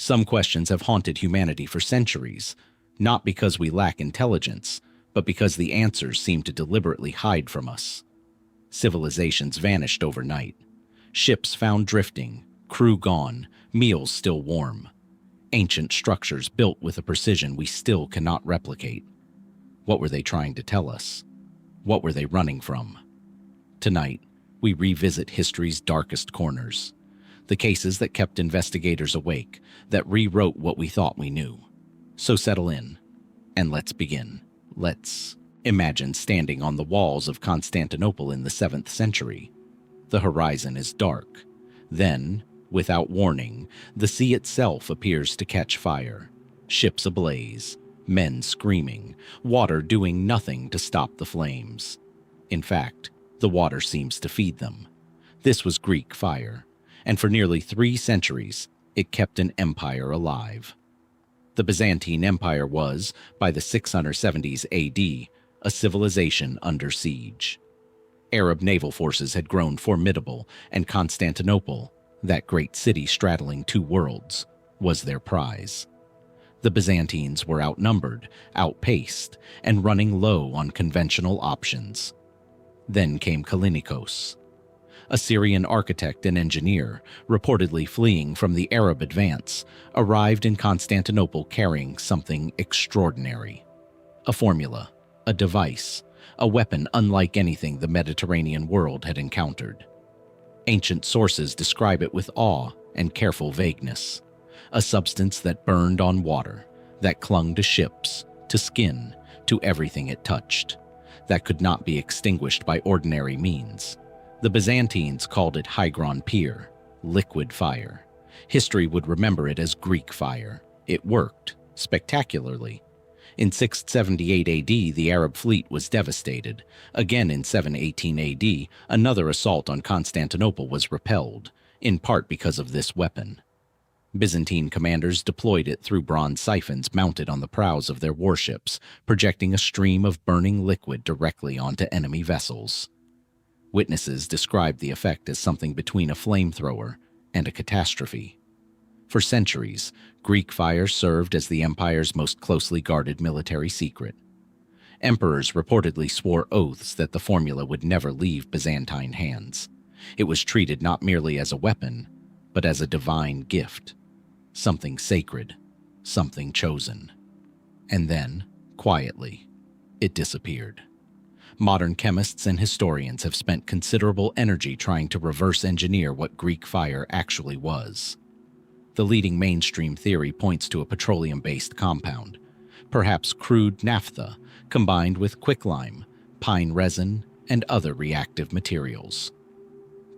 Some questions have haunted humanity for centuries, not because we lack intelligence, but because the answers seem to deliberately hide from us. Civilizations vanished overnight. Ships found drifting, crew gone, meals still warm. Ancient structures built with a precision we still cannot replicate. What were they trying to tell us? What were they running from? Tonight, we revisit history's darkest corners. The cases that kept investigators awake, that rewrote what we thought we knew. So settle in, and let's begin. Let's imagine standing on the walls of Constantinople in the 7th century. The horizon is dark. Then, without warning, the sea itself appears to catch fire. Ships ablaze, men screaming, water doing nothing to stop the flames. In fact, the water seems to feed them. This was Greek fire, and for nearly 3 centuries, it kept an empire alive. The Byzantine Empire was, by the 670s AD, a civilization under siege. Arab naval forces had grown formidable, and Constantinople, that great city straddling 2 worlds, was their prize. The Byzantines were outnumbered, outpaced, and running low on conventional options. Then came Callinicos, a Syrian architect and engineer, reportedly fleeing from the Arab advance, arrived in Constantinople carrying something extraordinary. A formula, a device, a weapon unlike anything the Mediterranean world had encountered. Ancient sources describe it with awe and careful vagueness. A substance that burned on water, that clung to ships, to skin, to everything it touched, that could not be extinguished by ordinary means. The Byzantines called it hygron pyr, liquid fire. History would remember it as Greek fire. It worked, spectacularly. In 678 AD, the Arab fleet was devastated. Again in 718 AD, another assault on Constantinople was repelled, in part because of this weapon. Byzantine commanders deployed it through bronze siphons mounted on the prows of their warships, projecting a stream of burning liquid directly onto enemy vessels. Witnesses described the effect as something between a flamethrower and a catastrophe. For centuries, Greek fire served as the empire's most closely guarded military secret. Emperors reportedly swore oaths that the formula would never leave Byzantine hands. It was treated not merely as a weapon, but as a divine gift. Something sacred, something chosen. And then, quietly, it disappeared. Modern chemists and historians have spent considerable energy trying to reverse engineer what Greek fire actually was. The leading mainstream theory points to a petroleum-based compound, perhaps crude naphtha combined with quicklime, pine resin, and other reactive materials.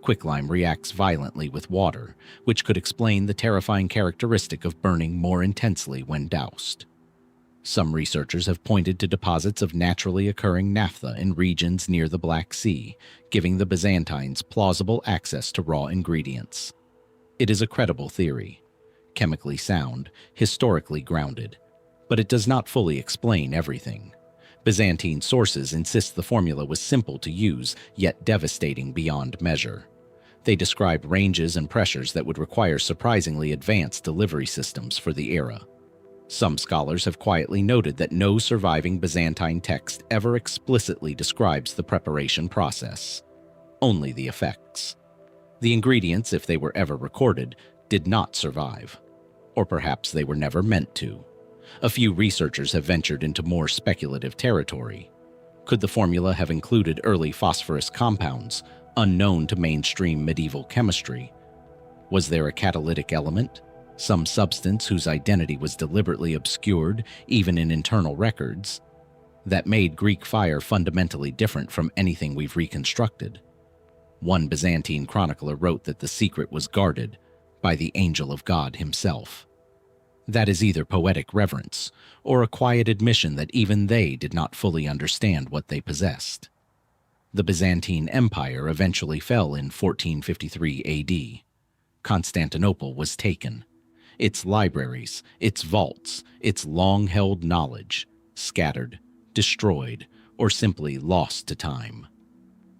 Quicklime reacts violently with water, which could explain the terrifying characteristic of burning more intensely when doused. Some researchers have pointed to deposits of naturally occurring naphtha in regions near the Black Sea, giving the Byzantines plausible access to raw ingredients. It is a credible theory, chemically sound, historically grounded, but it does not fully explain everything. Byzantine sources insist the formula was simple to use, yet devastating beyond measure. They describe ranges and pressures that would require surprisingly advanced delivery systems for the era. Some scholars have quietly noted that no surviving Byzantine text ever explicitly describes the preparation process, only the effects. The ingredients, if they were ever recorded, did not survive. Or perhaps they were never meant to. A few researchers have ventured into more speculative territory. Could the formula have included early phosphorus compounds, unknown to mainstream medieval chemistry? Was there a catalytic element? Some substance whose identity was deliberately obscured, even in internal records, that made Greek fire fundamentally different from anything we've reconstructed? One Byzantine chronicler wrote that the secret was guarded by the angel of God himself. That is either poetic reverence or a quiet admission that even they did not fully understand what they possessed. The Byzantine Empire eventually fell in 1453 AD. Constantinople was taken. Its libraries, its vaults, its long-held knowledge, scattered, destroyed, or simply lost to time.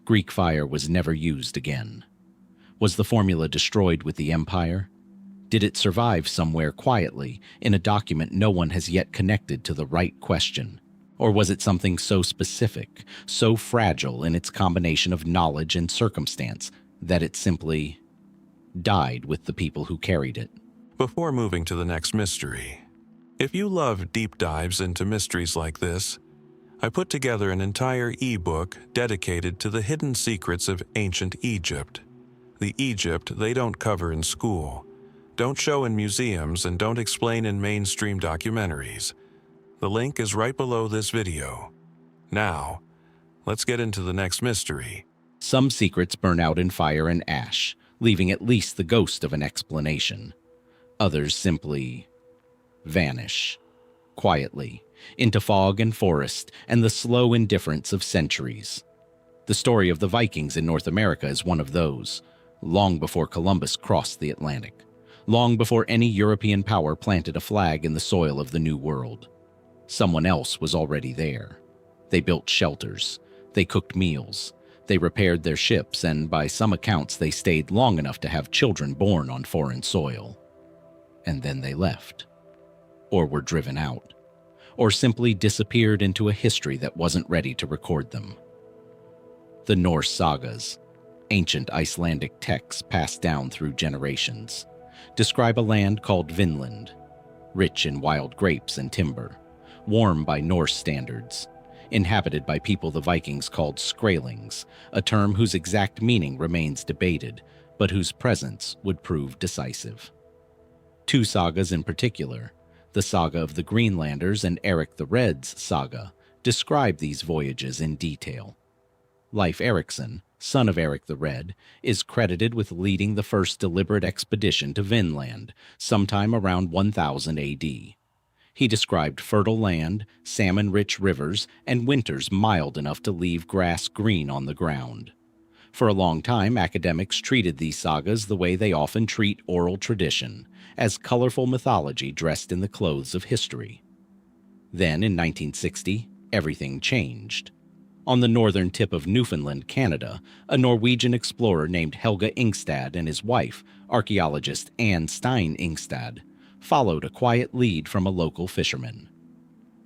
Greek fire was never used again. Was the formula destroyed with the empire? Did it survive somewhere quietly, in a document no one has yet connected to the right question? Or was it something so specific, so fragile in its combination of knowledge and circumstance, that it simply died with the people who carried it? Before moving to the next mystery, if you love deep dives into mysteries like this, I put together an entire ebook dedicated to the hidden secrets of ancient Egypt. The Egypt they don't cover in school, don't show in museums, and don't explain in mainstream documentaries. The link is right below this video. Now, let's get into the next mystery. Some secrets burn out in fire and ash, leaving at least the ghost of an explanation. Others simply vanish, quietly, into fog and forest and the slow indifference of centuries. The story of the Vikings in North America is one of those, long before Columbus crossed the Atlantic, long before any European power planted a flag in the soil of the New World. Someone else was already there. They built shelters, they cooked meals, they repaired their ships, and by some accounts they stayed long enough to have children born on foreign soil. And then they left, or were driven out, or simply disappeared into a history that wasn't ready to record them. The Norse sagas, ancient Icelandic texts passed down through generations, describe a land called Vinland, rich in wild grapes and timber, warm by Norse standards, inhabited by people the Vikings called Skraelings, a term whose exact meaning remains debated, but whose presence would prove decisive. Two sagas in particular, the saga of the Greenlanders and Eric the Red's saga, describe these voyages in detail. Leif Erikson, son of Eric the Red, is credited with leading the first deliberate expedition to Vinland, sometime around 1000 AD. He described fertile land, salmon-rich rivers, and winters mild enough to leave grass green on the ground. For a long time, academics treated these sagas the way they often treat oral tradition, as colorful mythology dressed in the clothes of history. Then, in 1960, everything changed. On the northern tip of Newfoundland, Canada, a Norwegian explorer named Helge Ingstad and his wife, archaeologist Anne Stein Ingstad, followed a quiet lead from a local fisherman.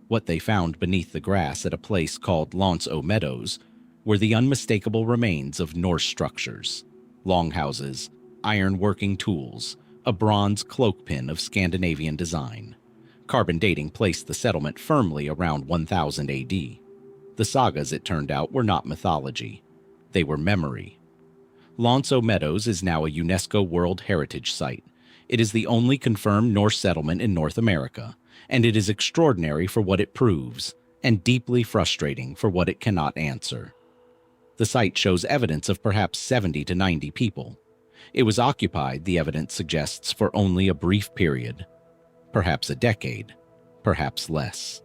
What they found beneath the grass at a place called Lons Meadows were the unmistakable remains of Norse structures, longhouses, iron-working tools, a bronze cloakpin of Scandinavian design. Carbon dating placed the settlement firmly around 1000 AD. The sagas, it turned out, were not mythology. They were memory. Lons Meadows is now a UNESCO World Heritage Site. It is the only confirmed Norse settlement in North America, and it is extraordinary for what it proves, and deeply frustrating for what it cannot answer. The site shows evidence of perhaps 70 to 90 people. It was occupied, the evidence suggests, for only a brief period. Perhaps a decade, perhaps less.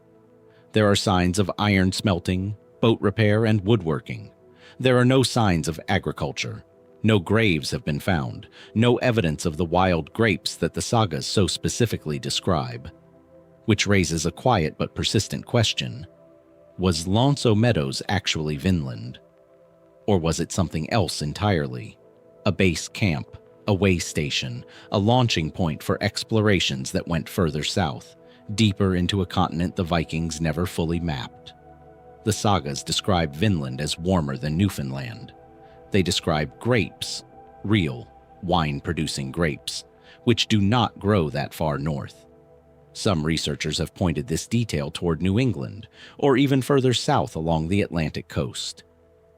There are signs of iron smelting, boat repair, and woodworking. There are no signs of agriculture. No graves have been found, no evidence of the wild grapes that the sagas so specifically describe. Which raises a quiet but persistent question. Was Lons Meadows actually Vinland? Or was it something else entirely? A base camp, a way station, a launching point for explorations that went further south, deeper into a continent the Vikings never fully mapped. The sagas describe Vinland as warmer than Newfoundland. They describe grapes, real, wine-producing grapes, which do not grow that far north. Some researchers have pointed this detail toward New England, or even further south along the Atlantic coast.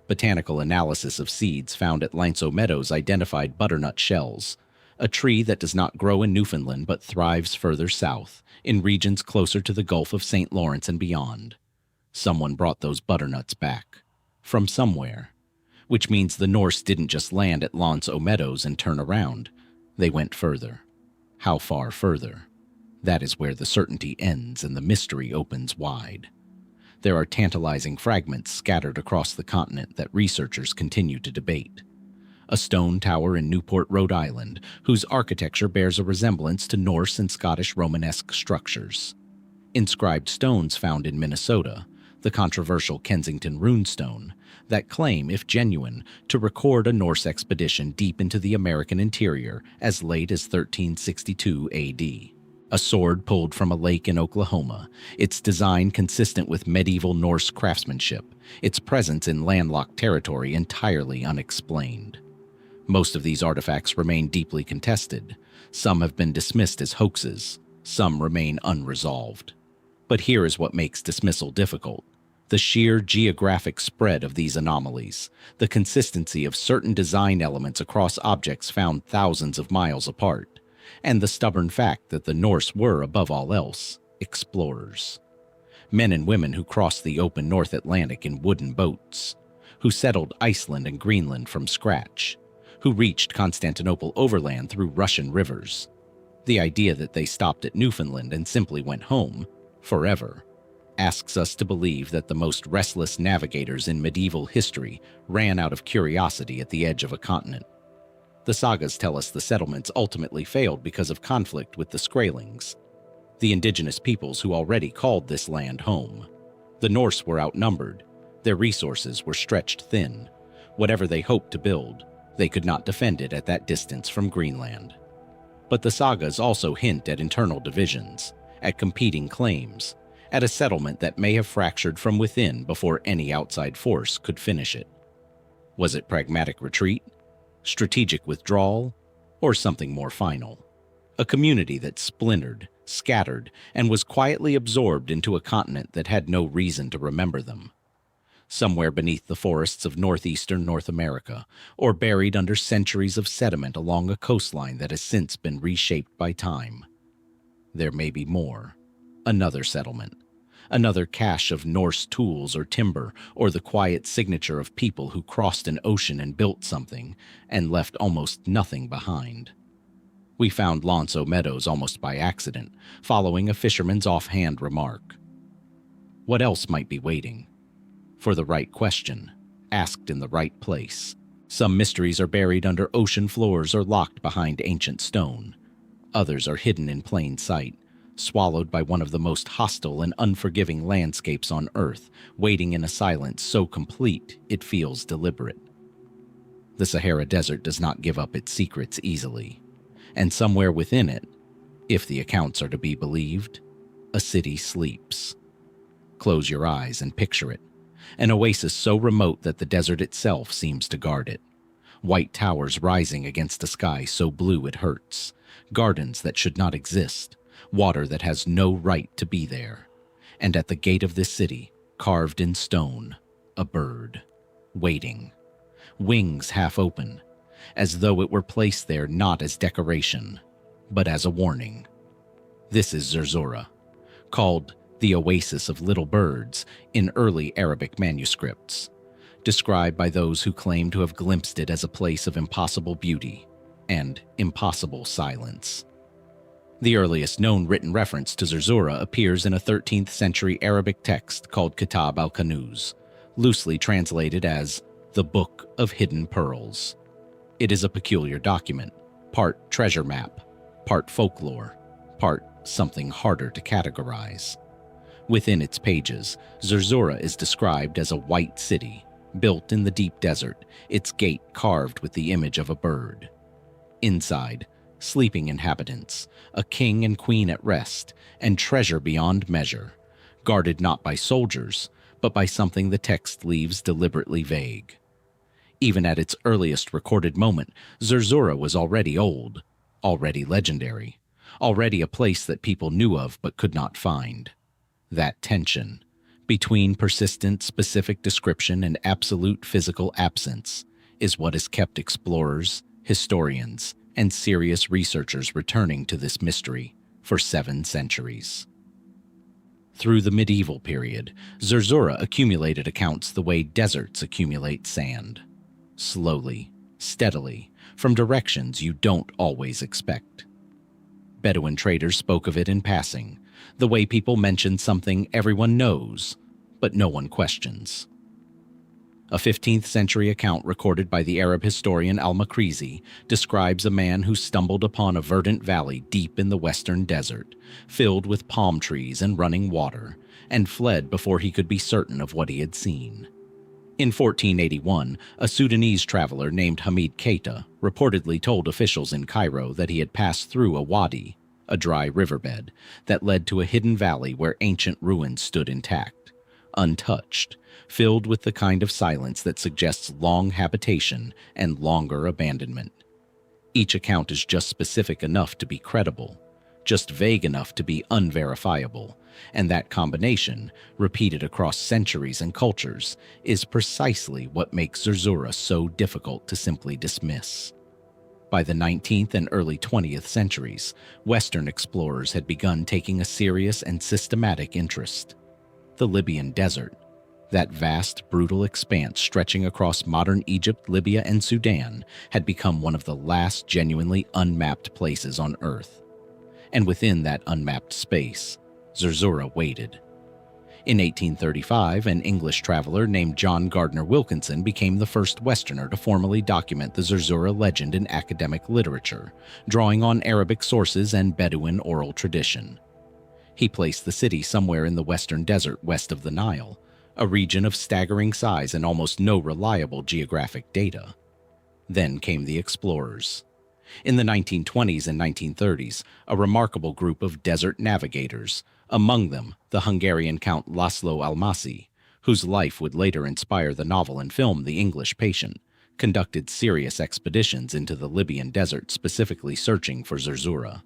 Botanical analysis of seeds found at Lons Meadows identified butternut shells, a tree that does not grow in Newfoundland but thrives further south, in regions closer to the Gulf of St. Lawrence and beyond. Someone brought those butternuts back, from somewhere. Which means the Norse didn't just land at Lons Meadows and turn around. They went further. How far further? That is where the certainty ends and the mystery opens wide. There are tantalizing fragments scattered across the continent that researchers continue to debate. A stone tower in Newport, Rhode Island, whose architecture bears a resemblance to Norse and Scottish Romanesque structures. Inscribed stones found in Minnesota, the controversial Kensington runestone, that claim, if genuine, to record a Norse expedition deep into the American interior as late as 1362 AD. A sword pulled from a lake in Oklahoma, its design consistent with medieval Norse craftsmanship, its presence in landlocked territory entirely unexplained. Most of these artifacts remain deeply contested. Some have been dismissed as hoaxes, some remain unresolved. But here is what makes dismissal difficult: the sheer geographic spread of these anomalies, the consistency of certain design elements across objects found thousands of miles apart, and the stubborn fact that the Norse were, above all else, explorers. Men and women who crossed the open North Atlantic in wooden boats, who settled Iceland and Greenland from scratch, who reached Constantinople overland through Russian rivers. The idea that they stopped at Newfoundland and simply went home, forever, asks us to believe that the most restless navigators in medieval history ran out of curiosity at the edge of a continent. The sagas tell us the settlements ultimately failed because of conflict with the Skraelings, the indigenous peoples who already called this land home. The Norse were outnumbered, their resources were stretched thin. Whatever they hoped to build, they could not defend it at that distance from Greenland. But the sagas also hint at internal divisions, at competing claims, at a settlement that may have fractured from within before any outside force could finish it. Was it pragmatic retreat, strategic withdrawal, or something more final? A community that splintered, scattered, and was quietly absorbed into a continent that had no reason to remember them. Somewhere beneath the forests of northeastern North America, or buried under centuries of sediment along a coastline that has since been reshaped by time. There may be more. Another settlement. Another cache of Norse tools or timber, or the quiet signature of people who crossed an ocean and built something, and left almost nothing behind. We found Lonso Meadows almost by accident, following a fisherman's offhand remark. What else might be waiting? For the right question, asked in the right place. Some mysteries are buried under ocean floors or locked behind ancient stone. Others are hidden in plain sight, swallowed by one of the most hostile and unforgiving landscapes on Earth, waiting in a silence so complete it feels deliberate. The Sahara Desert does not give up its secrets easily, and somewhere within it, if the accounts are to be believed, a city sleeps. Close your eyes and picture it, an oasis so remote that the desert itself seems to guard it. White towers rising against a sky so blue it hurts, gardens that should not exist, water that has no right to be there. And at the gate of this city, carved in stone, a bird, waiting, wings half open, as though it were placed there not as decoration, but as a warning. This is Zerzura, called the Oasis of Little Birds in early Arabic manuscripts, described by those who claim to have glimpsed it as a place of impossible beauty and impossible silence. The earliest known written reference to Zerzura appears in a 13th century Arabic text called Kitab al-Kanuz, loosely translated as the Book of Hidden Pearls. It is a peculiar document, part treasure map, part folklore, part something harder to categorize. Within its pages, Zerzura is described as a white city, built in the deep desert, its gate carved with the image of a bird. Inside, sleeping inhabitants, a king and queen at rest, and treasure beyond measure, guarded not by soldiers, but by something the text leaves deliberately vague. Even at its earliest recorded moment, Zerzura was already old, already legendary, already a place that people knew of but could not find. That tension, between persistent specific description and absolute physical absence, is what has kept explorers, historians, and serious researchers returning to this mystery for 7 centuries. Through the medieval period, Zerzura accumulated accounts the way deserts accumulate sand. Slowly, steadily, from directions you don't always expect. Bedouin traders spoke of it in passing, the way people mention something everyone knows, but no one questions. A 15th century account recorded by the Arab historian al-Makrizi describes a man who stumbled upon a verdant valley deep in the western desert, filled with palm trees and running water, and fled before he could be certain of what he had seen. In 1481, a Sudanese traveler named Hamid Keita reportedly told officials in Cairo that he had passed through a wadi, a dry riverbed, that led to a hidden valley where ancient ruins stood intact, untouched, filled with the kind of silence that suggests long habitation and longer abandonment. Each account is just specific enough to be credible, just vague enough to be unverifiable, and that combination, repeated across centuries and cultures, is precisely what makes Zerzura so difficult to simply dismiss. By the 19th and early 20th centuries, Western explorers had begun taking a serious and systematic interest. The Libyan desert, that vast, brutal expanse stretching across modern Egypt, Libya, and Sudan, had become one of the last genuinely unmapped places on Earth. And within that unmapped space, Zerzura waited. In 1835, an English traveler named John Gardner Wilkinson became the first Westerner to formally document the Zerzura legend in academic literature, drawing on Arabic sources and Bedouin oral tradition. He placed the city somewhere in the western desert west of the Nile, a region of staggering size and almost no reliable geographic data. Then came the explorers. In the 1920s and 1930s, a remarkable group of desert navigators, among them the Hungarian Count Laszlo Almasi, whose life would later inspire the novel and film The English Patient, conducted serious expeditions into the Libyan desert specifically searching for Zerzura.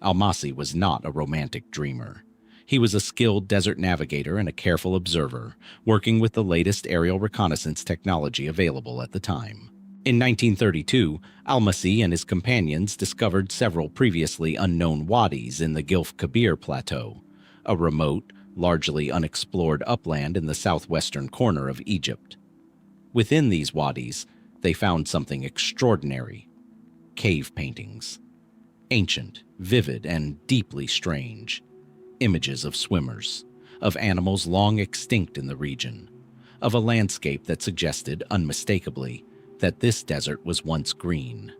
Almasi was not a romantic dreamer. He was a skilled desert navigator and a careful observer, working with the latest aerial reconnaissance technology available at the time. In 1932, Almasi and his companions discovered several previously unknown wadis in the Gilf Kabir Plateau, a remote, largely unexplored upland in the southwestern corner of Egypt. Within these wadis, they found something extraordinary: cave paintings. Ancient, vivid, and deeply strange. Images of swimmers, of animals long extinct in the region, of a landscape that suggested, unmistakably, that this desert was once green.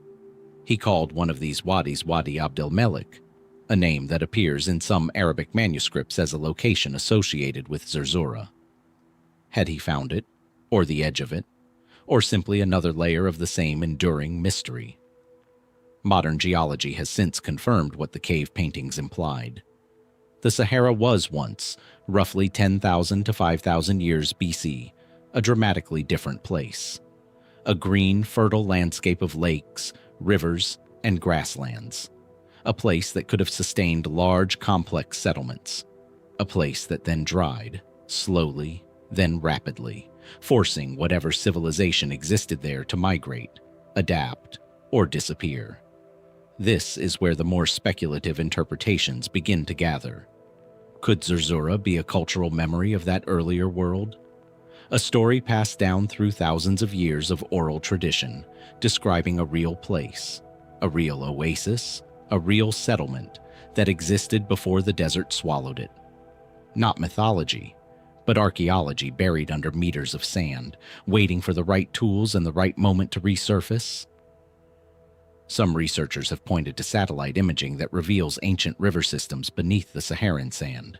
He called one of these wadis Wadi Abdel Melik, a name that appears in some Arabic manuscripts as a location associated with Zerzura. Had he found it, or the edge of it, or simply another layer of the same enduring mystery? Modern geology has since confirmed what the cave paintings implied. The Sahara was once, roughly 10,000 to 5,000 years BC, a dramatically different place. A green, fertile landscape of lakes, rivers, and grasslands. A place that could have sustained large, complex settlements. A place that then dried, slowly, then rapidly, forcing whatever civilization existed there to migrate, adapt, or disappear. This is where the more speculative interpretations begin to gather. Could Zerzura be a cultural memory of that earlier world? A story passed down through thousands of years of oral tradition, describing a real place, a real oasis, a real settlement that existed before the desert swallowed it. Not mythology, but archaeology buried under meters of sand, waiting for the right tools and the right moment to resurface. Some researchers have pointed to satellite imaging that reveals ancient river systems beneath the Saharan sand.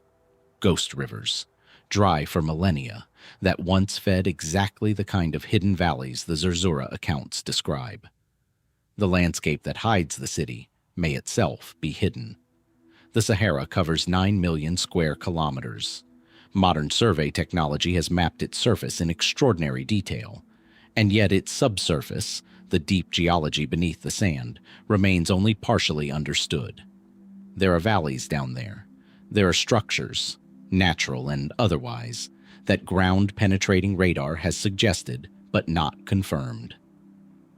Ghost rivers, dry for millennia, that once fed exactly the kind of hidden valleys the Zerzura accounts describe. The landscape that hides the city may itself be hidden. The Sahara covers 9 million square kilometers. Modern survey technology has mapped its surface in extraordinary detail, and yet its subsurface, the deep geology beneath the sand, remains only partially understood. There are valleys down there. There are structures, natural and otherwise, that ground-penetrating radar has suggested but not confirmed.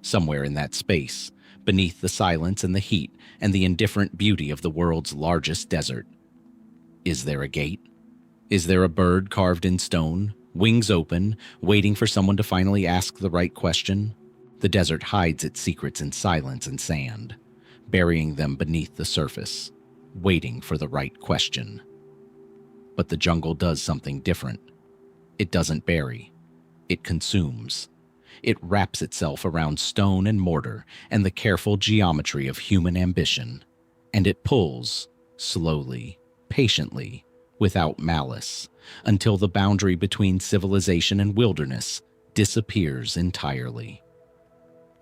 Somewhere in that space, beneath the silence and the heat and the indifferent beauty of the world's largest desert. Is there a gate? Is there a bird carved in stone, wings open, waiting for someone to finally ask the right question? The desert hides its secrets in silence and sand, burying them beneath the surface, waiting for the right question. But the jungle does something different. It doesn't bury. It consumes. It wraps itself around stone and mortar and the careful geometry of human ambition, and it pulls, slowly, patiently, without malice, until the boundary between civilization and wilderness disappears entirely.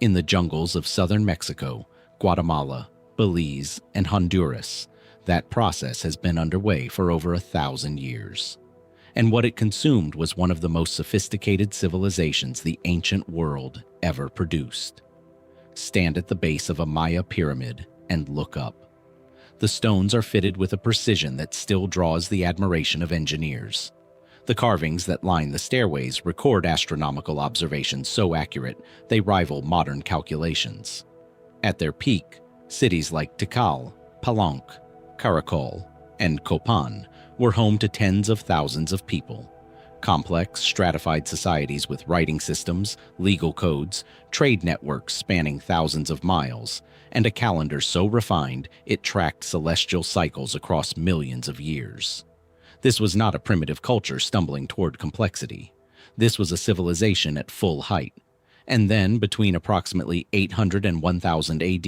In the jungles of southern Mexico, Guatemala, Belize, and Honduras, that process has been underway for over 1,000 years. And what it consumed was one of the most sophisticated civilizations the ancient world ever produced. Stand at the base of a Maya pyramid and look up. The stones are fitted with a precision that still draws the admiration of engineers. The carvings that line the stairways record astronomical observations so accurate they rival modern calculations. At their peak, cities like Tikal, Palenque, Caracol, and Copan were home to tens of thousands of people. Complex, stratified societies with writing systems, legal codes, trade networks spanning thousands of miles, and a calendar so refined it tracked celestial cycles across millions of years. This was not a primitive culture stumbling toward complexity. This was a civilization at full height. And then, between approximately 800 and 1000 AD,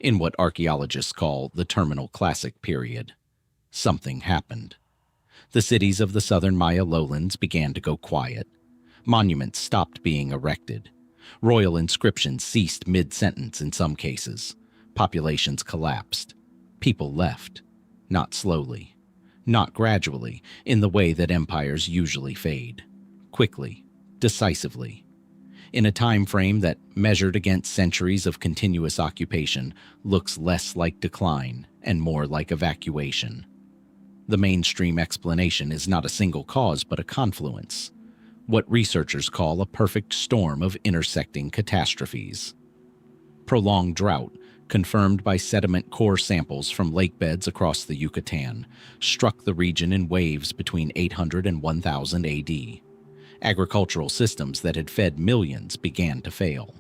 in what archaeologists call the Terminal Classic period, something happened. The cities of the southern Maya lowlands began to go quiet. Monuments stopped being erected. Royal inscriptions ceased mid-sentence in some cases. Populations collapsed. People left. Not slowly. Not gradually, in the way that empires usually fade. Quickly. Decisively. In a time frame that, measured against centuries of continuous occupation, looks less like decline and more like evacuation. The mainstream explanation is not a single cause but a confluence, what researchers call a perfect storm of intersecting catastrophes. Prolonged drought, confirmed by sediment core samples from lake beds across the Yucatan, struck the region in waves between 800 and 1000 AD. Agricultural systems that had fed millions began to fail.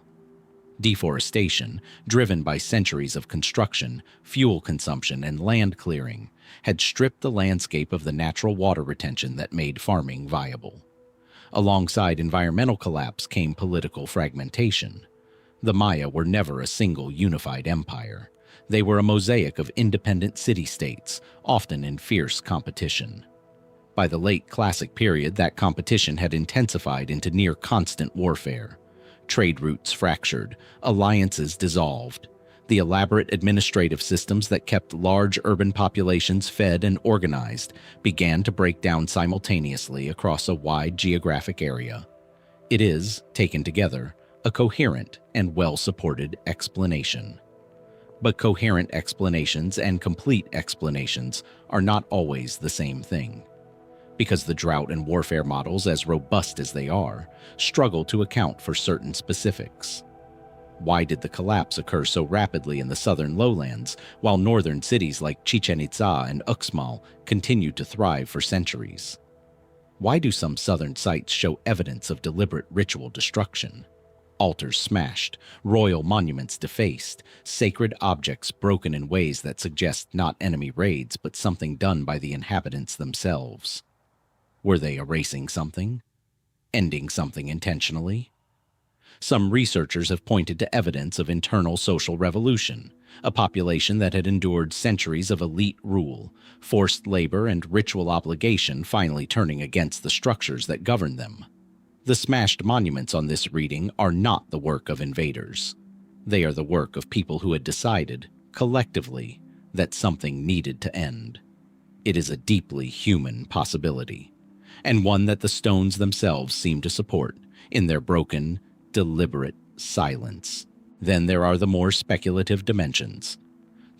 Deforestation, driven by centuries of construction, fuel consumption, and land clearing, had stripped the landscape of the natural water retention that made farming viable. Alongside environmental collapse came political fragmentation. The Maya were never a single unified empire. They were a mosaic of independent city-states, often in fierce competition. By the late Classic period, that competition had intensified into near-constant warfare. Trade routes fractured, alliances dissolved. The elaborate administrative systems that kept large urban populations fed and organized began to break down simultaneously across a wide geographic area. It is, taken together, a coherent and well-supported explanation. But coherent explanations and complete explanations are not always the same thing. Because the drought and warfare models, as robust as they are, struggle to account for certain specifics. Why did the collapse occur so rapidly in the southern lowlands, while northern cities like Chichen Itza and Uxmal continued to thrive for centuries? Why do some southern sites show evidence of deliberate ritual destruction? Altars smashed, royal monuments defaced, sacred objects broken in ways that suggest not enemy raids but something done by the inhabitants themselves. Were they erasing something? Ending something intentionally? Some researchers have pointed to evidence of internal social revolution, a population that had endured centuries of elite rule, forced labor, and ritual obligation finally turning against the structures that govern them. The smashed monuments on this reading are not the work of invaders. They are the work of people who had decided, collectively, that something needed to end. It is a deeply human possibility, and one that the stones themselves seem to support in their broken, deliberate silence. Then there are the more speculative dimensions,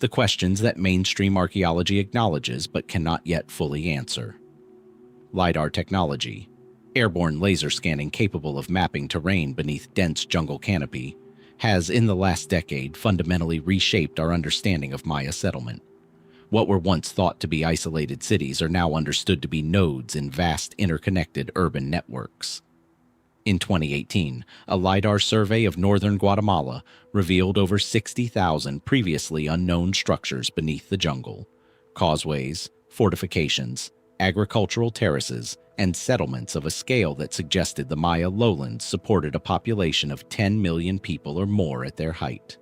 the questions that mainstream archaeology acknowledges but cannot yet fully answer. LiDAR technology, airborne laser scanning capable of mapping terrain beneath dense jungle canopy, has in the last decade fundamentally reshaped our understanding of Maya settlement. What were once thought to be isolated cities are now understood to be nodes in vast interconnected urban networks. In 2018, a LiDAR survey of northern Guatemala revealed over 60,000 previously unknown structures beneath the jungle: causeways, fortifications, agricultural terraces, and settlements of a scale that suggested the Maya lowlands supported a population of 10 million people or more at their height.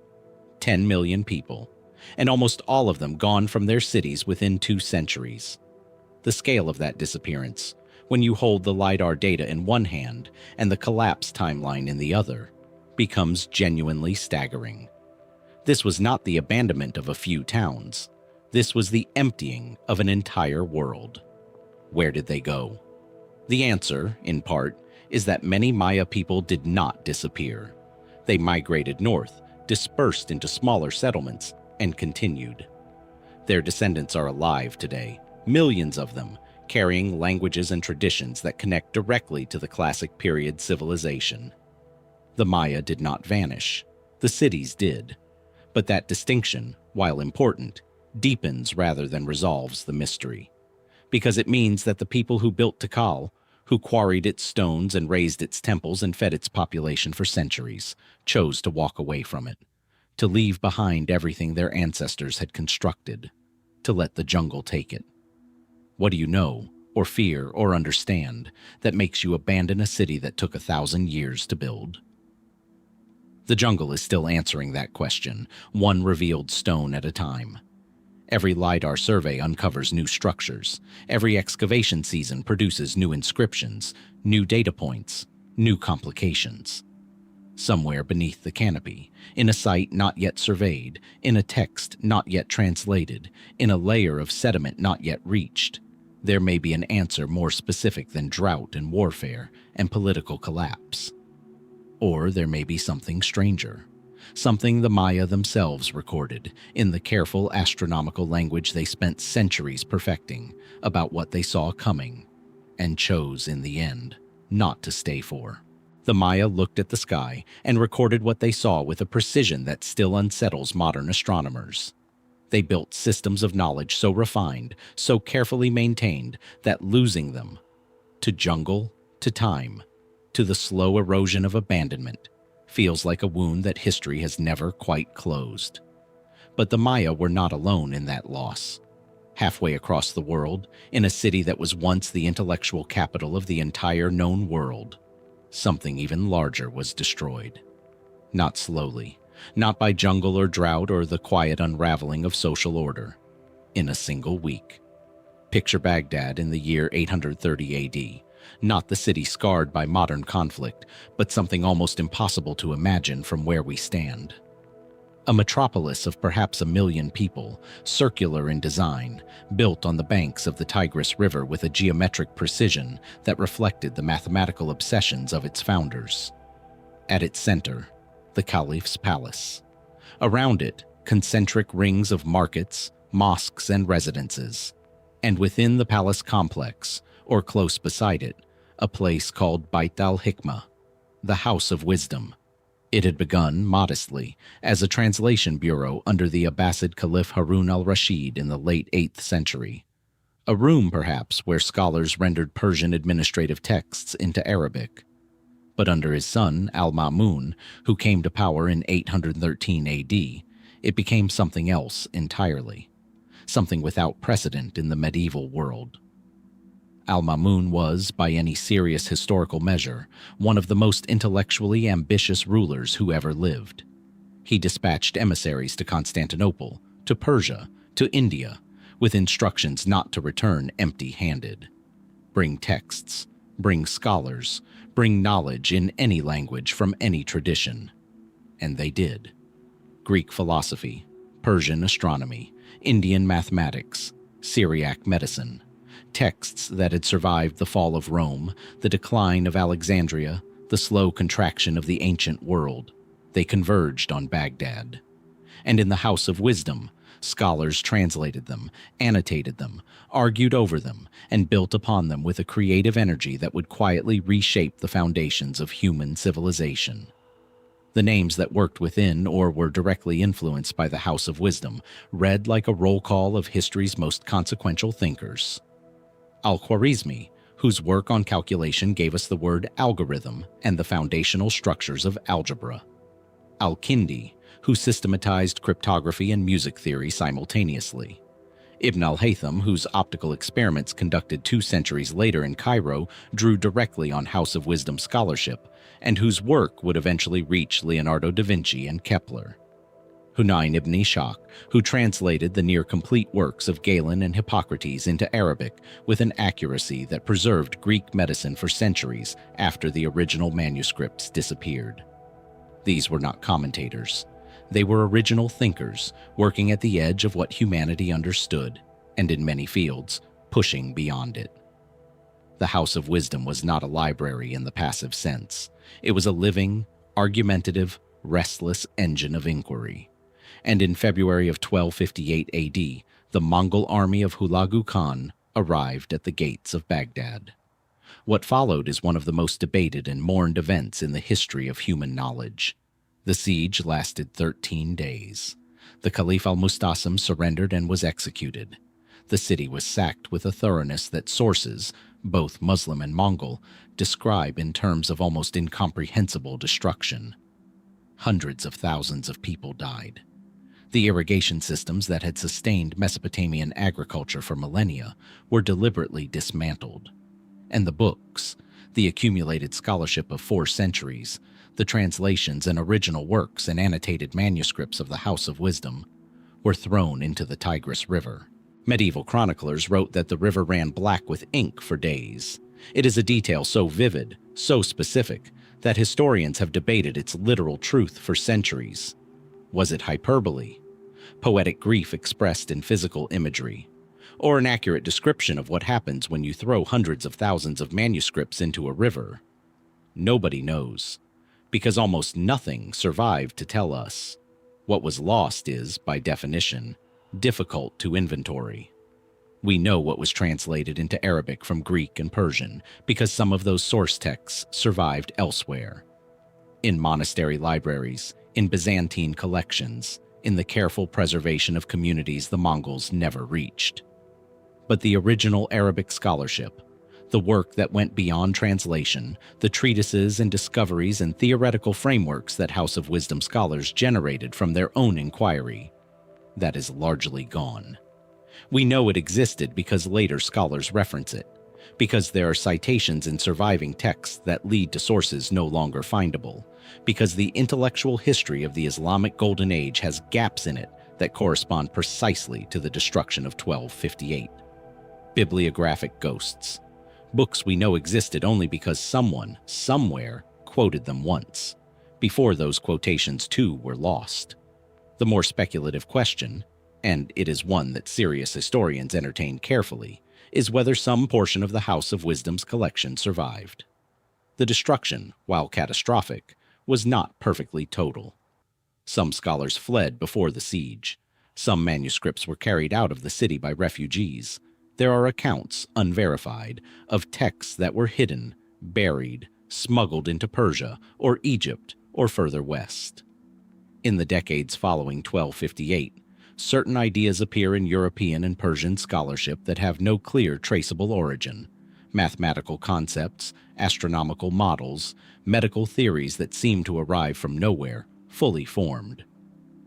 10 million people, and almost all of them gone from their cities within 2 centuries. The scale of that disappearance, when you hold the LiDAR data in one hand and the collapse timeline in the other, becomes genuinely staggering. This was not the abandonment of a few towns. This was the emptying of an entire world. Where did they go? The answer, in part, is that many Maya people did not disappear. They migrated north, dispersed into smaller settlements, and continued. Their descendants are alive today, millions of them, carrying languages and traditions that connect directly to the classic period civilization. The Maya did not vanish. The cities did. But that distinction, while important, deepens rather than resolves the mystery. Because it means that the people who built Tikal, who quarried its stones and raised its temples and fed its population for centuries, chose to walk away from it, to leave behind everything their ancestors had constructed, to let the jungle take it. What do you know, or fear, or understand that makes you abandon a city that took 1,000 years to build? The jungle is still answering that question, one revealed stone at a time. Every LiDAR survey uncovers new structures. Every excavation season produces new inscriptions, new data points, new complications. Somewhere beneath the canopy, in a site not yet surveyed, in a text not yet translated, in a layer of sediment not yet reached, there may be an answer more specific than drought and warfare and political collapse. Or there may be something stranger, something the Maya themselves recorded in the careful astronomical language they spent centuries perfecting about what they saw coming and chose in the end not to stay for. The Maya looked at the sky and recorded what they saw with a precision that still unsettles modern astronomers. They built systems of knowledge so refined, so carefully maintained, that losing them to jungle, to time, to the slow erosion of abandonment, feels like a wound that history has never quite closed. But the Maya were not alone in that loss. Halfway across the world, in a city that was once the intellectual capital of the entire known world, something even larger was destroyed. Not slowly, not by jungle or drought or the quiet unraveling of social order. In a single week. Picture Baghdad in the year 830 AD. Not the city scarred by modern conflict, but something almost impossible to imagine from where we stand. A metropolis of perhaps 1 million people, circular in design, built on the banks of the Tigris River with a geometric precision that reflected the mathematical obsessions of its founders. At its center, the Caliph's palace. Around it, concentric rings of markets, mosques, and residences. And within the palace complex, or close beside it, a place called Bait al-Hikmah, the House of Wisdom. It had begun, modestly, as a translation bureau under the Abbasid Caliph Harun al-Rashid in the late 8th century. A room, perhaps, where scholars rendered Persian administrative texts into Arabic. But under his son, al-Ma'mun, who came to power in 813 AD, it became something else entirely. Something without precedent in the medieval world. Al-Ma'mun was, by any serious historical measure, one of the most intellectually ambitious rulers who ever lived. He dispatched emissaries to Constantinople, to Persia, to India, with instructions not to return empty-handed. Bring texts, bring scholars, bring knowledge in any language from any tradition. And they did. Greek philosophy, Persian astronomy, Indian mathematics, Syriac medicine. Texts that had survived the fall of Rome, the decline of Alexandria, the slow contraction of the ancient world. They converged on Baghdad. And in the House of Wisdom, scholars translated them, annotated them, argued over them, and built upon them with a creative energy that would quietly reshape the foundations of human civilization. The names that worked within or were directly influenced by the House of Wisdom read like a roll call of history's most consequential thinkers. Al-Khwarizmi, whose work on calculation gave us the word algorithm and the foundational structures of algebra. Al-Kindi, who systematized cryptography and music theory simultaneously. Ibn al-Haytham, whose optical experiments conducted 2 centuries later in Cairo drew directly on House of Wisdom scholarship, and whose work would eventually reach Leonardo da Vinci and Kepler. Hunayn ibn Ishaq, who translated the near-complete works of Galen and Hippocrates into Arabic with an accuracy that preserved Greek medicine for centuries after the original manuscripts disappeared. These were not commentators. They were original thinkers, working at the edge of what humanity understood, and in many fields, pushing beyond it. The House of Wisdom was not a library in the passive sense. It was a living, argumentative, restless engine of inquiry. And in February of 1258 AD, the Mongol army of Hulagu Khan arrived at the gates of Baghdad. What followed is one of the most debated and mourned events in the history of human knowledge. The siege lasted 13 days. The Caliph al-Mustasim surrendered and was executed. The city was sacked with a thoroughness that sources, both Muslim and Mongol, describe in terms of almost incomprehensible destruction. Hundreds of thousands of people died. The irrigation systems that had sustained Mesopotamian agriculture for millennia were deliberately dismantled. And the books, the accumulated scholarship of 4 centuries, the translations and original works and annotated manuscripts of the House of Wisdom, were thrown into the Tigris River. Medieval chroniclers wrote that the river ran black with ink for days. It is a detail so vivid, so specific, that historians have debated its literal truth for centuries. Was it hyperbole? Poetic grief expressed in physical imagery? Or an accurate description of what happens when you throw hundreds of thousands of manuscripts into a river? Nobody knows, because almost nothing survived to tell us. What was lost is, by definition, difficult to inventory. We know what was translated into Arabic from Greek and Persian because some of those source texts survived elsewhere. In monastery libraries, in Byzantine collections, in the careful preservation of communities the Mongols never reached. But the original Arabic scholarship, the work that went beyond translation, the treatises and discoveries and theoretical frameworks that House of Wisdom scholars generated from their own inquiry, that is largely gone. We know it existed because later scholars reference it, because there are citations in surviving texts that lead to sources no longer findable, because the intellectual history of the Islamic Golden Age has gaps in it that correspond precisely to the destruction of 1258. Bibliographic ghosts. Books we know existed only because someone, somewhere, quoted them once, before those quotations too were lost. The more speculative question, and it is one that serious historians entertain carefully, is whether some portion of the House of Wisdom's collection survived. The destruction, while catastrophic, was not perfectly total. Some scholars fled before the siege. Some manuscripts were carried out of the city by refugees. There are accounts, unverified, of texts that were hidden, buried, smuggled into Persia or Egypt or further west. In the decades following 1258, certain ideas appear in European and Persian scholarship that have no clear traceable origin. Mathematical concepts, astronomical models, medical theories that seem to arrive from nowhere, fully formed.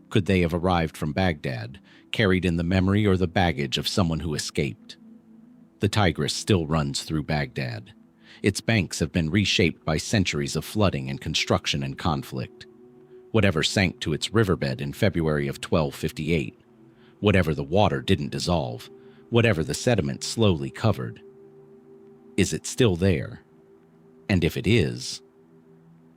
Could they have arrived from Baghdad, carried in the memory or the baggage of someone who escaped? The Tigris still runs through Baghdad. Its banks have been reshaped by centuries of flooding and construction and conflict. Whatever sank to its riverbed in February of 1258, whatever the water didn't dissolve, whatever the sediment slowly covered, is it still there? And if it is,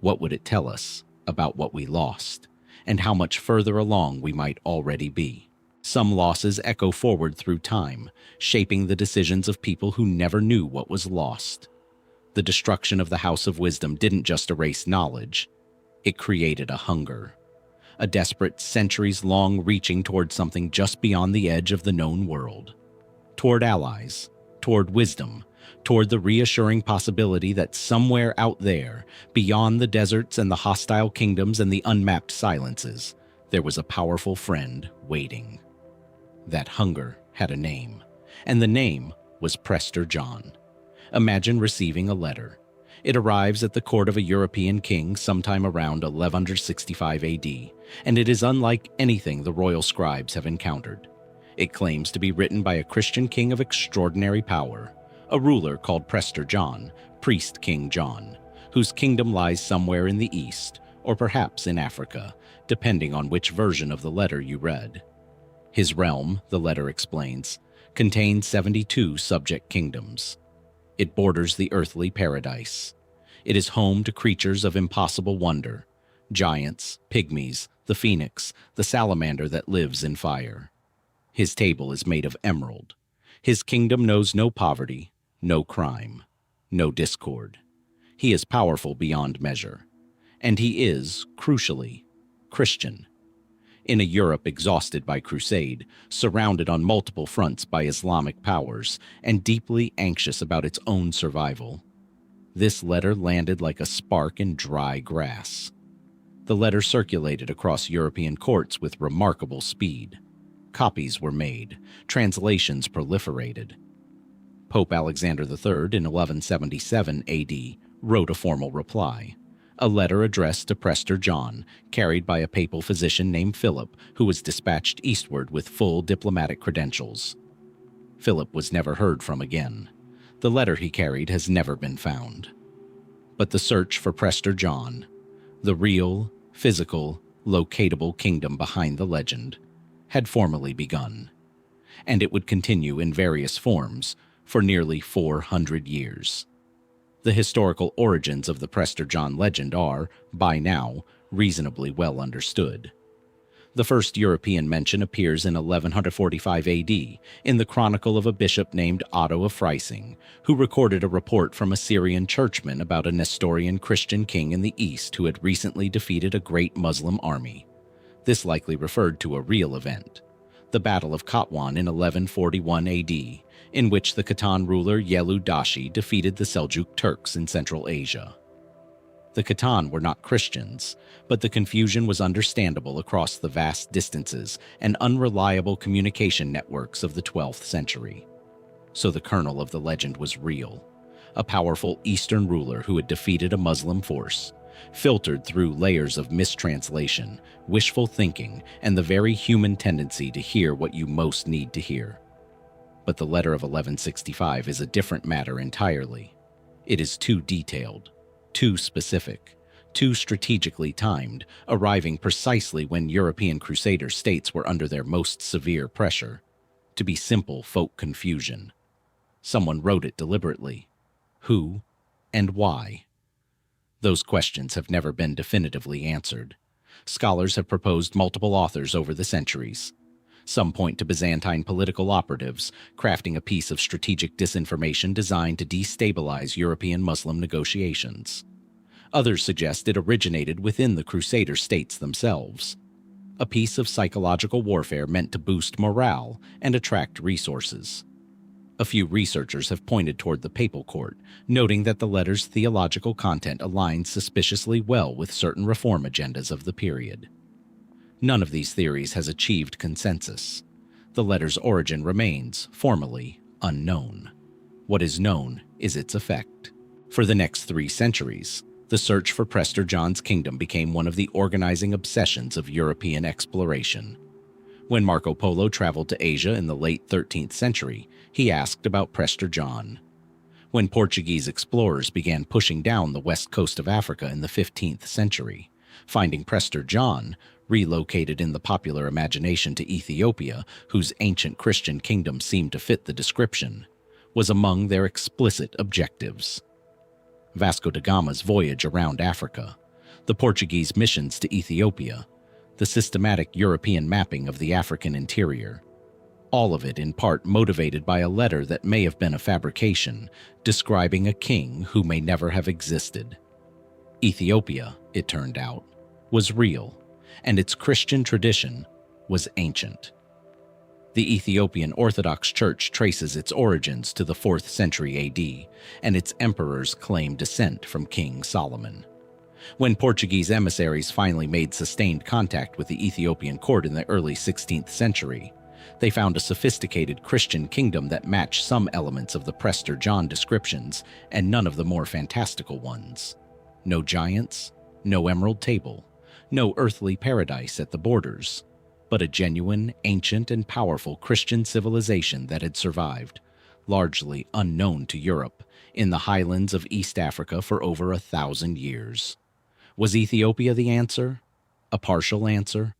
what would it tell us about what we lost, and how much further along we might already be? Some losses echo forward through time, shaping the decisions of people who never knew what was lost. The destruction of the House of Wisdom didn't just erase knowledge, it created a hunger. A desperate, centuries-long reaching toward something just beyond the edge of the known world. Toward allies, toward wisdom, toward the reassuring possibility that somewhere out there, beyond the deserts and the hostile kingdoms and the unmapped silences, there was a powerful friend waiting. That hunger had a name, and the name was Prester John. Imagine receiving a letter. It arrives at the court of a European king sometime around 1165 AD, and it is unlike anything the royal scribes have encountered. It claims to be written by a Christian king of extraordinary power, a ruler called Prester John, Priest King John, whose kingdom lies somewhere in the east, or perhaps in Africa, depending on which version of the letter you read. His realm, the letter explains, contains 72 subject kingdoms. It borders the earthly paradise. It is home to creatures of impossible wonder, giants, pygmies, the phoenix, the salamander that lives in fire. His table is made of emerald. His kingdom knows no poverty, no crime, no discord. He is powerful beyond measure. And he is, crucially, Christian. In a Europe exhausted by crusade, surrounded on multiple fronts by Islamic powers, and deeply anxious about its own survival, this letter landed like a spark in dry grass. The letter circulated across European courts with remarkable speed. Copies were made, translations proliferated. Pope Alexander III in 1177 AD wrote a formal reply, a letter addressed to Prester John, carried by a papal physician named Philip, who was dispatched eastward with full diplomatic credentials. Philip was never heard from again. The letter he carried has never been found. But the search for Prester John, the real, physical, locatable kingdom behind the legend, had formally begun, and it would continue in various forms for nearly 400 years. The historical origins of the Prester John legend are, by now, reasonably well understood. The first European mention appears in 1145 AD in the chronicle of a bishop named Otto of Freising, who recorded a report from a Syrian churchman about a Nestorian Christian king in the east who had recently defeated a great Muslim army. This likely referred to a real event, the Battle of Katwan in 1141 AD, in which the Khitan ruler Yelu Dashi defeated the Seljuk Turks in Central Asia. The Khitan were not Christians, but the confusion was understandable across the vast distances and unreliable communication networks of the 12th century. So the kernel of the legend was real, a powerful Eastern ruler who had defeated a Muslim force, filtered through layers of mistranslation, wishful thinking, and the very human tendency to hear what you most need to hear. But the letter of 1165 is a different matter entirely. It is too detailed, too specific, too strategically timed, arriving precisely when European Crusader states were under their most severe pressure, to be simple folk confusion. Someone wrote it deliberately. Who and why? Those questions have never been definitively answered. Scholars have proposed multiple authors over the centuries. Some point to Byzantine political operatives, crafting a piece of strategic disinformation designed to destabilize European Muslim negotiations. Others suggest it originated within the Crusader states themselves, a piece of psychological warfare meant to boost morale and attract resources. A few researchers have pointed toward the papal court, noting that the letter's theological content aligns suspiciously well with certain reform agendas of the period. None of these theories has achieved consensus. The letter's origin remains, formally, unknown. What is known is its effect. For the next 3 centuries, the search for Prester John's kingdom became one of the organizing obsessions of European exploration. When Marco Polo traveled to Asia in the late 13th century, he asked about Prester John. When Portuguese explorers began pushing down the west coast of Africa in the 15th century, finding Prester John, relocated in the popular imagination to Ethiopia, whose ancient Christian kingdom seemed to fit the description, was among their explicit objectives. Vasco da Gama's voyage around Africa, the Portuguese missions to Ethiopia, the systematic European mapping of the African interior, all of it in part motivated by a letter that may have been a fabrication, describing a king who may never have existed. Ethiopia, it turned out, was real, and its Christian tradition was ancient. The Ethiopian Orthodox Church traces its origins to the 4th century AD, and its emperors claim descent from King Solomon. When Portuguese emissaries finally made sustained contact with the Ethiopian court in the early 16th century, they found a sophisticated Christian kingdom that matched some elements of the Prester John descriptions and none of the more fantastical ones. No giants, no emerald table, no earthly paradise at the borders, but a genuine, ancient, and powerful Christian civilization that had survived, largely unknown to Europe, in the highlands of East Africa for over 1,000 years. Was Ethiopia the answer? A partial answer?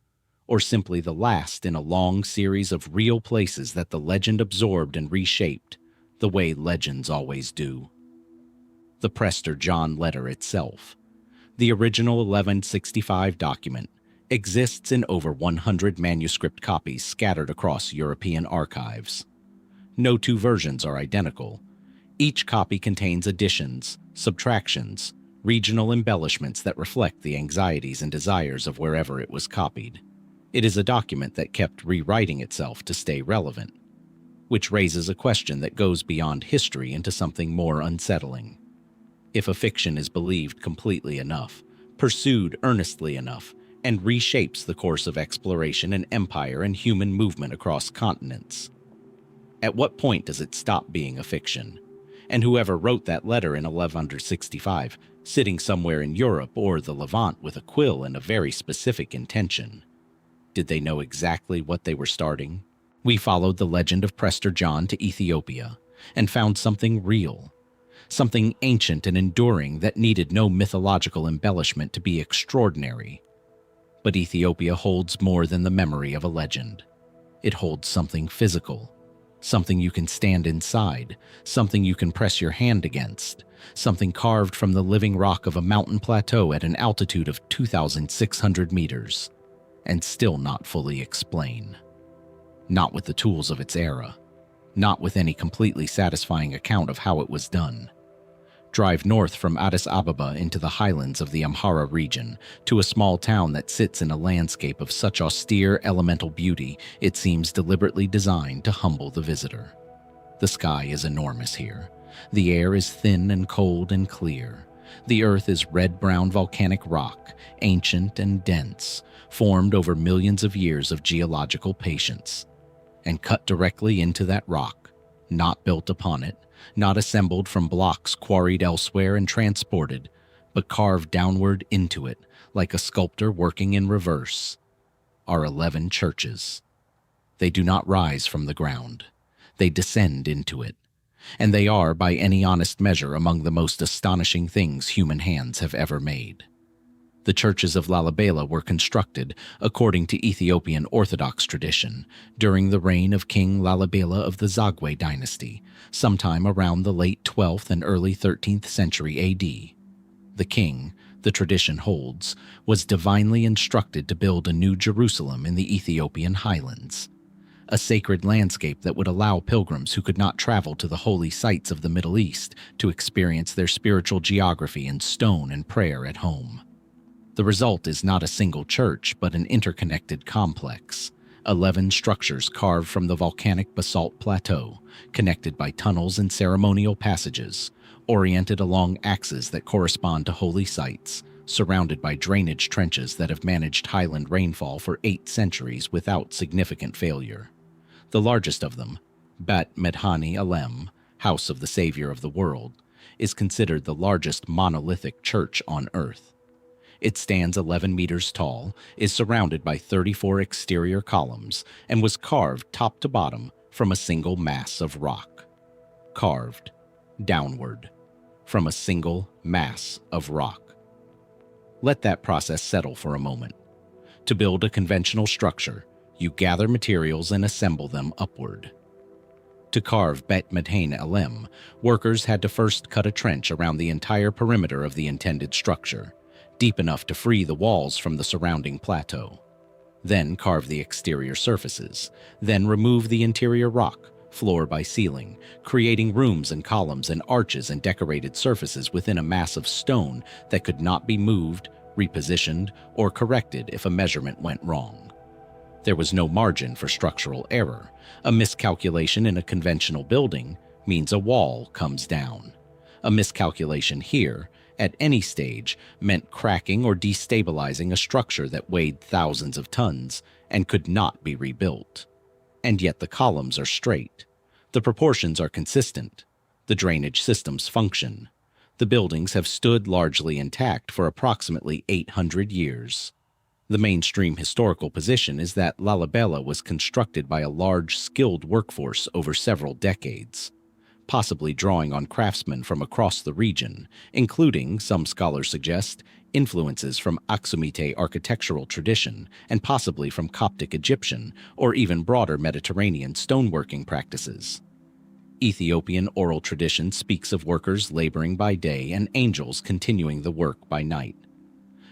Or simply the last in a long series of real places that the legend absorbed and reshaped, the way legends always do? The Prester John letter itself, the original 1165 document, exists in over 100 manuscript copies scattered across European archives. No two versions are identical. Each copy contains additions, subtractions, regional embellishments that reflect the anxieties and desires of wherever it was copied. It is a document that kept rewriting itself to stay relevant, which raises a question that goes beyond history into something more unsettling. If a fiction is believed completely enough, pursued earnestly enough, and reshapes the course of exploration and empire and human movement across continents, at what point does it stop being a fiction? And whoever wrote that letter in 1165, sitting somewhere in Europe or the Levant with a quill and a very specific intention, did they know exactly what they were starting? We followed the legend of Prester John to Ethiopia and found something real, something ancient and enduring that needed no mythological embellishment to be extraordinary. But Ethiopia holds more than the memory of a legend. It holds something physical, something you can stand inside, something you can press your hand against, something carved from the living rock of a mountain plateau at an altitude of 2,600 meters, and still not fully explain. Not with the tools of its era, not with any completely satisfying account of how it was done. Drive north from Addis Ababa into the highlands of the Amhara region to a small town that sits in a landscape of such austere elemental beauty it seems deliberately designed to humble the visitor. The sky is enormous here. The air is thin and cold and clear. The earth is red-brown volcanic rock, ancient and dense, formed over millions of years of geological patience. And cut directly into that rock, not built upon it, not assembled from blocks quarried elsewhere and transported, but carved downward into it like a sculptor working in reverse, are 11 churches. They do not rise from the ground. They descend into it, and they are, by any honest measure, among the most astonishing things human hands have ever made. The churches of Lalibela were constructed, according to Ethiopian Orthodox tradition, during the reign of King Lalibela of the Zagwe dynasty, sometime around the late 12th and early 13th century AD. The king, the tradition holds, was divinely instructed to build a new Jerusalem in the Ethiopian highlands, a sacred landscape that would allow pilgrims who could not travel to the holy sites of the Middle East to experience their spiritual geography in stone and prayer at home. The result is not a single church, but an interconnected complex, 11 structures carved from the volcanic basalt plateau, connected by tunnels and ceremonial passages, oriented along axes that correspond to holy sites, surrounded by drainage trenches that have managed highland rainfall for 8 centuries without significant failure. The largest of them, Bet Medhani Alem, House of the Savior of the World, is considered the largest monolithic church on earth. It stands 11 meters tall, is surrounded by 34 exterior columns, and was carved top to bottom from a single mass of rock. Carved downward from a single mass of rock. Let that process settle for a moment. To build a conventional structure, you gather materials and assemble them upward. To carve Bet Medhane Elem, workers had to first cut a trench around the entire perimeter of the intended structure, deep enough to free the walls from the surrounding plateau. Then carve the exterior surfaces, then remove the interior rock, floor by ceiling, creating rooms and columns and arches and decorated surfaces within a mass of stone that could not be moved, repositioned, or corrected if a measurement went wrong. There was no margin for structural error. A miscalculation in a conventional building means a wall comes down. A miscalculation here, at any stage, meant cracking or destabilizing a structure that weighed thousands of tons and could not be rebuilt. And yet the columns are straight. The proportions are consistent. The drainage systems function. The buildings have stood largely intact for approximately 800 years. The mainstream historical position is that Lalibela was constructed by a large, skilled workforce over several decades, possibly drawing on craftsmen from across the region, including, some scholars suggest, influences from Aksumite architectural tradition and possibly from Coptic Egyptian or even broader Mediterranean stoneworking practices. Ethiopian oral tradition speaks of workers laboring by day and angels continuing the work by night,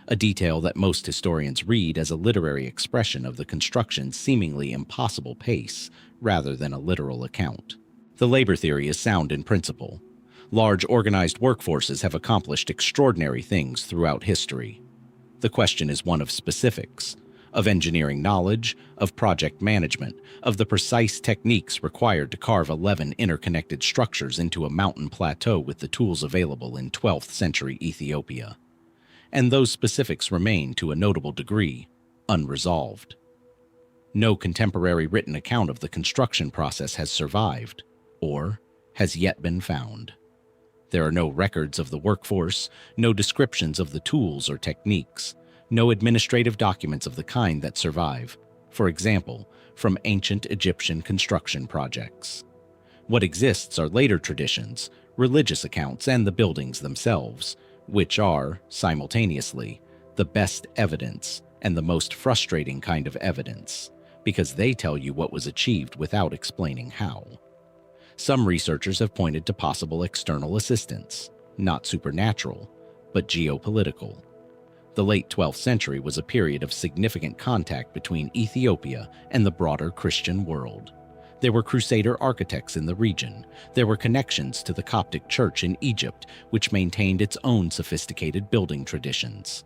a detail that most historians read as a literary expression of the construction's seemingly impossible pace rather than a literal account. The labor theory is sound in principle. Large organized workforces have accomplished extraordinary things throughout history. The question is one of specifics, of engineering knowledge, of project management, of the precise techniques required to carve 11 interconnected structures into a mountain plateau with the tools available in 12th century Ethiopia. And those specifics remain, to a notable degree, unresolved. No contemporary written account of the construction process has survived, or has yet been found. There are no records of the workforce, no descriptions of the tools or techniques, no administrative documents of the kind that survive, for example, from ancient Egyptian construction projects. What exists are later traditions, religious accounts, and the buildings themselves, which are, simultaneously, the best evidence and the most frustrating kind of evidence, because they tell you what was achieved without explaining how. Some researchers have pointed to possible external assistance, not supernatural, but geopolitical. The late 12th century was a period of significant contact between Ethiopia and the broader Christian world. There were Crusader architects in the region. There were connections to the Coptic Church in Egypt, which maintained its own sophisticated building traditions.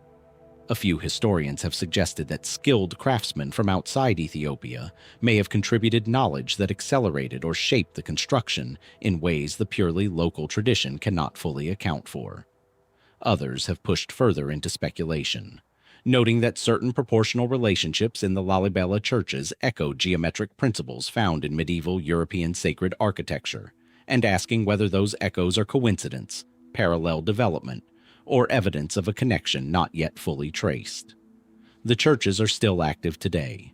A few historians have suggested that skilled craftsmen from outside Ethiopia may have contributed knowledge that accelerated or shaped the construction in ways the purely local tradition cannot fully account for. Others have pushed further into speculation, noting that certain proportional relationships in the Lalibela churches echo geometric principles found in medieval European sacred architecture, and asking whether those echoes are coincidence, parallel development, or evidence of a connection not yet fully traced. The churches are still active today.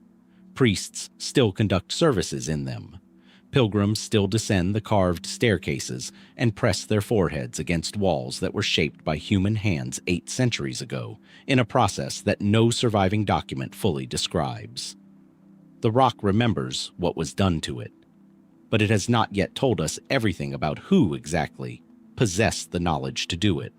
Priests still conduct services in them. Pilgrims still descend the carved staircases and press their foreheads against walls that were shaped by human hands 8 centuries ago, in a process that no surviving document fully describes. The rock remembers what was done to it, but it has not yet told us everything about who exactly possessed the knowledge to do it,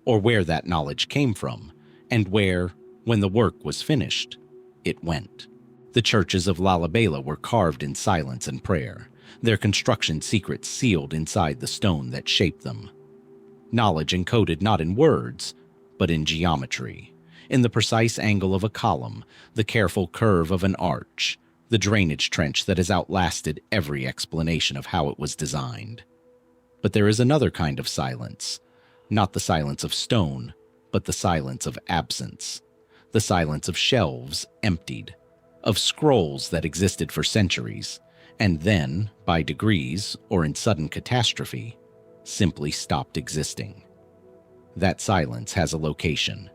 or where that knowledge came from, and where, when the work was finished, it went. The churches of Lalibela were carved in silence and prayer, their construction secrets sealed inside the stone that shaped them. Knowledge encoded not in words, but in geometry, in the precise angle of a column, the careful curve of an arch, the drainage trench that has outlasted every explanation of how it was designed. But there is another kind of silence, not the silence of stone, but the silence of absence, the silence of shelves emptied, of scrolls that existed for centuries, and then, by degrees or in sudden catastrophe, simply stopped existing. That silence has a location.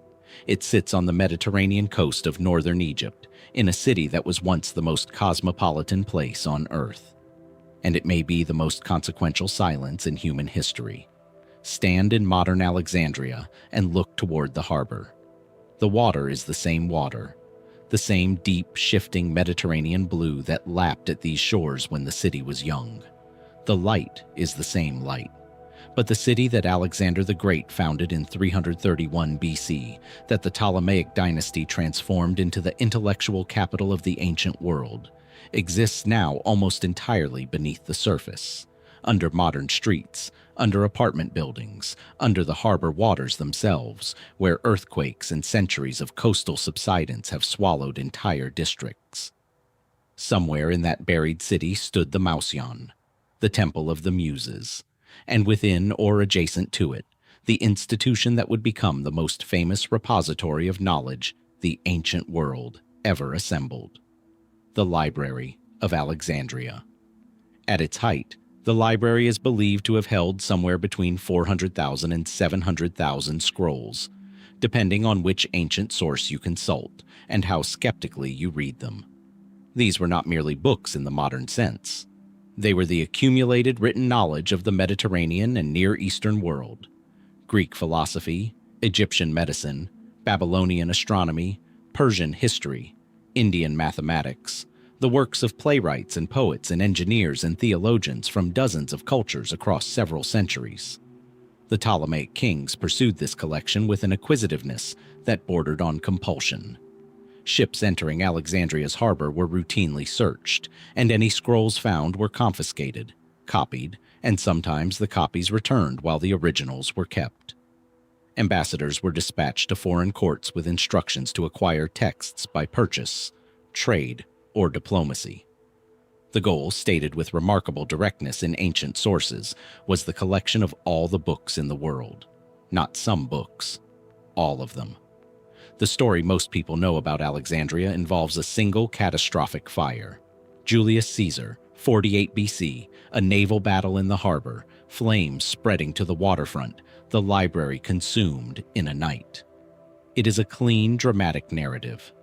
It sits on the Mediterranean coast of northern Egypt, in a city that was once the most cosmopolitan place on Earth. And it may be the most consequential silence in human history. Stand in modern Alexandria and look toward the harbor. The water is the same water, the same deep, shifting Mediterranean blue that lapped at these shores when the city was young. The light is the same light. But the city that Alexander the Great founded in 331 BC, that the Ptolemaic dynasty transformed into the intellectual capital of the ancient world, exists now almost entirely beneath the surface, under modern streets, under apartment buildings, under the harbor waters themselves, where earthquakes and centuries of coastal subsidence have swallowed entire districts. Somewhere in that buried city stood the Mausion, the Temple of the Muses, and within or adjacent to it, the institution that would become the most famous repository of knowledge the ancient world ever assembled, the Library of Alexandria. At its height, the library is believed to have held somewhere between 400,000 and 700,000 scrolls, depending on which ancient source you consult and how skeptically you read them. These were not merely books in the modern sense. They were the accumulated written knowledge of the Mediterranean and Near Eastern world. Greek philosophy, Egyptian medicine, Babylonian astronomy, Persian history, Indian mathematics, the works of playwrights and poets and engineers and theologians from dozens of cultures across several centuries. The Ptolemaic kings pursued this collection with an acquisitiveness that bordered on compulsion. Ships entering Alexandria's harbor were routinely searched, and any scrolls found were confiscated, copied, and sometimes the copies returned while the originals were kept. Ambassadors were dispatched to foreign courts with instructions to acquire texts by purchase, trade, or diplomacy. The goal, stated with remarkable directness in ancient sources, was the collection of all the books in the world. Not some books, all of them. The story most people know about Alexandria involves a single catastrophic fire. Julius Caesar, 48 BC, a naval battle in the harbor, flames spreading to the waterfront, the library consumed in a night. It is a clean, dramatic narrative.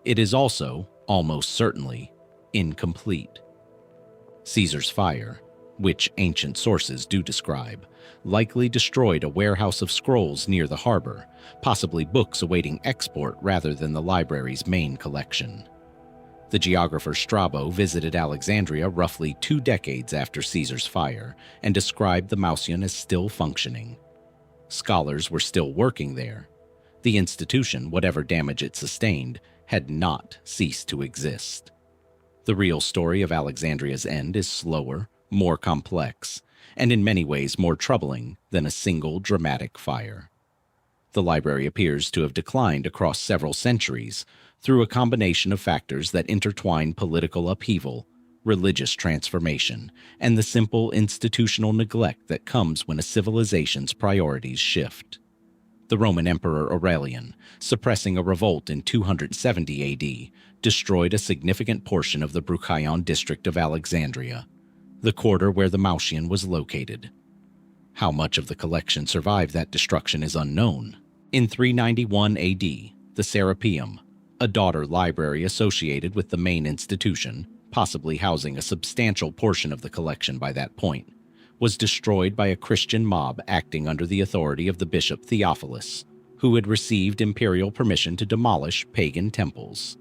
It is also, almost certainly, incomplete. Caesar's fire, which ancient sources do describe, likely destroyed a warehouse of scrolls near the harbor, possibly books awaiting export rather than the library's main collection. The geographer Strabo visited Alexandria roughly 2 decades after Caesar's fire and described the Mausoleum as still functioning. Scholars were still working there. The institution, whatever damage it sustained, had not ceased to exist. The real story of Alexandria's end is slower, more complex, and in many ways more troubling than a single dramatic fire. The library appears to have declined across several centuries through a combination of factors that intertwine political upheaval, religious transformation, and the simple institutional neglect that comes when a civilization's priorities shift. The Roman Emperor Aurelian, suppressing a revolt in 270 AD, destroyed a significant portion of the Bruchaion district of Alexandria, the quarter where the Mausoleum was located. How much of the collection survived that destruction is unknown. In 391 AD, the Serapeum, a daughter library associated with the main institution, possibly housing a substantial portion of the collection by that point, was destroyed by a Christian mob acting under the authority of the bishop Theophilus, who had received imperial permission to demolish pagan temples.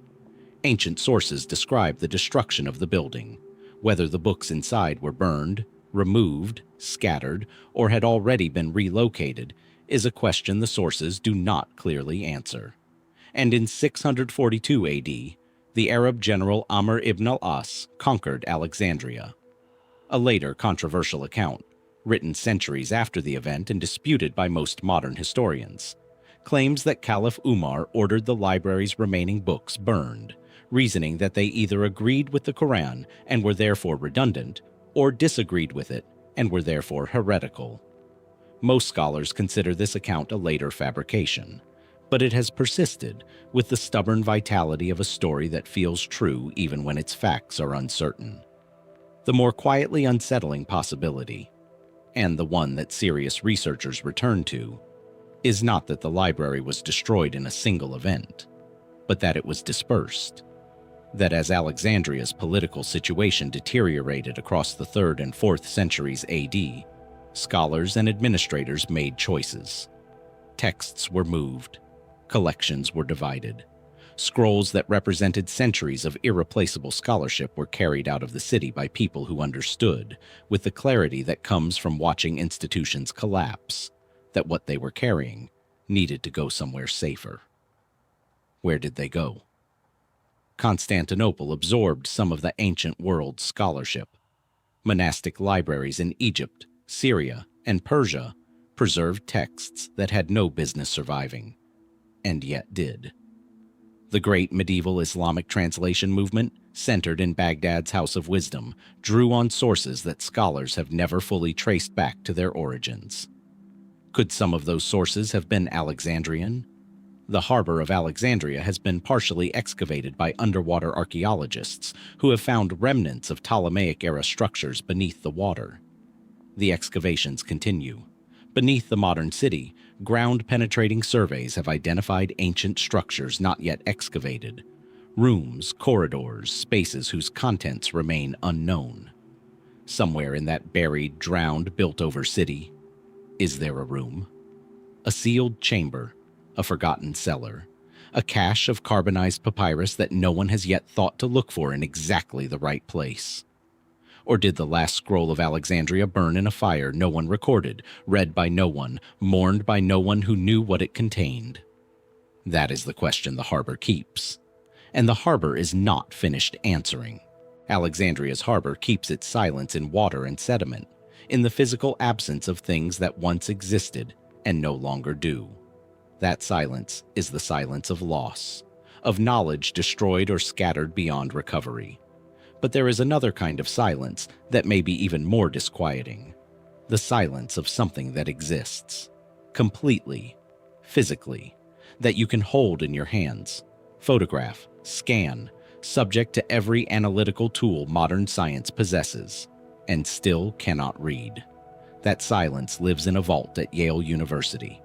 Ancient sources describe the destruction of the building. Whether the books inside were burned, removed, scattered, or had already been relocated is a question the sources do not clearly answer. And in 642 AD, the Arab general Amr ibn al-As conquered Alexandria. A later controversial account, written centuries after the event and disputed by most modern historians, claims that Caliph Umar ordered the library's remaining books burned, reasoning that they either agreed with the Quran and were therefore redundant, or disagreed with it and were therefore heretical. Most scholars consider this account a later fabrication, but it has persisted with the stubborn vitality of a story that feels true even when its facts are uncertain. The more quietly unsettling possibility, and the one that serious researchers return to, is not that the library was destroyed in a single event, but that it was dispersed. That as Alexandria's political situation deteriorated across the 3rd and 4th centuries AD, scholars and administrators made choices. Texts were moved. Collections were divided. Scrolls that represented centuries of irreplaceable scholarship were carried out of the city by people who understood, with the clarity that comes from watching institutions collapse, that what they were carrying needed to go somewhere safer. Where did they go? Constantinople absorbed some of the ancient world's scholarship. Monastic libraries in Egypt, Syria, and Persia preserved texts that had no business surviving, and yet did. The great medieval Islamic translation movement, centered in Baghdad's House of Wisdom, drew on sources that scholars have never fully traced back to their origins. Could some of those sources have been Alexandrian? The harbor of Alexandria has been partially excavated by underwater archaeologists who have found remnants of Ptolemaic-era structures beneath the water. The excavations continue, Beneath the modern city, ground-penetrating surveys have identified ancient structures not yet excavated. Rooms, corridors, spaces whose contents remain unknown. Somewhere in that buried, drowned, built-over city, is there a room? A sealed chamber, a forgotten cellar, a cache of carbonized papyrus that no one has yet thought to look for in exactly the right place. Or did the last scroll of Alexandria burn in a fire no one recorded, read by no one, mourned by no one who knew what it contained? That is the question the harbor keeps. And the harbor is not finished answering. Alexandria's harbor keeps its silence in water and sediment, in the physical absence of things that once existed and no longer do. That silence is the silence of loss, of knowledge destroyed or scattered beyond recovery. But there is another kind of silence that may be even more disquieting. The silence of something that exists, completely, physically, that you can hold in your hands, photograph, scan, subject to every analytical tool modern science possesses, and still cannot read. That silence lives in a vault at Yale University,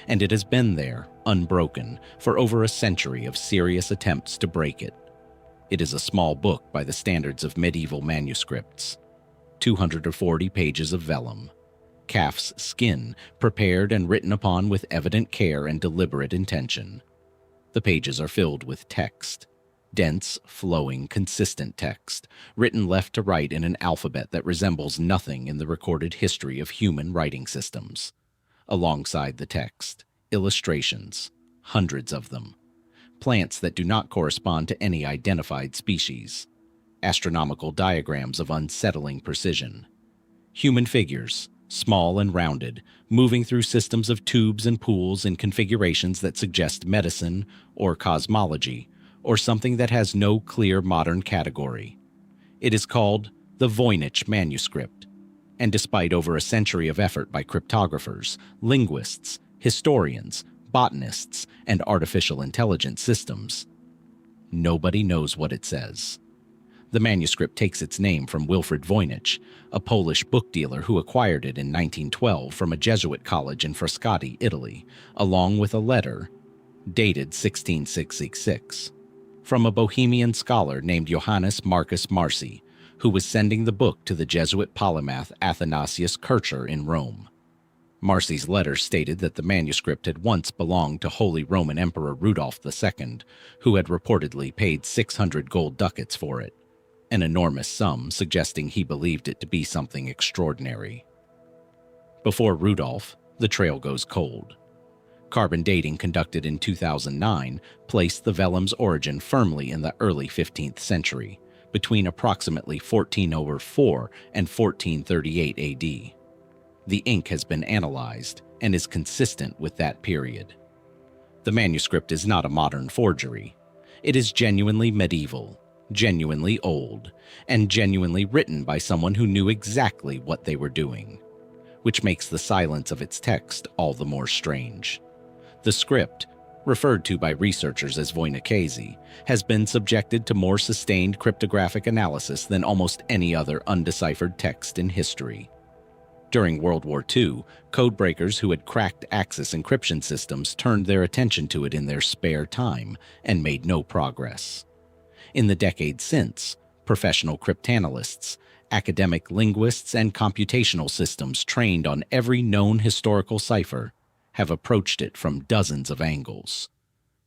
and it has been there, unbroken, for over a century of serious attempts to break it. It is a small book by the standards of medieval manuscripts. 240 pages of vellum. Calf's skin, prepared and written upon with evident care and deliberate intention. The pages are filled with text. Dense, flowing, consistent text, written left to right in an alphabet that resembles nothing in the recorded history of human writing systems. Alongside the text, illustrations, hundreds of them. Plants that do not correspond to any identified species. Astronomical diagrams of unsettling precision. Human figures, small and rounded, moving through systems of tubes and pools in configurations that suggest medicine or cosmology, or something that has no clear modern category. It is called the Voynich Manuscript, and despite over a century of effort by cryptographers, linguists, historians, botanists, and artificial intelligence systems, nobody knows what it says. The manuscript takes its name from Wilfrid Voynich, a Polish book dealer who acquired it in 1912 from a Jesuit college in Frascati, Italy, along with a letter, dated 1666, from a Bohemian scholar named Johannes Marcus Marci, who was sending the book to the Jesuit polymath Athanasius Kircher in Rome. Marci's letter stated that the manuscript had once belonged to Holy Roman Emperor Rudolph II, who had reportedly paid 600 gold ducats for it, an enormous sum suggesting he believed it to be something extraordinary. Before Rudolph, the trail goes cold. Carbon dating conducted in 2009 placed the vellum's origin firmly in the early 15th century, between approximately 1404 and 1438 AD. The ink has been analyzed and is consistent with that period. The manuscript is not a modern forgery. It is genuinely medieval, genuinely old, and genuinely written by someone who knew exactly what they were doing, which makes the silence of its text all the more strange. The script, referred to by researchers as Voynich, has been subjected to more sustained cryptographic analysis than almost any other undeciphered text in history. During World War II, codebreakers who had cracked Axis encryption systems turned their attention to it in their spare time and made no progress. In the decades since, professional cryptanalysts, academic linguists, and computational systems trained on every known historical cipher have approached it from dozens of angles.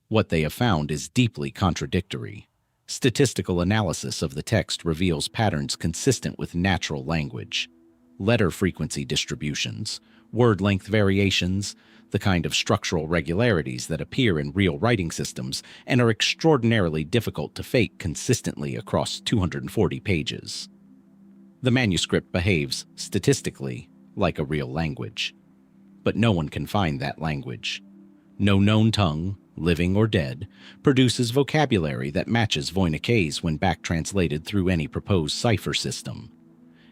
What they have found is deeply contradictory. Statistical analysis of the text reveals patterns consistent with natural language, letter frequency distributions, word length variations, the kind of structural regularities that appear in real writing systems and are extraordinarily difficult to fake consistently across 240 pages. The manuscript behaves, statistically, like a real language. But no one can find that language. No known tongue, living or dead, produces vocabulary that matches Voynich's when back-translated through any proposed cipher system.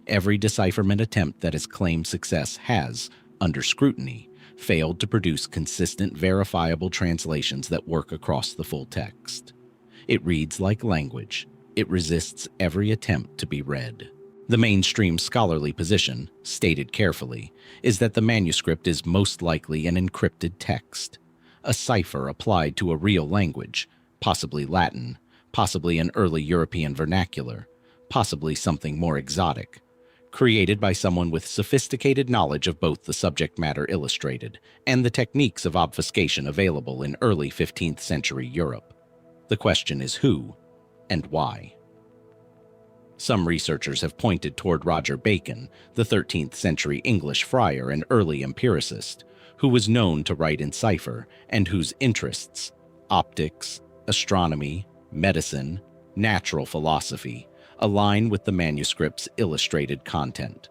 Every decipherment attempt that has claimed success has, under scrutiny, failed to produce consistent, verifiable translations that work across the full text. It reads like language. It resists every attempt to be read. The mainstream scholarly position, stated carefully, is that the manuscript is most likely an encrypted text, a cipher applied to a real language, possibly Latin, possibly an early European vernacular, possibly something more exotic, created by someone with sophisticated knowledge of both the subject matter illustrated and the techniques of obfuscation available in early 15th century Europe. The question is who and why. Some researchers have pointed toward Roger Bacon, the 13th century English friar and early empiricist, who was known to write in cipher and whose interests, optics, astronomy, medicine, natural philosophy, align with the manuscript's illustrated content.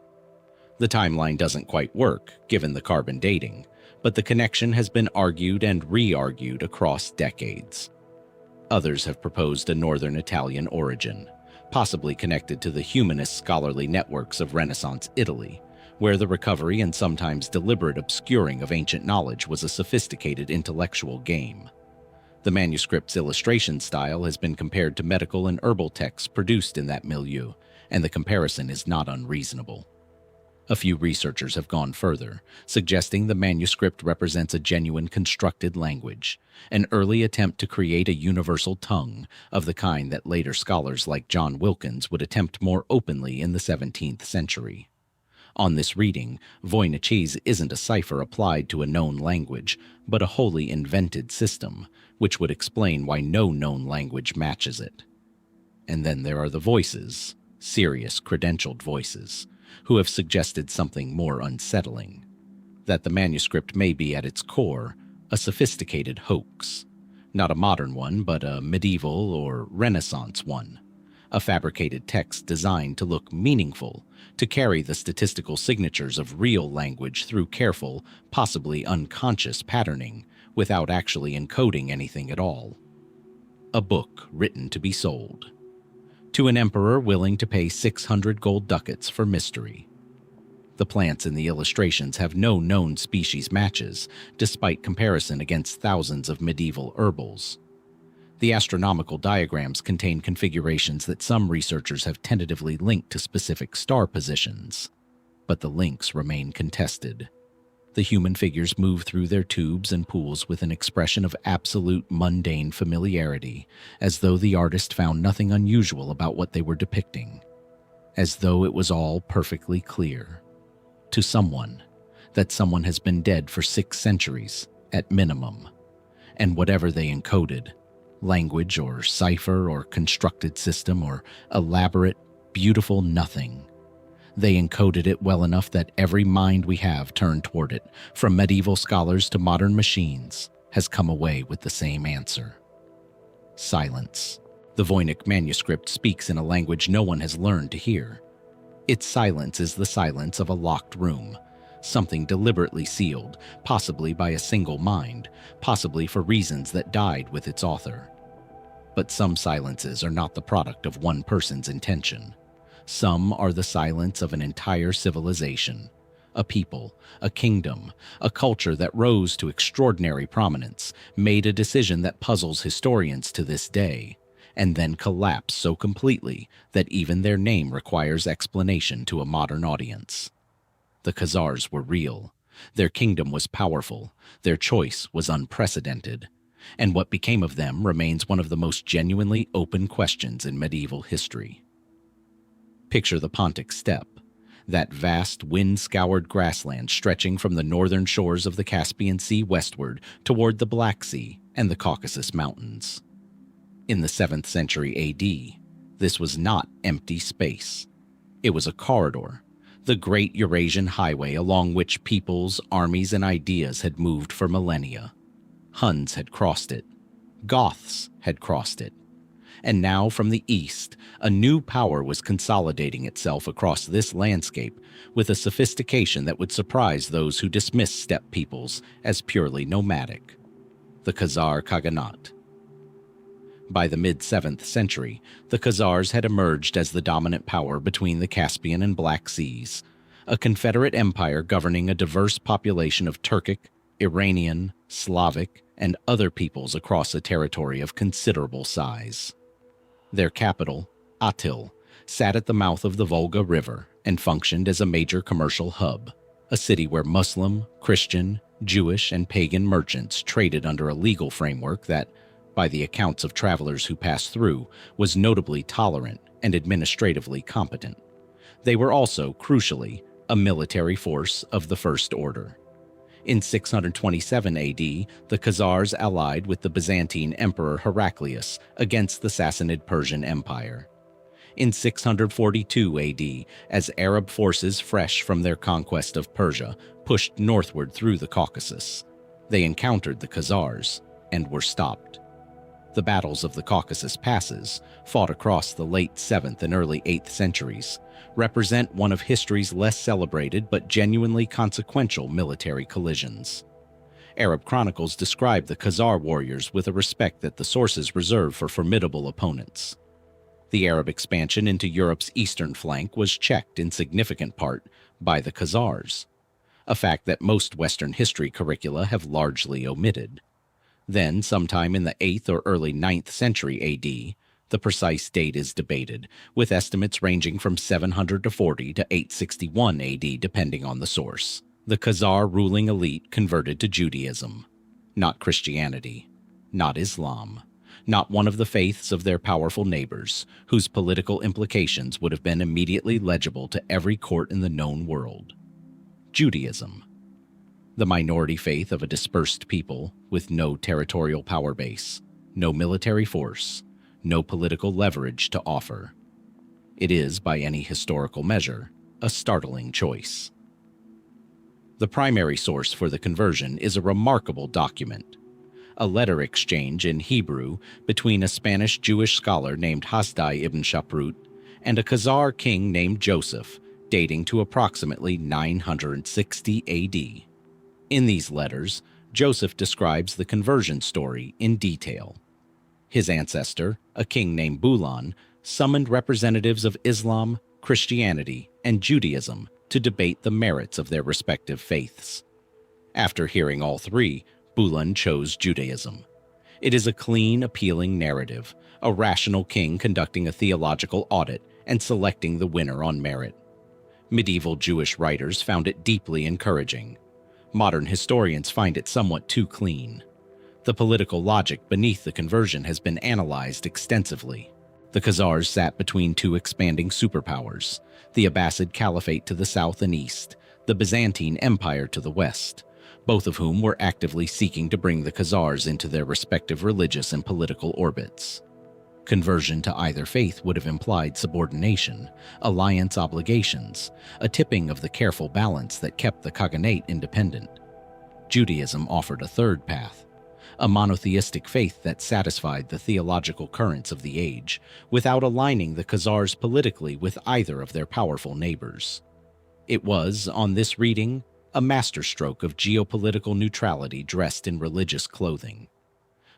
The timeline doesn't quite work, given the carbon dating, but the connection has been argued and re-argued across decades. Others have proposed a northern Italian origin, possibly connected to the humanist scholarly networks of Renaissance Italy, where the recovery and sometimes deliberate obscuring of ancient knowledge was a sophisticated intellectual game. The manuscript's illustration style has been compared to medical and herbal texts produced in that milieu, and the comparison is not unreasonable. A few researchers have gone further, suggesting the manuscript represents a genuine constructed language, an early attempt to create a universal tongue of the kind that later scholars like John Wilkins would attempt more openly in the 17th century. On this reading, Voynich isn't a cipher applied to a known language, but a wholly invented system, which would explain why no known language matches it. And then there are the voices, serious credentialed voices, who have suggested something more unsettling, that the manuscript may be at its core a sophisticated hoax, not a modern one but a medieval or Renaissance one, a fabricated text designed to look meaningful, to carry the statistical signatures of real language through careful, possibly unconscious patterning, without actually encoding anything at all. A book written to be sold. To an emperor willing to pay 600 gold ducats for mystery. The plants in the illustrations have no known species matches, despite comparison against thousands of medieval herbals. The astronomical diagrams contain configurations that some researchers have tentatively linked to specific star positions, but the links remain contested. The human figures move through their tubes and pools with an expression of absolute mundane familiarity, as though the artist found nothing unusual about what they were depicting, as though it was all perfectly clear. To someone, that someone has been dead for 6 centuries, at minimum, and whatever they encoded, language or cipher or constructed system or elaborate, beautiful nothing, they encoded it well enough that every mind we have turned toward it, from medieval scholars to modern machines, has come away with the same answer. Silence. The Voynich manuscript speaks in a language no one has learned to hear. Its silence is the silence of a locked room, something deliberately sealed, possibly by a single mind, possibly for reasons that died with its author. But some silences are not the product of one person's intention. Some are the silence of an entire civilization, a people, a kingdom, a culture that rose to extraordinary prominence, made a decision that puzzles historians to this day, and then collapsed so completely that even their name requires explanation to a modern audience. The Khazars were real, their kingdom was powerful, their choice was unprecedented, and what became of them remains one of the most genuinely open questions in medieval history. Picture the Pontic Steppe, that vast, wind-scoured grassland stretching from the northern shores of the Caspian Sea westward toward the Black Sea and the Caucasus Mountains. In the 7th century AD, this was not empty space. It was a corridor, the great Eurasian highway along which peoples, armies, and ideas had moved for millennia. Huns had crossed it. Goths had crossed it. And now from the east, a new power was consolidating itself across this landscape with a sophistication that would surprise those who dismiss steppe peoples as purely nomadic. The Khazar Khaganate. By the mid-7th century, the Khazars had emerged as the dominant power between the Caspian and Black Seas, a confederate empire governing a diverse population of Turkic, Iranian, Slavic, and other peoples across a territory of considerable size. Their capital, Atil, sat at the mouth of the Volga River and functioned as a major commercial hub, a city where Muslim, Christian, Jewish, and pagan merchants traded under a legal framework that, by the accounts of travelers who passed through, was notably tolerant and administratively competent. They were also, crucially, a military force of the First Order. In 627 AD, the Khazars allied with the Byzantine Emperor Heraclius against the Sassanid Persian Empire. In 642 AD, as Arab forces fresh from their conquest of Persia pushed northward through the Caucasus, they encountered the Khazars and were stopped. The battles of the Caucasus Passes, fought across the late 7th and early 8th centuries, represent one of history's less celebrated but genuinely consequential military collisions. Arab chronicles describe the Khazar warriors with a respect that the sources reserve for formidable opponents. The Arab expansion into Europe's eastern flank was checked in significant part by the Khazars, a fact that most Western history curricula have largely omitted. Then, sometime in the 8th or early 9th century AD, the precise date is debated, with estimates ranging from 740 to 861 AD depending on the source. The Khazar ruling elite converted to Judaism, not Christianity, not Islam, not one of the faiths of their powerful neighbors, whose political implications would have been immediately legible to every court in the known world. Judaism, the minority faith of a dispersed people with no territorial power base, no military force, no political leverage to offer. It is, by any historical measure, a startling choice. The primary source for the conversion is a remarkable document, a letter exchange in Hebrew between a Spanish Jewish scholar named Hasdai ibn Shaprut and a Khazar king named Joseph, dating to approximately 960 AD. In these letters, Joseph describes the conversion story in detail. His ancestor, a king named Bulan, summoned representatives of Islam, Christianity, and Judaism to debate the merits of their respective faiths. After hearing all three, Bulan chose Judaism. It is a clean, appealing narrative, a rational king conducting a theological audit and selecting the winner on merit. Medieval Jewish writers found it deeply encouraging. Modern historians find it somewhat too clean. The political logic beneath the conversion has been analyzed extensively. The Khazars sat between two expanding superpowers, the Abbasid Caliphate to the south and east, the Byzantine Empire to the west, both of whom were actively seeking to bring the Khazars into their respective religious and political orbits. Conversion to either faith would have implied subordination, alliance obligations, a tipping of the careful balance that kept the Khaganate independent. Judaism offered a third path, a monotheistic faith that satisfied the theological currents of the age, without aligning the Khazars politically with either of their powerful neighbors. It was, on this reading, a masterstroke of geopolitical neutrality dressed in religious clothing.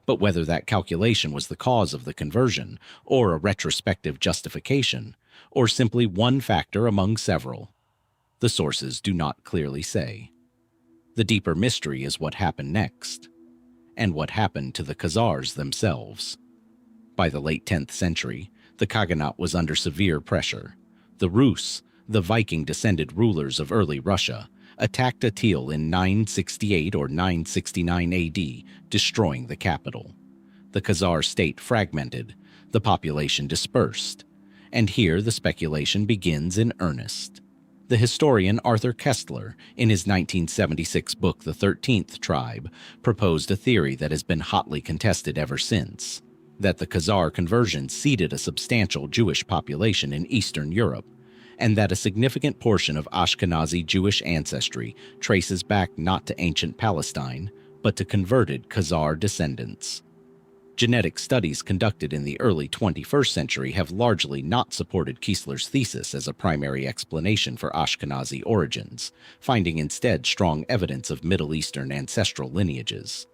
But whether that calculation was the cause of the conversion, or a retrospective justification, or simply one factor among several, the sources do not clearly say. The deeper mystery is what happened next, and what happened to the Khazars themselves. By the late 10th century, the Khaganate was under severe pressure. The Rus, the Viking-descended rulers of early Russia, attacked Atil in 968 or 969 AD, destroying the capital. The Khazar state fragmented, the population dispersed, and here the speculation begins in earnest. The historian Arthur Kestler, in his 1976 book The 13th Tribe, proposed a theory that has been hotly contested ever since, that the Khazar conversion seeded a substantial Jewish population in Eastern Europe, and that a significant portion of Ashkenazi Jewish ancestry traces back not to ancient Palestine, but to converted Khazar descendants. Genetic studies conducted in the early 21st century have largely not supported Kestler's thesis as a primary explanation for Ashkenazi origins, finding instead strong evidence of Middle Eastern ancestral lineages.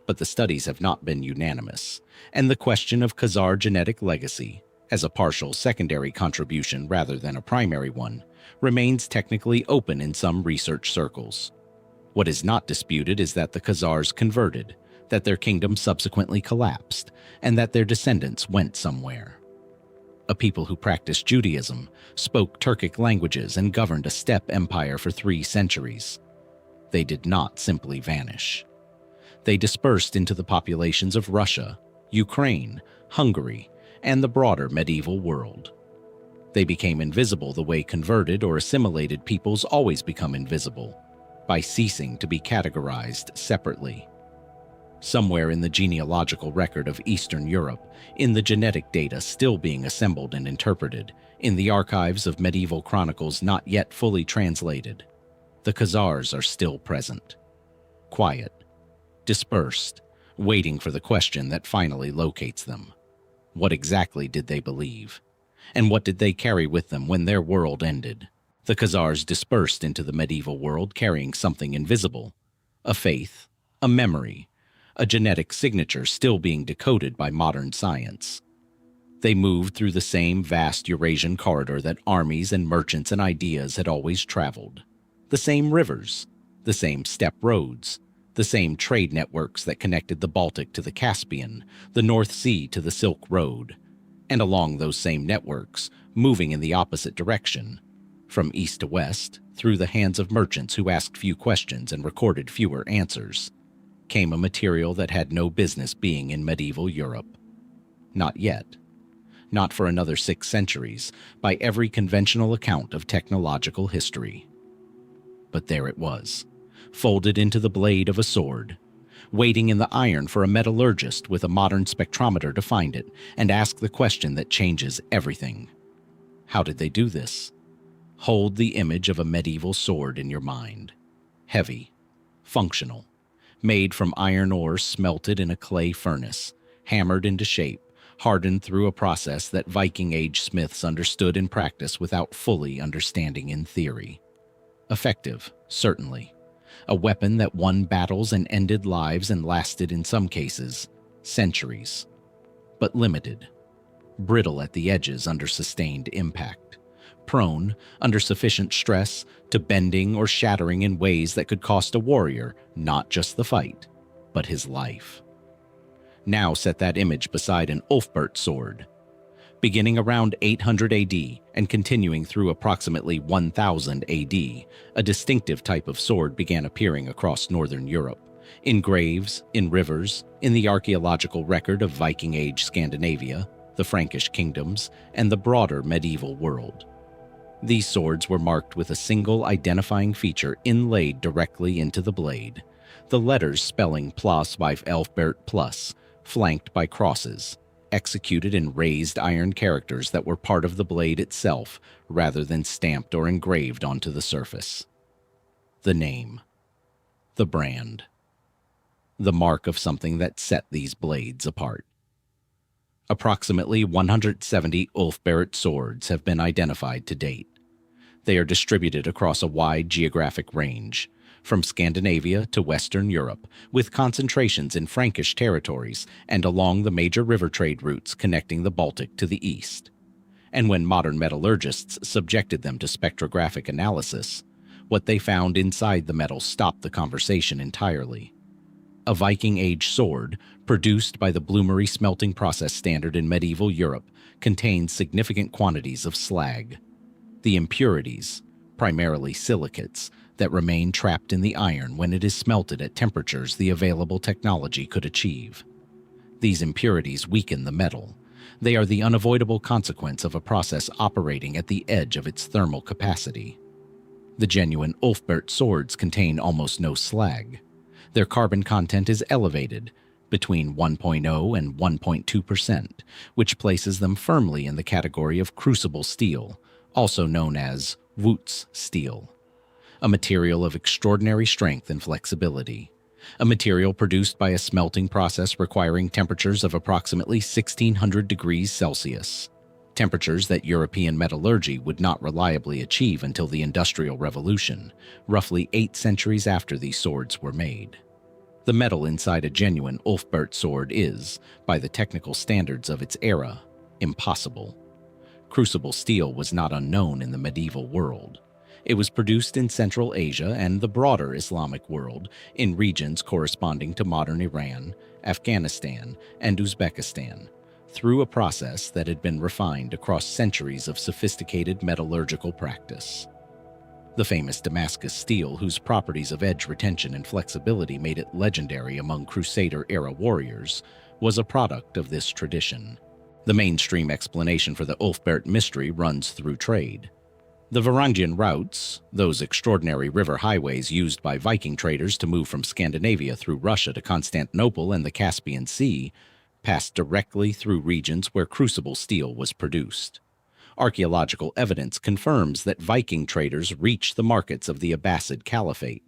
But the studies have not been unanimous, and the question of Khazar genetic legacy, as a partial secondary contribution rather than a primary one, remains technically open in some research circles. What is not disputed is that the Khazars converted, that their kingdom subsequently collapsed, and that their descendants went somewhere. a people who practiced Judaism, spoke Turkic languages, and governed a steppe empire for 3 centuries. They did not simply vanish. They dispersed into the populations of Russia, Ukraine, Hungary, and the broader medieval world. They became invisible the way converted or assimilated peoples always become invisible, by ceasing to be categorized separately. Somewhere in the genealogical record of Eastern Europe, in the genetic data still being assembled and interpreted, in the archives of medieval chronicles not yet fully translated, the Khazars are still present. Quiet, dispersed, waiting for the question that finally locates them. What exactly did they believe? And what did they carry with them when their world ended? The Khazars dispersed into the medieval world carrying something invisible, a faith, a memory, a genetic signature still being decoded by modern science. They moved through the same vast Eurasian corridor that armies and merchants and ideas had always traveled. The same rivers, the same steppe roads, the same trade networks that connected the Baltic to the Caspian, the North Sea to the Silk Road, and along those same networks, moving in the opposite direction, from east to west, through the hands of merchants who asked few questions and recorded fewer answers, came a material that had no business being in medieval Europe. Not yet. Not for another 6 centuries, by every conventional account of technological history. But there it was, folded into the blade of a sword, waiting in the iron for a metallurgist with a modern spectrometer to find it and ask the question that changes everything. How did they do this? Hold the image of a medieval sword in your mind. Heavy, functional, made from iron ore smelted in a clay furnace, hammered into shape, hardened through a process that Viking Age smiths understood in practice without fully understanding in theory. Effective, certainly. A weapon that won battles and ended lives and lasted, in some cases, centuries. But limited. Brittle at the edges under sustained impact. Prone, under sufficient stress, to bending or shattering in ways that could cost a warrior not just the fight, but his life. Now set that image beside an Ulfberht sword. Beginning around 800 AD and continuing through approximately 1000 AD, a distinctive type of sword began appearing across northern Europe, in graves, in rivers, in the archaeological record of Viking Age Scandinavia, the Frankish kingdoms, and the broader medieval world. These swords were marked with a single identifying feature inlaid directly into the blade, the letters spelling Plus by Ulfberht Plus, flanked by crosses, executed in raised iron characters that were part of the blade itself rather than stamped or engraved onto the surface. The name. The brand. The mark of something that set these blades apart. Approximately 170 Ulfberht swords have been identified to date. They are distributed across a wide geographic range, from Scandinavia to Western Europe, with concentrations in Frankish territories and along the major river trade routes connecting the Baltic to the east. And when modern metallurgists subjected them to spectrographic analysis, what they found inside the metal stopped the conversation entirely. A Viking Age sword, produced by the bloomery smelting process standard in medieval Europe, contains significant quantities of slag. The impurities, primarily silicates, that remain trapped in the iron when it is smelted at temperatures the available technology could achieve. These impurities weaken the metal. They are the unavoidable consequence of a process operating at the edge of its thermal capacity. The genuine Ulfberht swords contain almost no slag. Their carbon content is elevated, between 1.0 and 1.2%, which places them firmly in the category of crucible steel, also known as Wootz steel. A material of extraordinary strength and flexibility. A material produced by a smelting process requiring temperatures of approximately 1600 degrees Celsius. Temperatures that European metallurgy would not reliably achieve until the Industrial Revolution, roughly 8 centuries after these swords were made. The metal inside a genuine Ulfberht sword is, by the technical standards of its era, impossible. Crucible steel was not unknown in the medieval world. It was produced in Central Asia and the broader Islamic world in regions corresponding to modern Iran, Afghanistan, and Uzbekistan, through a process that had been refined across centuries of sophisticated metallurgical practice. The famous Damascus steel, whose properties of edge retention and flexibility made it legendary among Crusader-era warriors, was a product of this tradition. The mainstream explanation for the Ulfberht mystery runs through trade. The Varangian routes, those extraordinary river highways used by Viking traders to move from Scandinavia through Russia to Constantinople and the Caspian Sea, passed directly through regions where crucible steel was produced. Archaeological evidence confirms that Viking traders reached the markets of the Abbasid Caliphate.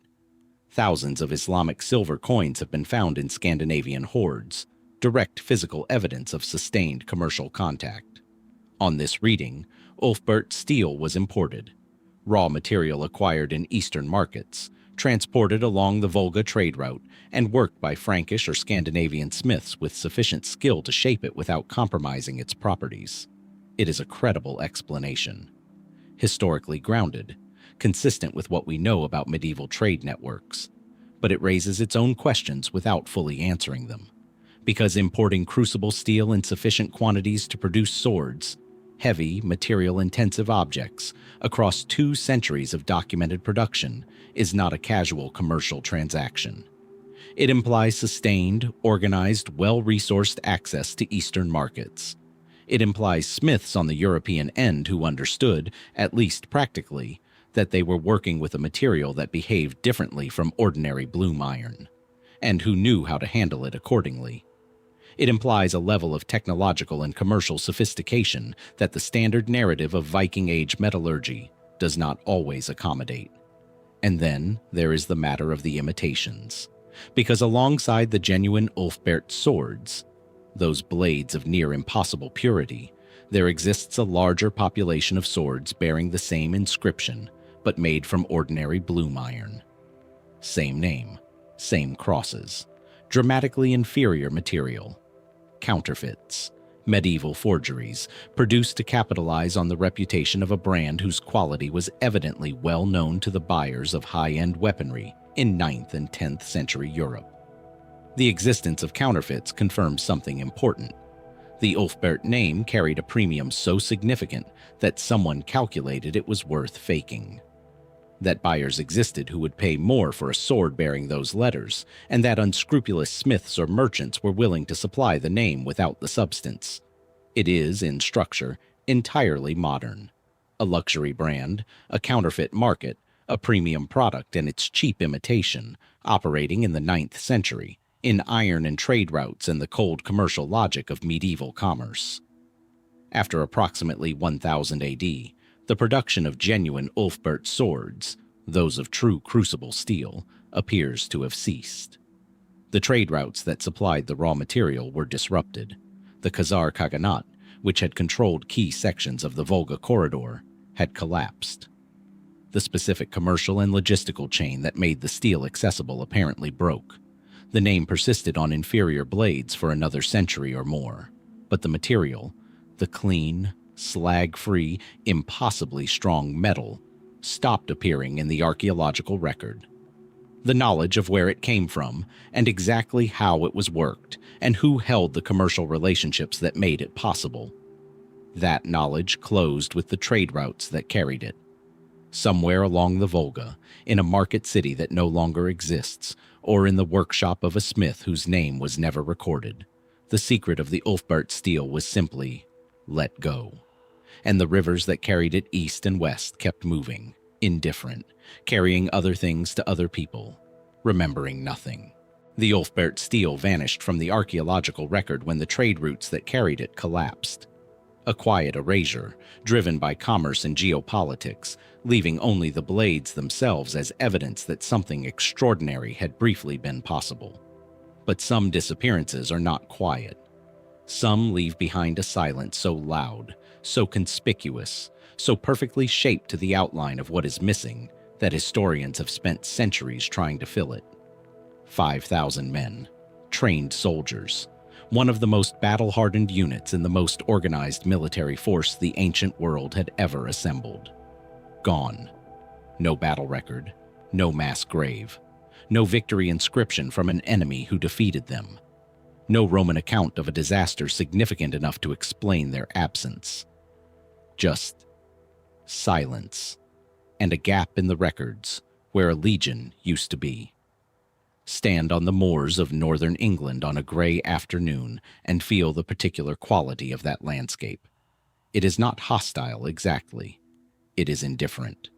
Thousands of Islamic silver coins have been found in Scandinavian hoards, direct physical evidence of sustained commercial contact. On this reading, Ulfberht steel was imported, raw material acquired in eastern markets, transported along the Volga trade route, and worked by Frankish or Scandinavian smiths with sufficient skill to shape it without compromising its properties. It is a credible explanation, historically grounded, consistent with what we know about medieval trade networks, but it raises its own questions without fully answering them. Because importing crucible steel in sufficient quantities to produce swords, heavy, material-intensive objects, across 2 centuries of documented production is not a casual commercial transaction. It implies sustained, organized, well-resourced access to Eastern markets. It implies smiths on the European end who understood, at least practically, that they were working with a material that behaved differently from ordinary bloom iron, and who knew how to handle it accordingly. It implies a level of technological and commercial sophistication that the standard narrative of Viking Age metallurgy does not always accommodate. And then there is the matter of the imitations, because alongside the genuine Ulfberht swords, those blades of near impossible purity, there exists a larger population of swords bearing the same inscription, but made from ordinary bloom iron. Same name, same crosses, dramatically inferior material. Counterfeits, medieval forgeries, produced to capitalize on the reputation of a brand whose quality was evidently well known to the buyers of high-end weaponry in 9th and 10th century Europe. The existence of counterfeits confirms something important. The Ulfberht name carried a premium so significant that someone calculated it was worth faking. That buyers existed who would pay more for a sword bearing those letters, and that unscrupulous smiths or merchants were willing to supply the name without the substance. It is, in structure, entirely modern. A luxury brand, a counterfeit market, a premium product and its cheap imitation, operating in the 9th century, in iron and trade routes and the cold commercial logic of medieval commerce. After approximately 1000 AD, the production of genuine Ulfberht swords, those of true crucible steel, appears to have ceased. The trade routes that supplied the raw material were disrupted. The Khazar Khaganate, which had controlled key sections of the Volga corridor, had collapsed. The specific commercial and logistical chain that made the steel accessible apparently broke. The name persisted on inferior blades for another century or more, but the material, the clean, slag-free, impossibly strong metal, stopped appearing in the archaeological record. The knowledge of where it came from, and exactly how it was worked, and who held the commercial relationships that made it possible. That knowledge closed with the trade routes that carried it. Somewhere along the Volga, in a market city that no longer exists, or in the workshop of a smith whose name was never recorded, the secret of the Ulfberht steel was simply let go. And the rivers that carried it east and west kept moving, indifferent, carrying other things to other people, remembering nothing. The Ulfberht steel vanished from the archaeological record when the trade routes that carried it collapsed. A quiet erasure, driven by commerce and geopolitics, leaving only the blades themselves as evidence that something extraordinary had briefly been possible. But some disappearances are not quiet. Some leave behind a silence so loud, so conspicuous, so perfectly shaped to the outline of what is missing that historians have spent centuries trying to fill it. 5,000 men, trained soldiers, one of the most battle-hardened units in the most organized military force the ancient world had ever assembled. Gone. No battle record, no mass grave, no victory inscription from an enemy who defeated them. No Roman account of a disaster significant enough to explain their absence. Just silence, and a gap in the records where a legion used to be. Stand on the moors of northern England on a gray afternoon and feel the particular quality of that landscape. It is not hostile exactly. It is indifferent.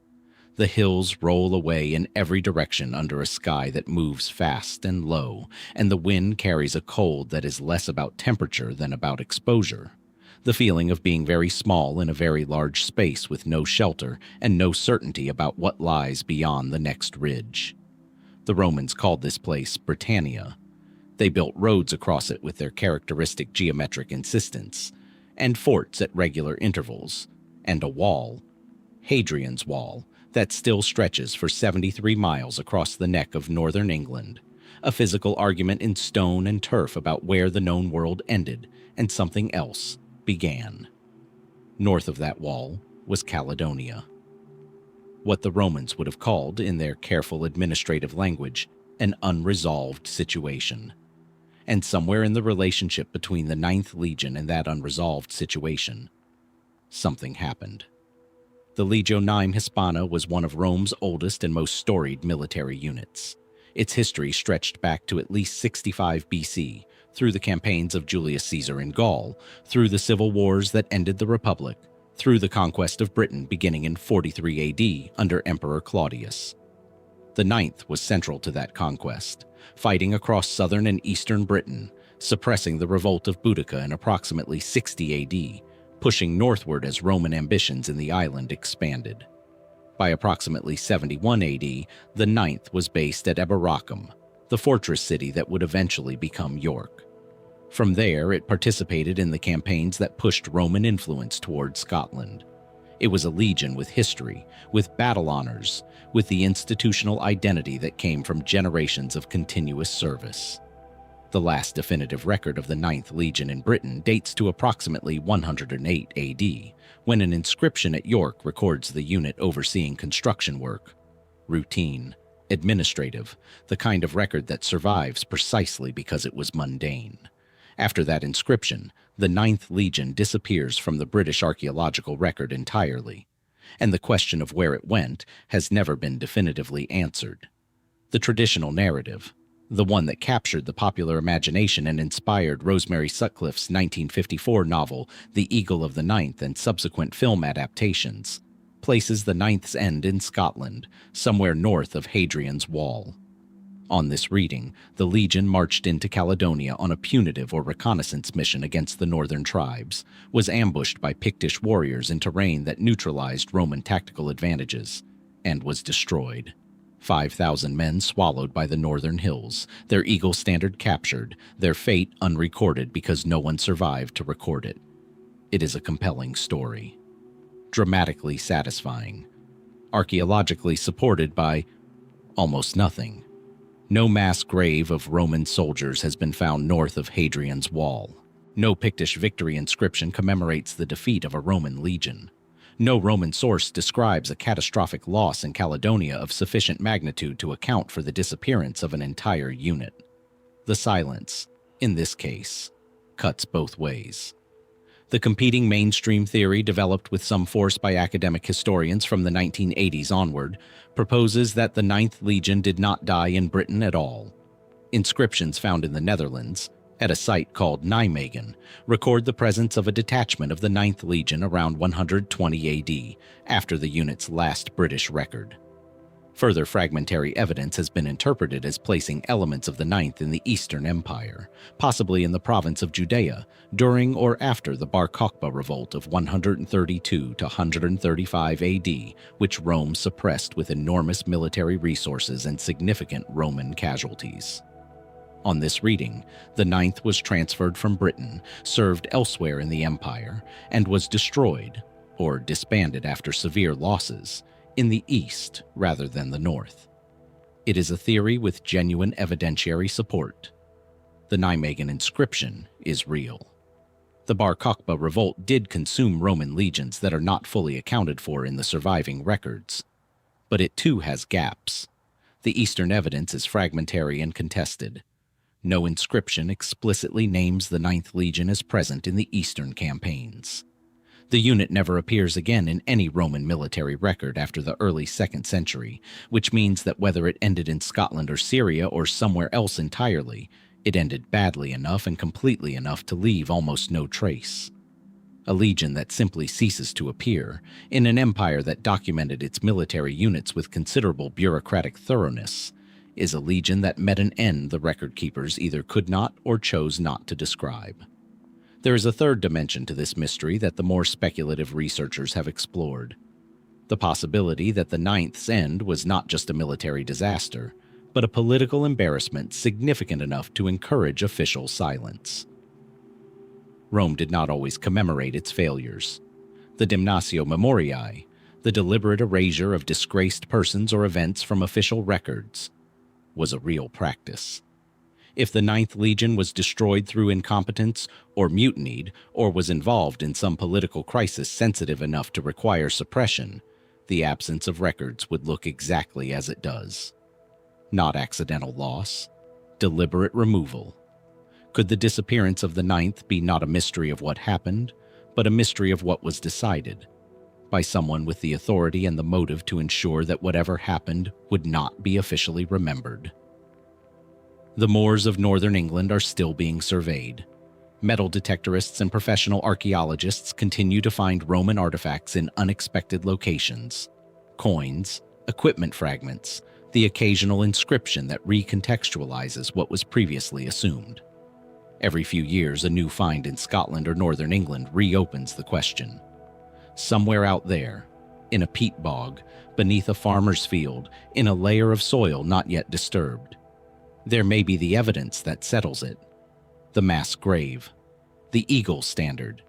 The hills roll away in every direction under a sky that moves fast and low, and the wind carries a cold that is less about temperature than about exposure. The feeling of being very small in a very large space with no shelter and no certainty about what lies beyond the next ridge. The Romans called this place Britannia. They built roads across it with their characteristic geometric insistence, and forts at regular intervals, and a wall, Hadrian's Wall, that still stretches for 73 miles across the neck of northern England, a physical argument in stone and turf about where the known world ended and something else began. North of that wall was Caledonia. What the Romans would have called, in their careful administrative language, an unresolved situation. And somewhere in the relationship between the 9th Legion and that unresolved situation, something happened. The Legio IX Hispana was one of Rome's oldest and most storied military units. Its history stretched back to at least 65 BC, through the campaigns of Julius Caesar in Gaul, through the civil wars that ended the Republic, through the conquest of Britain beginning in 43 AD under Emperor Claudius. The 9th was central to that conquest, fighting across southern and eastern Britain, suppressing the revolt of Boudica in approximately 60 AD, pushing northward as Roman ambitions in the island expanded. By approximately 71 AD, the 9th was based at Eboracum, the fortress city that would eventually become York. From there, it participated in the campaigns that pushed Roman influence toward Scotland. It was a legion with history, with battle honors, with the institutional identity that came from generations of continuous service. The last definitive record of the 9th Legion in Britain dates to approximately 108 AD, when an inscription at York records the unit overseeing construction work. Routine, administrative, the kind of record that survives precisely because it was mundane. After that inscription, the 9th Legion disappears from the British archaeological record entirely, and the question of where it went has never been definitively answered. The traditional narrative, the one that captured the popular imagination and inspired Rosemary Sutcliffe's 1954 novel The Eagle of the Ninth and subsequent film adaptations, places the 9th's end in Scotland, somewhere north of Hadrian's Wall. On this reading, the Legion marched into Caledonia on a punitive or reconnaissance mission against the northern tribes, was ambushed by Pictish warriors in terrain that neutralized Roman tactical advantages, and was destroyed. 5,000 men swallowed by the northern hills, their eagle standard captured, their fate unrecorded because no one survived to record it. It is a compelling story. Dramatically satisfying. Archaeologically supported by almost nothing. No mass grave of Roman soldiers has been found north of Hadrian's Wall. No Pictish victory inscription commemorates the defeat of a Roman legion. No Roman source describes a catastrophic loss in Caledonia of sufficient magnitude to account for the disappearance of an entire unit. The silence, in this case, cuts both ways. The competing mainstream theory developed with some force by academic historians from the 1980s onward proposes that the 9th Legion did not die in Britain at all. Inscriptions found in the Netherlands, at a site called Nijmegen, record the presence of a detachment of the 9th Legion around 120 AD, after the unit's last British record. Further fragmentary evidence has been interpreted as placing elements of the 9th in the Eastern Empire, possibly in the province of Judea, during or after the Bar Kokhba revolt of 132 to 135 AD, which Rome suppressed with enormous military resources and significant Roman casualties. On this reading, the 9th was transferred from Britain, served elsewhere in the empire, and was destroyed, or disbanded after severe losses, in the east rather than the north. It is a theory with genuine evidentiary support. The Nijmegen inscription is real. The Bar Kokhba revolt did consume Roman legions that are not fully accounted for in the surviving records. But it too has gaps. The Eastern evidence is fragmentary and contested. No inscription explicitly names the Ninth Legion as present in the Eastern campaigns. The unit never appears again in any Roman military record after the early 2nd century, which means that whether it ended in Scotland or Syria or somewhere else entirely, it ended badly enough and completely enough to leave almost no trace. A legion that simply ceases to appear, in an empire that documented its military units with considerable bureaucratic thoroughness, is a legion that met an end the record keepers either could not or chose not to describe. There is a third dimension to this mystery that the more speculative researchers have explored. The possibility that the Ninth's end was not just a military disaster, but a political embarrassment significant enough to encourage official silence. Rome did not always commemorate its failures. The Damnatio Memoriae, the deliberate erasure of disgraced persons or events from official records, was a real practice. If the Ninth Legion was destroyed through incompetence or mutinied or was involved in some political crisis sensitive enough to require suppression, the absence of records would look exactly as it does. Not accidental loss, deliberate removal. Could the disappearance of the Ninth be not a mystery of what happened, but a mystery of what was decided, by someone with the authority and the motive to ensure that whatever happened would not be officially remembered? The moors of northern England are still being surveyed. Metal detectorists and professional archaeologists continue to find Roman artifacts in unexpected locations. Coins, equipment fragments, the occasional inscription that recontextualizes what was previously assumed. Every few years, a new find in Scotland or northern England reopens the question. Somewhere out there, in a peat bog, beneath a farmer's field, in a layer of soil not yet disturbed, there may be the evidence that settles it. The mass grave, the eagle standard,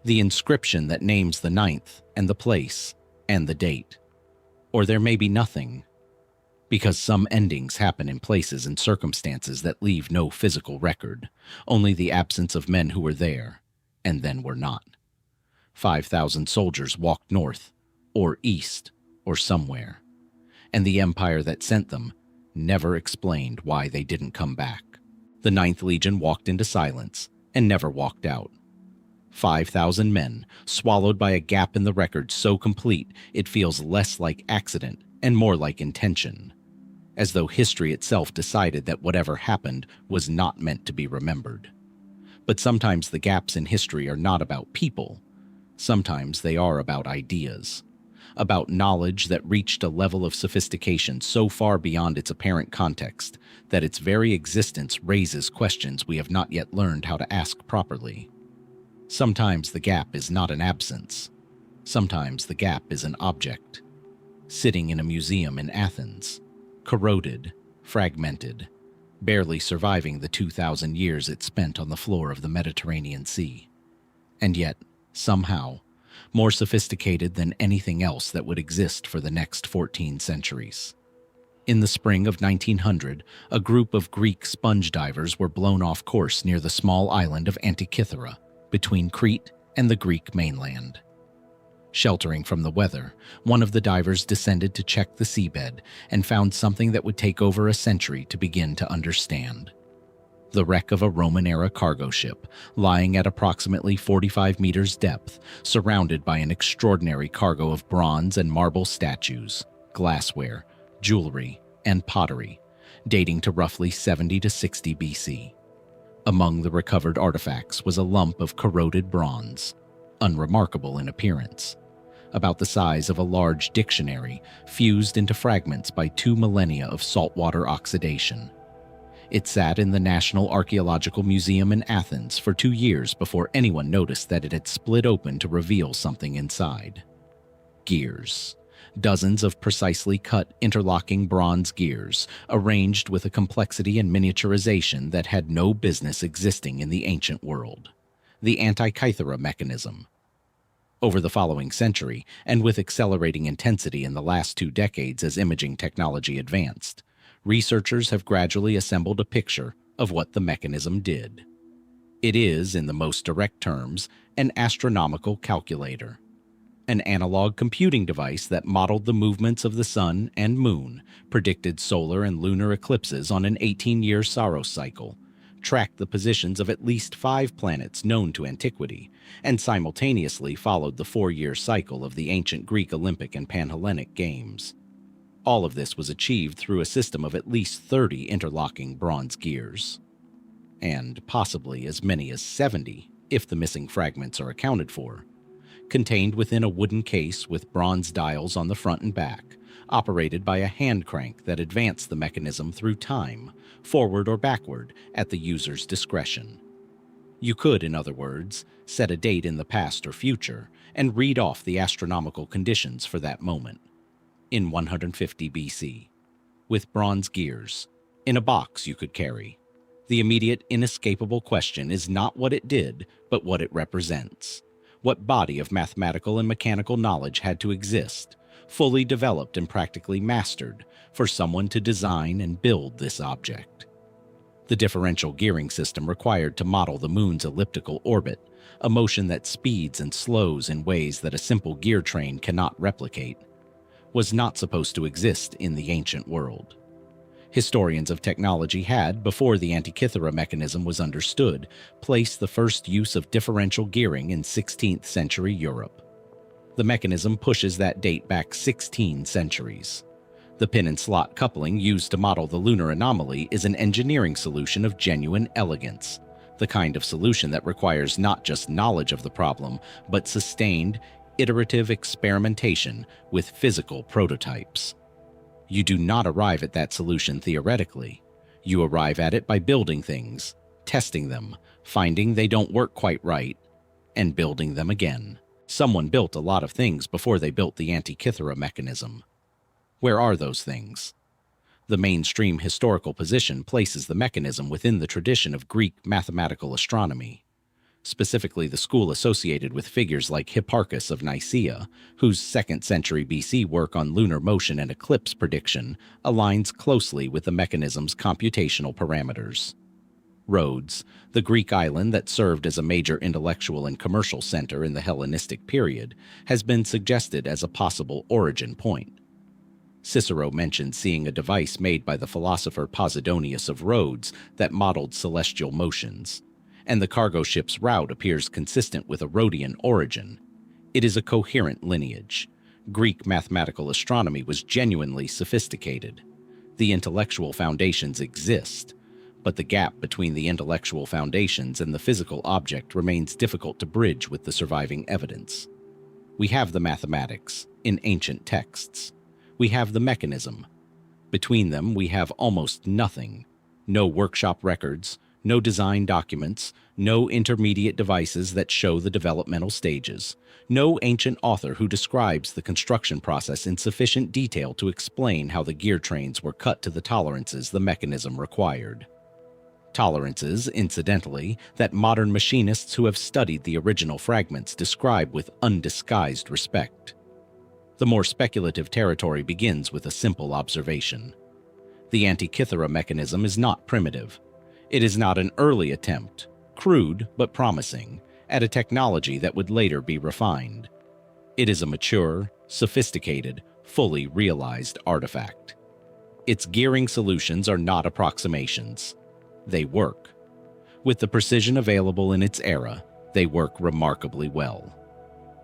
the inscription that names the Ninth and the place and the date. Or there may be nothing, because some endings happen in places and circumstances that leave no physical record, only the absence of men who were there and then were not. 5,000 soldiers walked north, or east, or somewhere, and the empire that sent them never explained why they didn't come back. The Ninth Legion walked into silence and never walked out. 5,000 men, swallowed by a gap in the record so complete it feels less like accident and more like intention, as though history itself decided that whatever happened was not meant to be remembered. But sometimes the gaps in history are not about people. Sometimes they are about ideas, about knowledge that reached a level of sophistication so far beyond its apparent context that its very existence raises questions we have not yet learned how to ask properly. Sometimes the gap is not an absence. Sometimes the gap is an object, sitting in a museum in Athens, corroded, fragmented, barely surviving the 2,000 years it spent on the floor of the Mediterranean Sea. And yet, somehow, more sophisticated than anything else that would exist for the next 14 centuries. In the spring of 1900, a group of Greek sponge divers were blown off course near the small island of Antikythera, between Crete and the Greek mainland. Sheltering from the weather, one of the divers descended to check the seabed and found something that would take over a century to begin to understand. The wreck of a Roman-era cargo ship, lying at approximately 45 meters depth, surrounded by an extraordinary cargo of bronze and marble statues, glassware, jewelry, and pottery, dating to roughly 70 to 60 BC. Among the recovered artifacts was a lump of corroded bronze, unremarkable in appearance, about the size of a large dictionary fused into fragments by 2 millennia of saltwater oxidation. It sat in the National Archaeological Museum in Athens for 2 years before anyone noticed that it had split open to reveal something inside. Gears. Dozens of precisely cut, interlocking bronze gears, arranged with a complexity and miniaturization that had no business existing in the ancient world. The Antikythera mechanism. Over the following century, and with accelerating intensity in the last 2 decades as imaging technology advanced, researchers have gradually assembled a picture of what the mechanism did. It is, in the most direct terms, an astronomical calculator, an analog computing device that modeled the movements of the sun and moon, predicted solar and lunar eclipses on an 18-year Saros cycle, tracked the positions of at least 5 planets known to antiquity, and simultaneously followed the 4-year cycle of the ancient Greek Olympic and Panhellenic Games. All of this was achieved through a system of at least 30 interlocking bronze gears, and possibly as many as 70 if the missing fragments are accounted for, contained within a wooden case with bronze dials on the front and back, operated by a hand crank that advanced the mechanism through time, forward or backward, at the user's discretion. You could, in other words, set a date in the past or future and read off the astronomical conditions for that moment. In 150 BC, with bronze gears, in a box you could carry. The immediate, inescapable question is not what it did, but what it represents. What body of mathematical and mechanical knowledge had to exist, fully developed and practically mastered, for someone to design and build this object? The differential gearing system required to model the moon's elliptical orbit, a motion that speeds and slows in ways that a simple gear train cannot replicate, was not supposed to exist in the ancient world. Historians of technology had, before the Antikythera mechanism was understood, placed the first use of differential gearing in 16th century Europe. The mechanism pushes that date back 16 centuries. The pin and slot coupling used to model the lunar anomaly is an engineering solution of genuine elegance, the kind of solution that requires not just knowledge of the problem, but sustained, iterative experimentation with physical prototypes. You do not arrive at that solution theoretically. You arrive at it by building things, testing them, finding they don't work quite right, and building them again. Someone built a lot of things before they built the Antikythera mechanism. Where are those things? The mainstream historical position places the mechanism within the tradition of Greek mathematical astronomy, specifically the school associated with figures like Hipparchus of Nicaea, whose 2nd century BC work on lunar motion and eclipse prediction aligns closely with the mechanism's computational parameters. Rhodes, the Greek island that served as a major intellectual and commercial center in the Hellenistic period, has been suggested as a possible origin point. Cicero mentioned seeing a device made by the philosopher Posidonius of Rhodes that modeled celestial motions, and the cargo ship's route appears consistent with a Rhodian origin. It is a coherent lineage. Greek mathematical astronomy was genuinely sophisticated. The intellectual foundations exist, but the gap between the intellectual foundations and the physical object remains difficult to bridge with the surviving evidence. We have the mathematics in ancient texts. We have the mechanism. Between them, we have almost nothing. No workshop records, no design documents, no intermediate devices that show the developmental stages, no ancient author who describes the construction process in sufficient detail to explain how the gear trains were cut to the tolerances the mechanism required. Tolerances, incidentally, that modern machinists who have studied the original fragments describe with undisguised respect. The more speculative territory begins with a simple observation. The Antikythera mechanism is not primitive. It is not an early attempt, crude but promising, at a technology that would later be refined. It is a mature, sophisticated, fully realized artifact. Its gearing solutions are not approximations. They work. With the precision available in its era, they work remarkably well.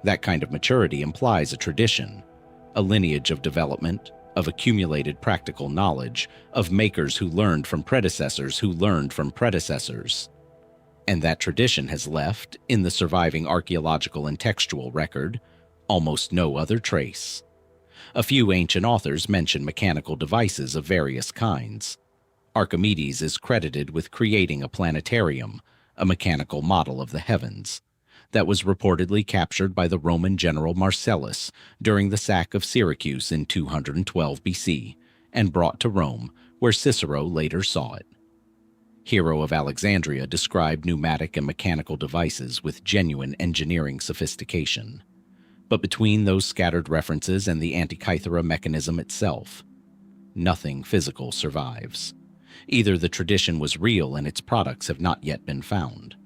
That kind of maturity implies a tradition, a lineage of development, of accumulated practical knowledge, of makers who learned from predecessors who learned from predecessors. And that tradition has left, in the surviving archaeological and textual record, almost no other trace. A few ancient authors mention mechanical devices of various kinds. Archimedes is credited with creating a planetarium, a mechanical model of the heavens, that was reportedly captured by the Roman general Marcellus during the sack of Syracuse in 212 BC and brought to Rome, where Cicero later saw it. Hero of Alexandria described pneumatic and mechanical devices with genuine engineering sophistication. But between those scattered references and the Antikythera mechanism itself, nothing physical survives. Either the tradition was real and its products have not yet been found,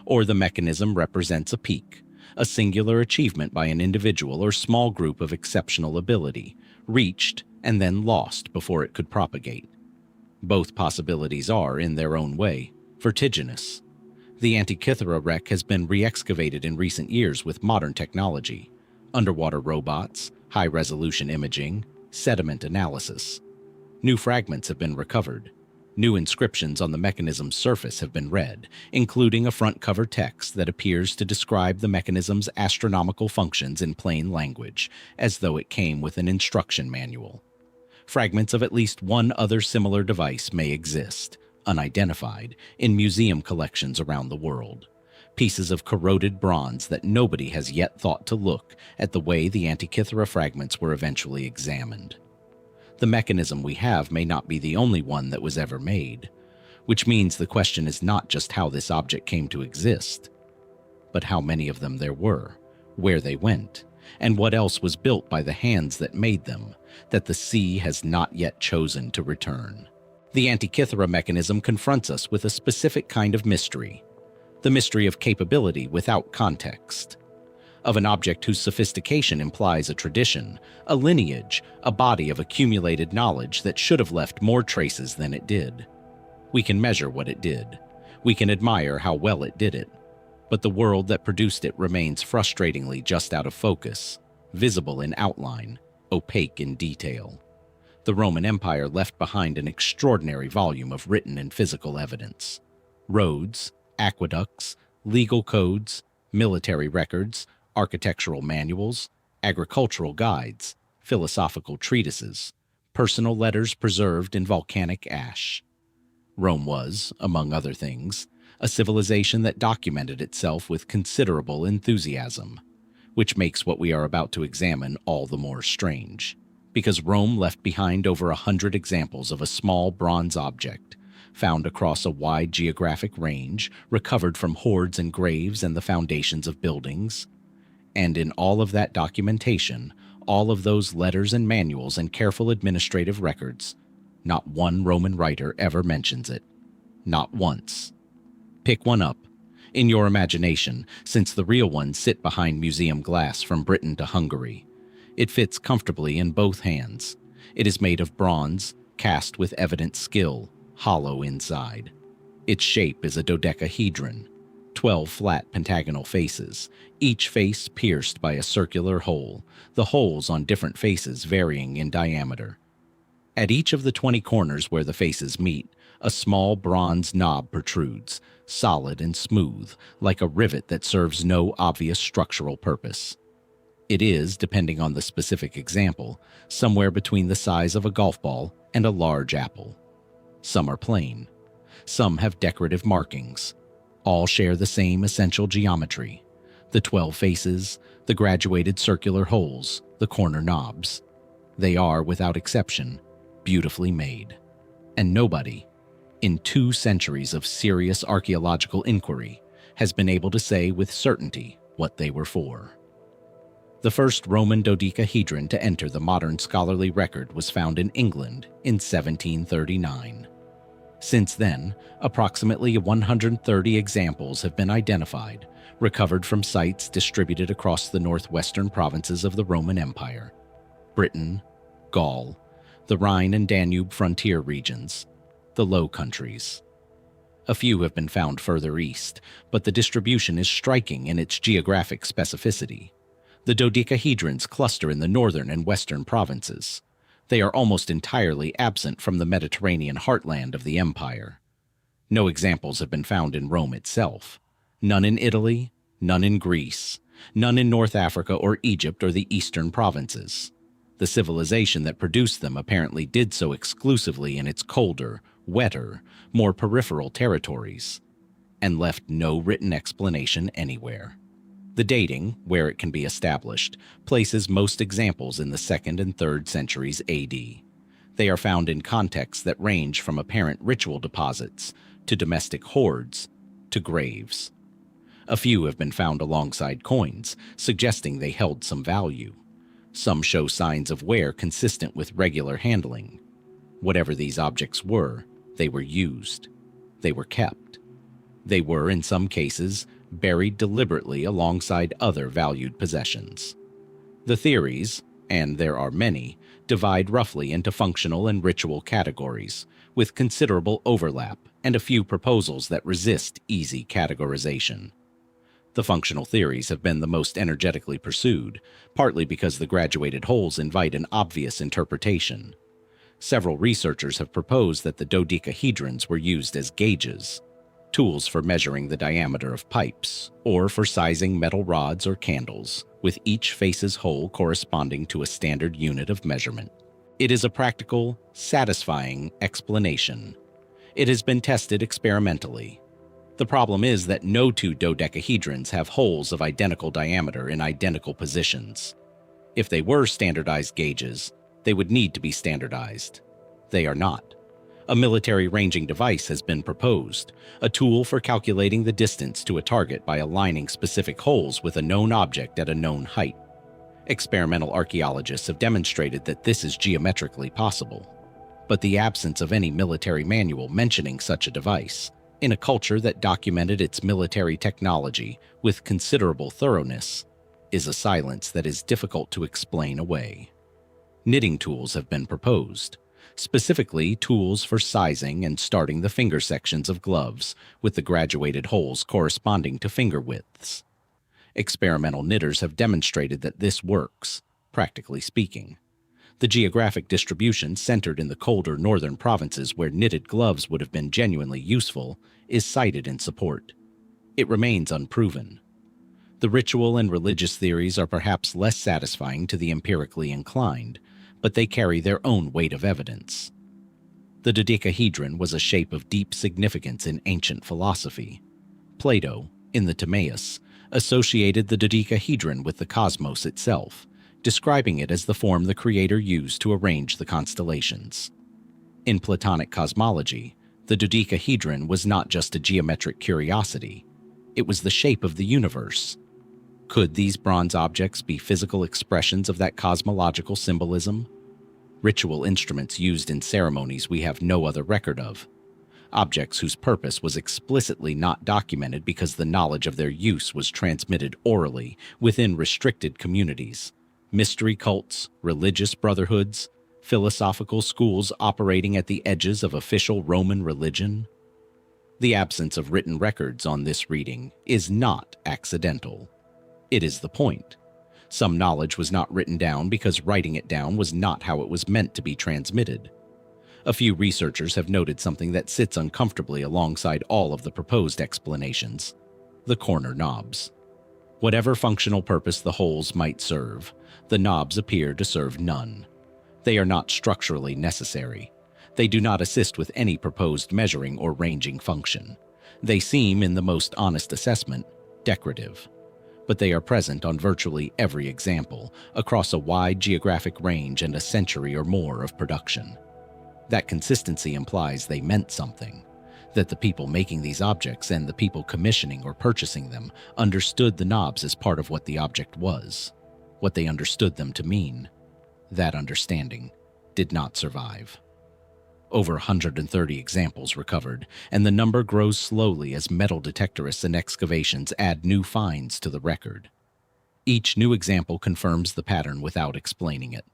or the mechanism represents a peak, a singular achievement by an individual or small group of exceptional ability, reached and then lost before it could propagate. Both possibilities are, in their own way, vertiginous. The Antikythera wreck has been re-excavated in recent years with modern technology, underwater robots, high-resolution imaging, sediment analysis. New fragments have been recovered. New inscriptions on the mechanism's surface have been read, including a front-cover text that appears to describe the mechanism's astronomical functions in plain language, as though it came with an instruction manual. Fragments of at least one other similar device may exist, unidentified, in museum collections around the world. Pieces of corroded bronze that nobody has yet thought to look at the way the Antikythera fragments were eventually examined. The mechanism we have may not be the only one that was ever made, which means the question is not just how this object came to exist, but how many of them there were, where they went, and what else was built by the hands that made them, that the sea has not yet chosen to return. The Antikythera mechanism confronts us with a specific kind of mystery, the mystery of capability without context, of an object whose sophistication implies a tradition, a lineage, a body of accumulated knowledge that should have left more traces than it did. We can measure what it did. We can admire how well it did it. But the world that produced it remains frustratingly just out of focus, visible in outline, opaque in detail. The Roman Empire left behind an extraordinary volume of written and physical evidence. Roads, aqueducts, legal codes, military records, architectural manuals, agricultural guides, philosophical treatises, personal letters preserved in volcanic ash. Rome was, among other things, a civilization that documented itself with considerable enthusiasm, which makes what we are about to examine all the more strange, because Rome left behind over 100 examples of a small bronze object, found across a wide geographic range, recovered from hoards and graves and the foundations of buildings. And in all of that documentation, all of those letters and manuals and careful administrative records, not one Roman writer ever mentions it. Not once. Pick one up, in your imagination, since the real ones sit behind museum glass from Britain to Hungary. It fits comfortably in both hands. It is made of bronze, cast with evident skill, hollow inside. Its shape is a dodecahedron, 12 flat pentagonal faces, each face pierced by a circular hole, the holes on different faces varying in diameter. At each of the 20 corners where the faces meet, a small bronze knob protrudes, solid and smooth, like a rivet that serves no obvious structural purpose. It is, depending on the specific example, somewhere between the size of a golf ball and a large apple. Some are plain. Some have decorative markings. All share the same essential geometry: the 12 faces, the graduated circular holes, the corner knobs. They are, without exception, beautifully made. And nobody, in 2 centuries of serious archaeological inquiry, has been able to say with certainty what they were for. The first Roman dodecahedron to enter the modern scholarly record was found in England in 1739. Since then, approximately 130 examples have been identified, recovered from sites distributed across the northwestern provinces of the Roman Empire: Britain, Gaul, the Rhine and Danube frontier regions, the Low Countries. A few have been found further east, but the distribution is striking in its geographic specificity. The dodecahedrons cluster in the northern and western provinces. They are almost entirely absent from the Mediterranean heartland of the empire. No examples have been found in Rome itself. None in Italy, none in Greece, none in North Africa or Egypt or the eastern provinces. The civilization that produced them apparently did so exclusively in its colder, wetter, more peripheral territories, and left no written explanation anywhere. The dating, where it can be established, places most examples in the 2nd and 3rd centuries AD. They are found in contexts that range from apparent ritual deposits to domestic hoards to graves. A few have been found alongside coins, suggesting they held some value. Some show signs of wear consistent with regular handling. Whatever these objects were, they were used. They were kept. They were, in some cases, buried deliberately alongside other valued possessions. The theories, and there are many, divide roughly into functional and ritual categories, with considerable overlap and a few proposals that resist easy categorization. The functional theories have been the most energetically pursued, partly because the graduated holes invite an obvious interpretation. Several researchers have proposed that the dodecahedrons were used as gauges, tools for measuring the diameter of pipes, or for sizing metal rods or candles, with each face's hole corresponding to a standard unit of measurement. It is a practical, satisfying explanation. It has been tested experimentally. The problem is that no two dodecahedrons have holes of identical diameter in identical positions. If they were standardized gauges, they would need to be standardized. They are not. A military ranging device has been proposed, a tool for calculating the distance to a target by aligning specific holes with a known object at a known height. Experimental archaeologists have demonstrated that this is geometrically possible, but the absence of any military manual mentioning such a device, in a culture that documented its military technology with considerable thoroughness, is a silence that is difficult to explain away. Knitting tools have been proposed, specifically tools for sizing and starting the finger sections of gloves with the graduated holes corresponding to finger widths. Experimental knitters have demonstrated that this works, practically speaking. The geographic distribution centered in the colder northern provinces where knitted gloves would have been genuinely useful is cited in support. It remains unproven. The ritual and religious theories are perhaps less satisfying to the empirically inclined, but they carry their own weight of evidence. The dodecahedron was a shape of deep significance in ancient philosophy. Plato, in the Timaeus, associated the dodecahedron with the cosmos itself, describing it as the form the Creator used to arrange the constellations. In Platonic cosmology, the dodecahedron was not just a geometric curiosity, it was the shape of the universe. Could these bronze objects be physical expressions of that cosmological symbolism? Ritual instruments used in ceremonies we have no other record of. Objects whose purpose was explicitly not documented because the knowledge of their use was transmitted orally within restricted communities. Mystery cults, religious brotherhoods, philosophical schools operating at the edges of official Roman religion. The absence of written records on this reading is not accidental. It is the point. Some knowledge was not written down because writing it down was not how it was meant to be transmitted. A few researchers have noted something that sits uncomfortably alongside all of the proposed explanations: the corner knobs. Whatever functional purpose the holes might serve, the knobs appear to serve none. They are not structurally necessary. They do not assist with any proposed measuring or ranging function. They seem, in the most honest assessment, decorative. But they are present on virtually every example, across a wide geographic range and a century or more of production. That consistency implies they meant something, that the people making these objects and the people commissioning or purchasing them understood the knobs as part of what the object was, what they understood them to mean. That understanding did not survive. Over 130 examples recovered, and the number grows slowly as metal detectorists and excavations add new finds to the record. Each new example confirms the pattern without explaining it.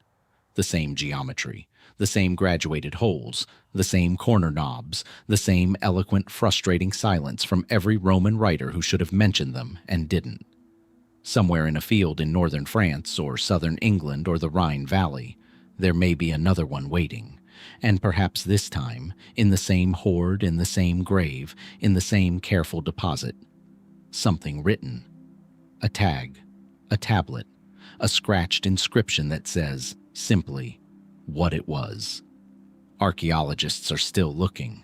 The same geometry, the same graduated holes, the same corner knobs, the same eloquent, frustrating silence from every Roman writer who should have mentioned them and didn't. Somewhere in a field in northern France or southern England or the Rhine Valley, there may be another one waiting. And perhaps this time, in the same hoard, in the same grave, in the same careful deposit, something written. A tag, a tablet, a scratched inscription that says, simply, what it was. Archaeologists are still looking.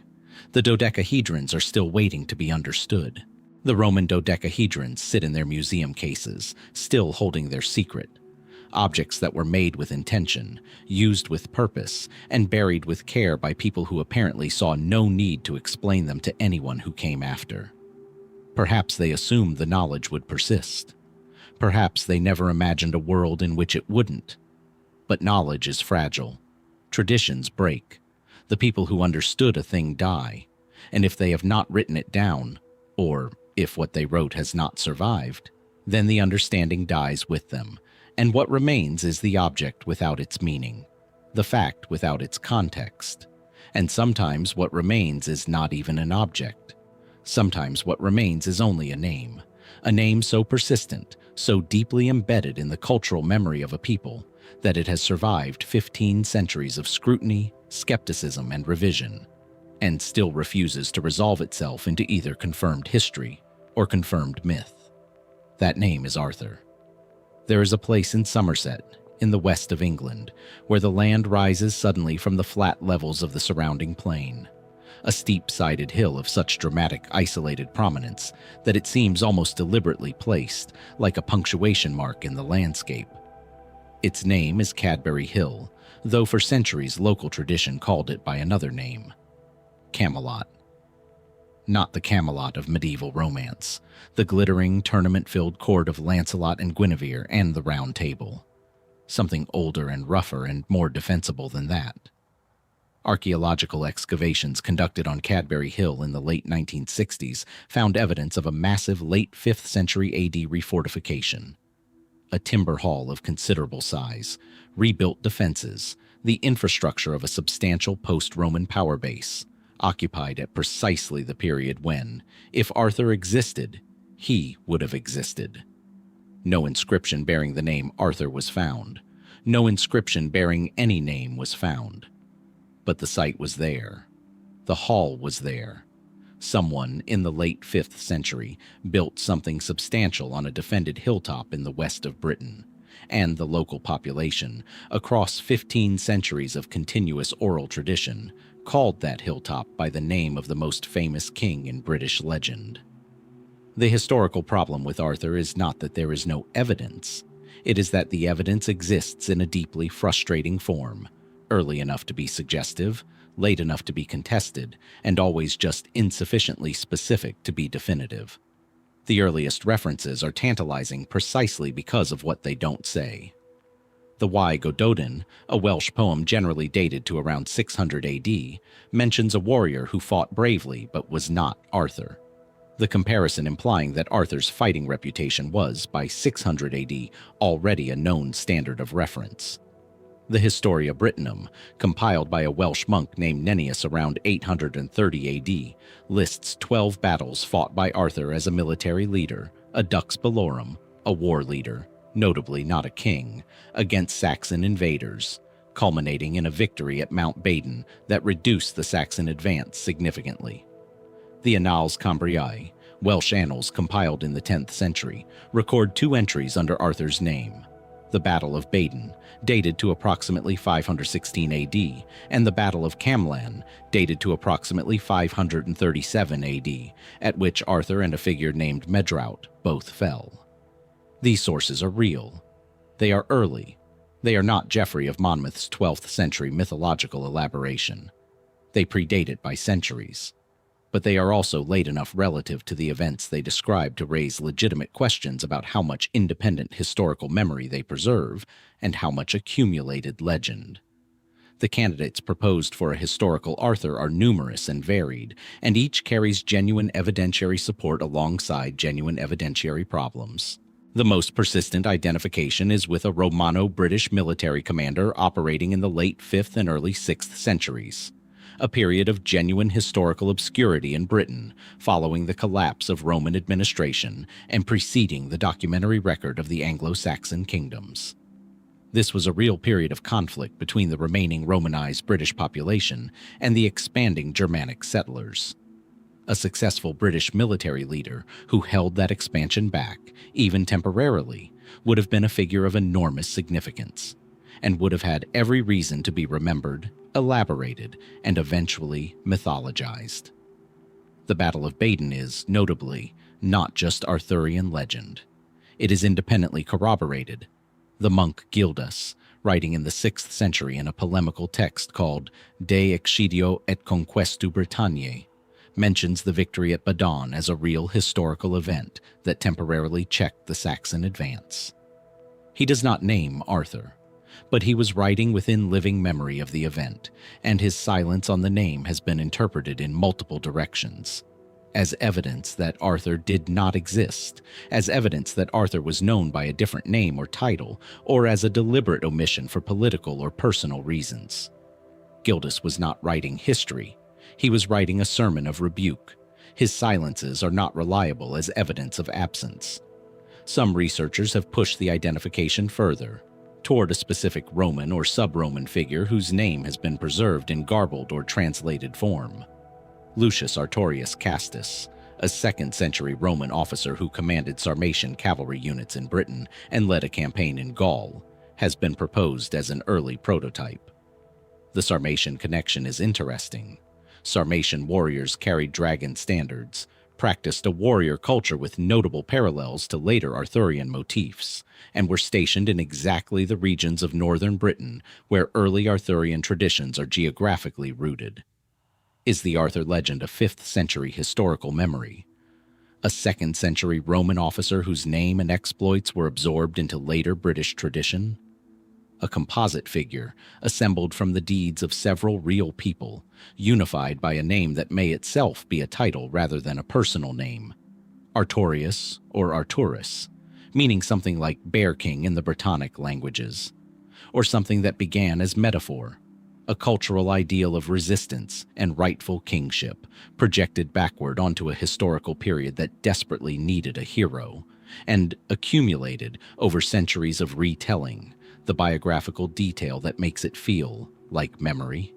The dodecahedrons are still waiting to be understood. The Roman dodecahedrons sit in their museum cases, still holding their secret. Objects that were made with intention, used with purpose, and buried with care by people who apparently saw no need to explain them to anyone who came after. Perhaps they assumed the knowledge would persist. Perhaps they never imagined a world in which it wouldn't. But knowledge is fragile. Traditions break. The people who understood a thing die. And if they have not written it down, or if what they wrote has not survived, then the understanding dies with them, and what remains is the object without its meaning. the fact without its context. And sometimes what remains is not even an object. Sometimes what remains is only a name so persistent, so deeply embedded in the cultural memory of a people, that it has survived 15 centuries of scrutiny, skepticism, and revision, and still refuses to resolve itself into either confirmed history or confirmed myth. That name is Arthur. There is a place in Somerset, in the west of England, where the land rises suddenly from the flat levels of the surrounding plain, a steep-sided hill of such dramatic, isolated prominence that it seems almost deliberately placed, like a punctuation mark in the landscape. Its name is Cadbury Hill, though for centuries local tradition called it by another name, Camelot. Not the Camelot of medieval romance, the glittering, tournament-filled court of Lancelot and Guinevere and the Round Table. Something older and rougher and more defensible than that. Archaeological excavations conducted on Cadbury Hill in the late 1960s found evidence of a massive late 5th century AD refortification. A timber hall of considerable size, rebuilt defenses, the infrastructure of a substantial post-Roman power base, occupied at precisely the period when, if Arthur existed, he would have existed. No inscription bearing the name Arthur was found. No inscription bearing any name was found. But the site was there. The hall was there. Someone in the late 5th century built something substantial on a defended hilltop in the west of Britain, and the local population, across 15 centuries of continuous oral tradition, called that hilltop by the name of the most famous king in British legend. The historical problem with Arthur is not that there is no evidence. It is that the evidence exists in a deeply frustrating form, early enough to be suggestive, late enough to be contested, and always just insufficiently specific to be definitive. The earliest references are tantalizing precisely because of what they don't say. The Y Gododin, a Welsh poem generally dated to around 600 AD, mentions a warrior who fought bravely but was not Arthur. The comparison implying that Arthur's fighting reputation was, by 600 AD, already a known standard of reference. The Historia Brittonum, compiled by a Welsh monk named Nennius around 830 AD, lists 12 battles fought by Arthur as a military leader, a dux bellorum, a war leader, notably not a king, against Saxon invaders, culminating in a victory at Mount Badon that reduced the Saxon advance significantly. The Annales Cambriae, Welsh annals compiled in the 10th century, record 2 entries under Arthur's name: the Battle of Badon, dated to approximately 516 AD, and the Battle of Camlan, dated to approximately 537 AD, at which Arthur and a figure named Medraut both fell. These sources are real. They are early. They are not Geoffrey of Monmouth's 12th century mythological elaboration. They predate it by centuries. But they are also late enough relative to the events they describe to raise legitimate questions about how much independent historical memory they preserve and how much accumulated legend. The candidates proposed for a historical Arthur are numerous and varied, and each carries genuine evidentiary support alongside genuine evidentiary problems. The most persistent identification is with a Romano-British military commander operating in the late 5th and early 6th centuries, a period of genuine historical obscurity in Britain following the collapse of Roman administration and preceding the documentary record of the Anglo-Saxon kingdoms. This was a real period of conflict between the remaining Romanized British population and the expanding Germanic settlers. A successful British military leader who held that expansion back, even temporarily, would have been a figure of enormous significance, and would have had every reason to be remembered, elaborated, and eventually mythologized. The Battle of Badon is, notably, not just Arthurian legend. It is independently corroborated. The monk Gildas, writing in the 6th century in a polemical text called De Excidio et Conquestu Britanniae, mentions the victory at Badon as a real historical event that temporarily checked the Saxon advance. He does not name Arthur, but he was writing within living memory of the event, and his silence on the name has been interpreted in multiple directions. as evidence that Arthur did not exist, as evidence that Arthur was known by a different name or title, or as a deliberate omission for political or personal reasons. Gildas was not writing history. He was writing a sermon of rebuke. His silences are not reliable as evidence of absence. Some researchers have pushed the identification further, toward a specific Roman or sub-Roman figure whose name has been preserved in garbled or translated form. Lucius Artorius Castus, a 2nd century Roman officer who commanded Sarmatian cavalry units in Britain and led a campaign in Gaul, has been proposed as an early prototype. The Sarmatian connection is interesting. Sarmatian warriors carried dragon standards, practiced a warrior culture with notable parallels to later Arthurian motifs, and were stationed in exactly the regions of northern Britain where early Arthurian traditions are geographically rooted. Is the Arthur legend a 5th century historical memory? A 2nd century Roman officer whose name and exploits were absorbed into later British tradition? A composite figure assembled from the deeds of several real people, unified by a name that may itself be a title rather than a personal name. Artorius or Arturus, meaning something like Bear King in the Brittonic languages, or something that began as metaphor, a cultural ideal of resistance and rightful kingship, projected backward onto a historical period that desperately needed a hero, and accumulated over centuries of retelling, the biographical detail that makes it feel like memory.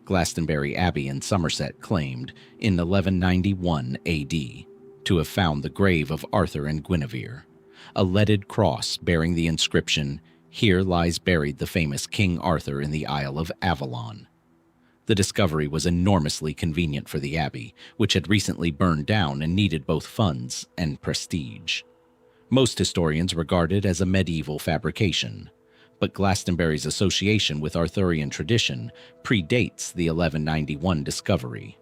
Glastonbury Abbey in Somerset claimed, in 1191 AD, to have found the grave of Arthur and Guinevere, a leaded cross bearing the inscription, "Here lies buried the famous King Arthur in the Isle of Avalon." The discovery was enormously convenient for the abbey, which had recently burned down and needed both funds and prestige. Most historians regard it as a medieval fabrication, but Glastonbury's association with Arthurian tradition predates the 1191 discovery,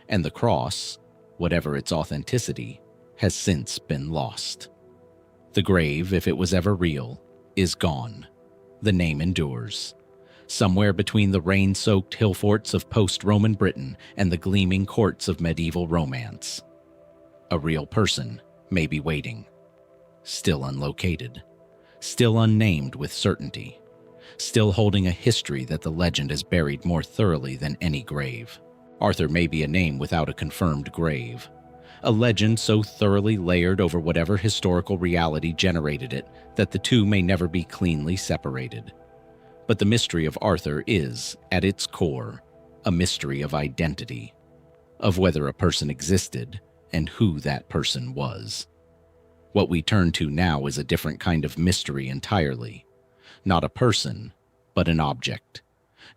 and the cross, whatever its authenticity, has since been lost. The grave, if it was ever real, is gone. The name endures. Somewhere between the rain-soaked hill forts of post-Roman Britain and the gleaming courts of medieval romance. A real person may be waiting. Still unlocated, still unnamed with certainty, still holding a history that the legend has buried more thoroughly than any grave. Arthur may be a name without a confirmed grave, a legend so thoroughly layered over whatever historical reality generated it that the two may never be cleanly separated. But the mystery of Arthur is, at its core, a mystery of identity, of whether a person existed and who that person was. What we turn to now is a different kind of mystery entirely. Not a person, but an object.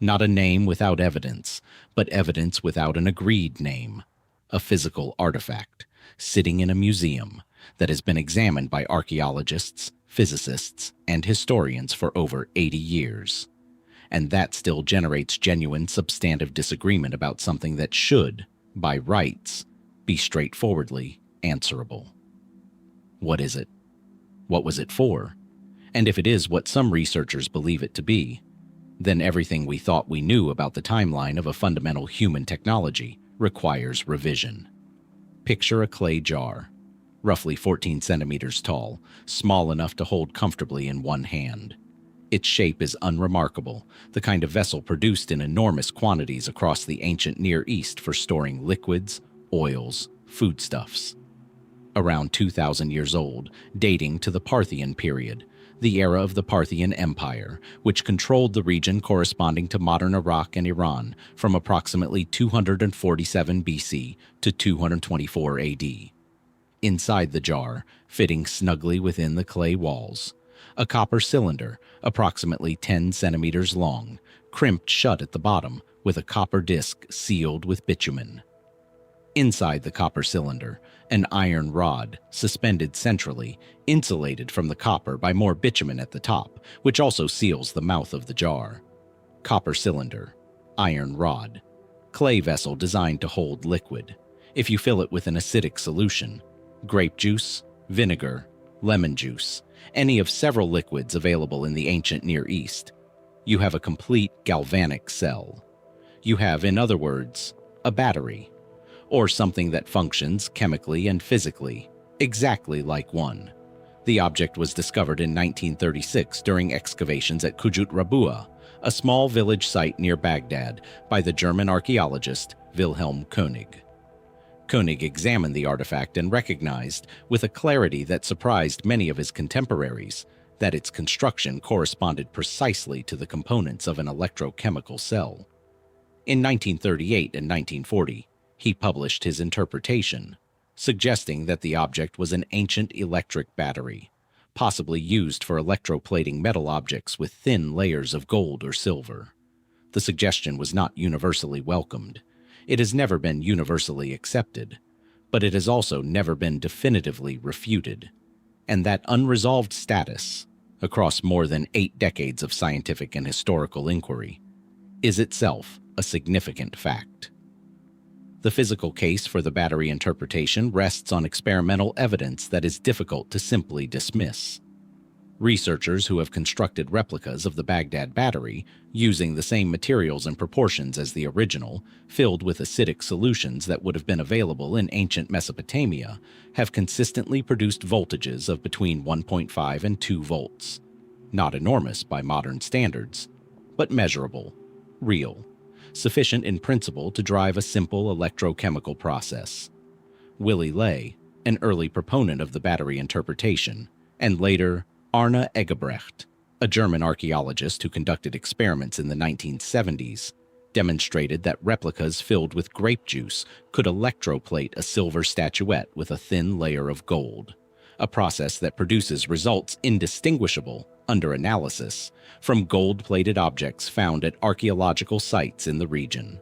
Not a name without evidence, but evidence without an agreed name. A physical artifact, sitting in a museum, that has been examined by archaeologists, physicists, and historians for over 80 years. And that still generates genuine substantive disagreement about something that should, by rights, be straightforwardly answerable. What is it? What was it for? And if it is what some researchers believe it to be, then everything we thought we knew about the timeline of a fundamental human technology requires revision. Picture a clay jar, roughly 14 centimeters tall, small enough to hold comfortably in one hand. Its shape is unremarkable, the kind of vessel produced in enormous quantities across the ancient Near East for storing liquids, oils, foodstuffs. Around 2,000 years old, dating to the Parthian period, the era of the Parthian Empire, which controlled the region corresponding to modern Iraq and Iran from approximately 247 BC to 224 AD. Inside the jar, fitting snugly within the clay walls, a copper cylinder, approximately 10 centimeters long, crimped shut at the bottom with a copper disc sealed with bitumen. Inside the copper cylinder, an iron rod, suspended centrally, insulated from the copper by more bitumen at the top, which also seals the mouth of the jar. Copper cylinder, iron rod, clay vessel designed to hold liquid. If you fill it with an acidic solution, grape juice, vinegar, lemon juice, any of several liquids available in the ancient Near East, you have a complete galvanic cell. You have, in other words, a battery. or something that functions chemically and physically, exactly like one. The object was discovered in 1936 during excavations at Kujut Rabua, a small village site near Baghdad, by the German archaeologist Wilhelm Koenig. Koenig examined the artifact and recognized, with a clarity that surprised many of his contemporaries, that its construction corresponded precisely to the components of an electrochemical cell. In 1938 and 1940, he published his interpretation, suggesting that the object was an ancient electric battery, possibly used for electroplating metal objects with thin layers of gold or silver. The suggestion was not universally welcomed. It has never been universally accepted, but it has also never been definitively refuted. And that unresolved status, across more than 8 decades of scientific and historical inquiry, is itself a significant fact. The physical case for the battery interpretation rests on experimental evidence that is difficult to simply dismiss. Researchers who have constructed replicas of the Baghdad battery using the same materials and proportions as the original, filled with acidic solutions that would have been available in ancient Mesopotamia, have consistently produced voltages of between 1.5 and 2 volts. Not enormous by modern standards, but measurable, real, sufficient in principle to drive a simple electrochemical process. Willy Ley, an early proponent of the battery interpretation, and later Arne Eggebrecht, a German archaeologist who conducted experiments in the 1970s, demonstrated that replicas filled with grape juice could electroplate a silver statuette with a thin layer of gold, a process that produces results indistinguishable, under analysis, from gold-plated objects found at archaeological sites in the region.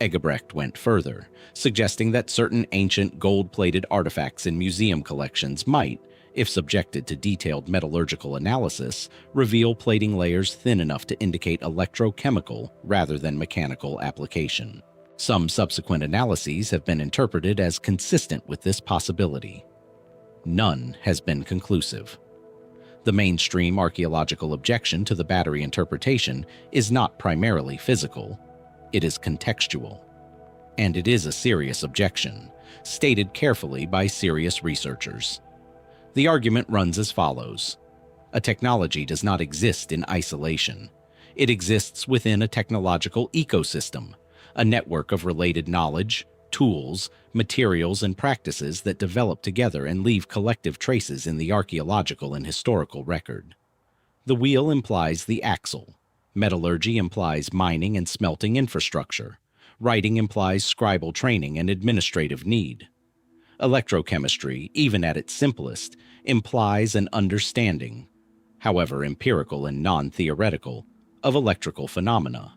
Eggebrecht went further, suggesting that certain ancient gold-plated artifacts in museum collections might, if subjected to detailed metallurgical analysis, reveal plating layers thin enough to indicate electrochemical rather than mechanical application. Some subsequent analyses have been interpreted as consistent with this possibility. None has been conclusive. The mainstream archaeological objection to the battery interpretation is not primarily physical, it is contextual. And it is a serious objection, stated carefully by serious researchers. The argument runs as follows. A technology does not exist in isolation. It exists within a technological ecosystem, a network of related knowledge, tools, materials, and practices that develop together and leave collective traces in the archaeological and historical record. The wheel implies the axle. Metallurgy implies mining and smelting infrastructure. Writing implies scribal training and administrative need. Electrochemistry, even at its simplest, implies an understanding, however empirical and non-theoretical, of electrical phenomena.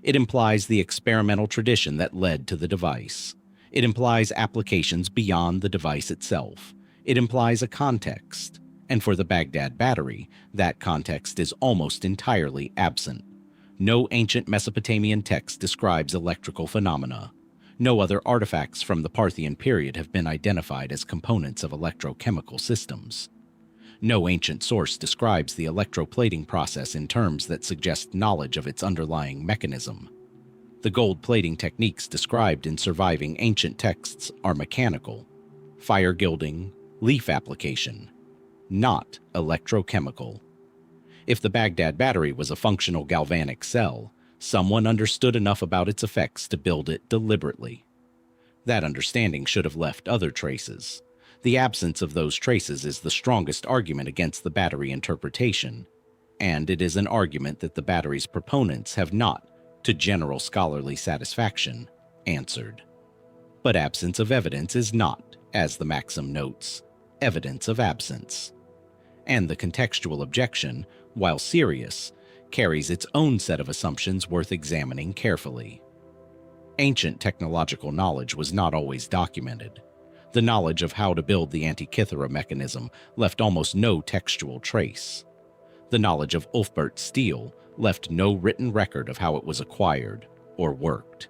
It implies the experimental tradition that led to the device. It implies applications beyond the device itself. It implies a context, and for the Baghdad battery, that context is almost entirely absent. No ancient Mesopotamian text describes electrical phenomena. No other artifacts from the Parthian period have been identified as components of electrochemical systems. No ancient source describes the electroplating process in terms that suggest knowledge of its underlying mechanism. The gold plating techniques described in surviving ancient texts are mechanical, fire gilding, leaf application, not electrochemical. If the Baghdad battery was a functional galvanic cell, someone understood enough about its effects to build it deliberately. That understanding should have left other traces. The absence of those traces is the strongest argument against the battery interpretation, and it is an argument that the battery's proponents have not, to general scholarly satisfaction, answered. But absence of evidence is not, as the maxim notes, evidence of absence. And the contextual objection, while serious, carries its own set of assumptions worth examining carefully. Ancient technological knowledge was not always documented. The knowledge of how to build the Antikythera mechanism left almost no textual trace. The knowledge of Ulfberht steel left no written record of how it was acquired or worked.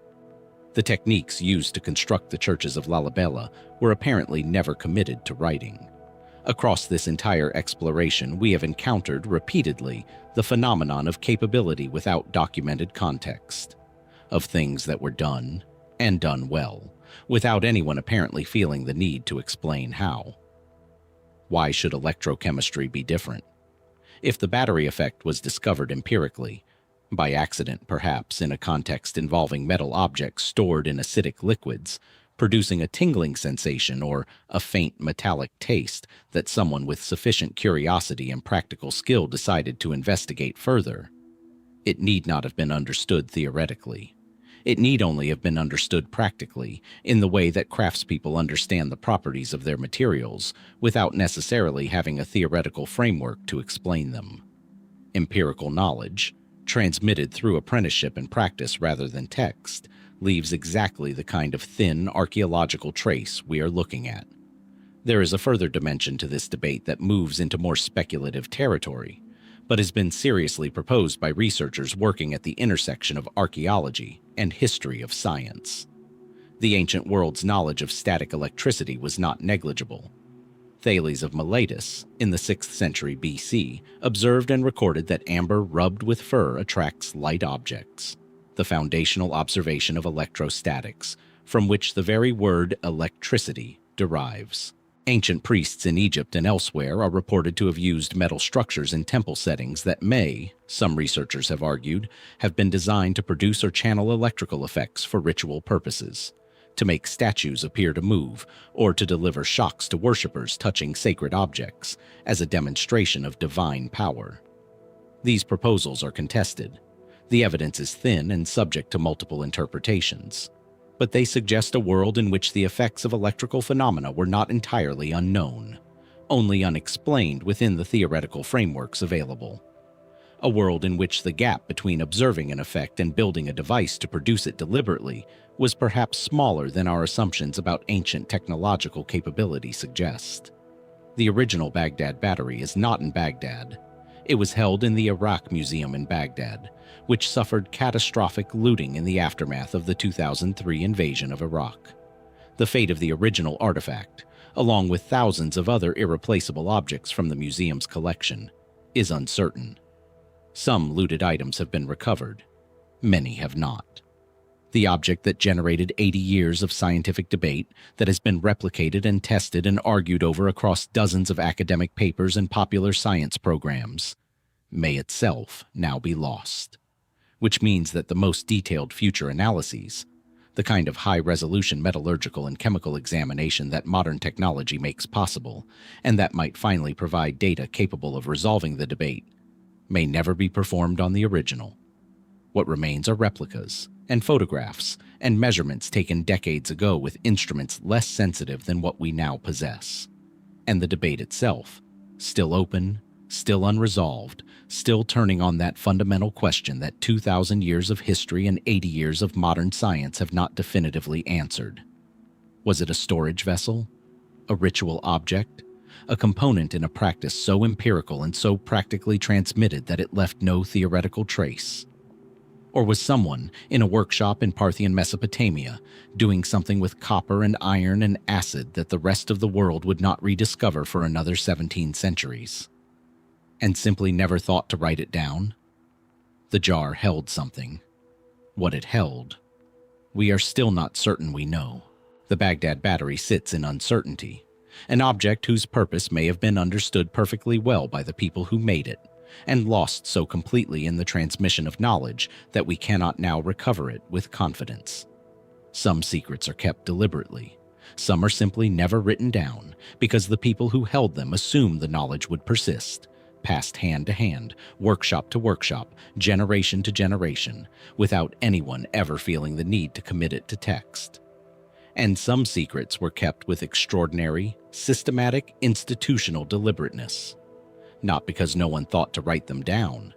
The techniques used to construct the churches of Lalibela were apparently never committed to writing. Across this entire exploration, we have encountered repeatedly the phenomenon of capability without documented context, of things that were done, and done well, without anyone apparently feeling the need to explain how. Why should electrochemistry be different? If the battery effect was discovered empirically, by accident perhaps in a context involving metal objects stored in acidic liquids, producing a tingling sensation or a faint metallic taste that someone with sufficient curiosity and practical skill decided to investigate further, it need not have been understood theoretically. It need only have been understood practically, in the way that craftspeople understand the properties of their materials, without necessarily having a theoretical framework to explain them. Empirical knowledge, transmitted through apprenticeship and practice rather than text, leaves exactly the kind of thin archaeological trace we are looking at. There is a further dimension to this debate that moves into more speculative territory, but has been seriously proposed by researchers working at the intersection of archaeology and history of science. The ancient world's knowledge of static electricity was not negligible. Thales of Miletus, in the 6th century BC, observed and recorded that amber rubbed with fur attracts light objects, the foundational observation of electrostatics, from which the very word electricity derives. Ancient priests in Egypt and elsewhere are reported to have used metal structures in temple settings that may, some researchers have argued, have been designed to produce or channel electrical effects for ritual purposes, to make statues appear to move, or to deliver shocks to worshippers touching sacred objects as a demonstration of divine power. These proposals are contested. The evidence is thin and subject to multiple interpretations, but they suggest a world in which the effects of electrical phenomena were not entirely unknown, only unexplained within the theoretical frameworks available. A world in which the gap between observing an effect and building a device to produce it deliberately was perhaps smaller than our assumptions about ancient technological capability suggest. The original Baghdad battery is not in Baghdad. It was held in the Iraq Museum in Baghdad, which suffered catastrophic looting in the aftermath of the 2003 invasion of Iraq. The fate of the original artifact, along with thousands of other irreplaceable objects from the museum's collection, is uncertain. Some looted items have been recovered. Many have not. The object that generated 80 years of scientific debate, that has been replicated and tested and argued over across dozens of academic papers and popular science programs, may itself now be lost. Which means that the most detailed future analyses, the kind of high-resolution metallurgical and chemical examination that modern technology makes possible, and that might finally provide data capable of resolving the debate, may never be performed on the original. What remains are replicas, and photographs, and measurements taken decades ago with instruments less sensitive than what we now possess. And the debate itself, still open, still unresolved, still turning on that fundamental question that 2,000 years of history and 80 years of modern science have not definitively answered. Was it a storage vessel? A ritual object? A component in a practice so empirical and so practically transmitted that it left no theoretical trace? Or was someone, in a workshop in Parthian Mesopotamia, doing something with copper and iron and acid that the rest of the world would not rediscover for another 17 centuries? And simply never thought to write it down? The jar held something. What it held, we are still not certain we know. The Baghdad battery sits in uncertainty, an object whose purpose may have been understood perfectly well by the people who made it, and lost so completely in the transmission of knowledge that we cannot now recover it with confidence. Some secrets are kept deliberately. Some are simply never written down because the people who held them assumed the knowledge would persist, passed hand to hand, workshop to workshop, generation to generation, without anyone ever feeling the need to commit it to text. And some secrets were kept with extraordinary, systematic, institutional deliberateness. Not because no one thought to write them down,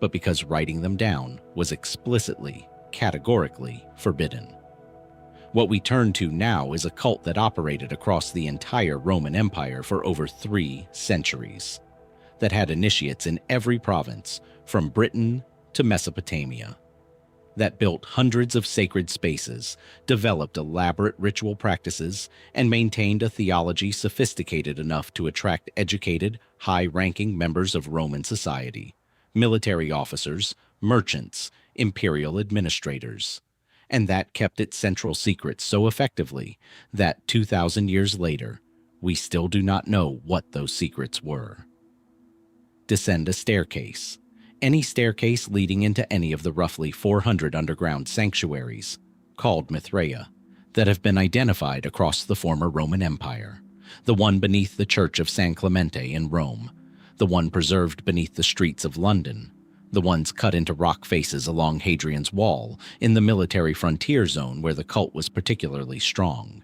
but because writing them down was explicitly, categorically forbidden. What we turn to now is a cult that operated across the entire Roman Empire for over 3 centuries, that had initiates in every province, from Britain to Mesopotamia, that built hundreds of sacred spaces, developed elaborate ritual practices, and maintained a theology sophisticated enough to attract educated, high-ranking members of Roman society, military officers, merchants, imperial administrators, and that kept its central secrets so effectively that 2,000 years later, we still do not know what those secrets were. Descend a staircase. Any staircase leading into any of the roughly 400 underground sanctuaries, called Mithraea, that have been identified across the former Roman Empire. The one beneath the Church of San Clemente in Rome, the one preserved beneath the streets of London, the ones cut into rock faces along Hadrian's Wall in the military frontier zone where the cult was particularly strong.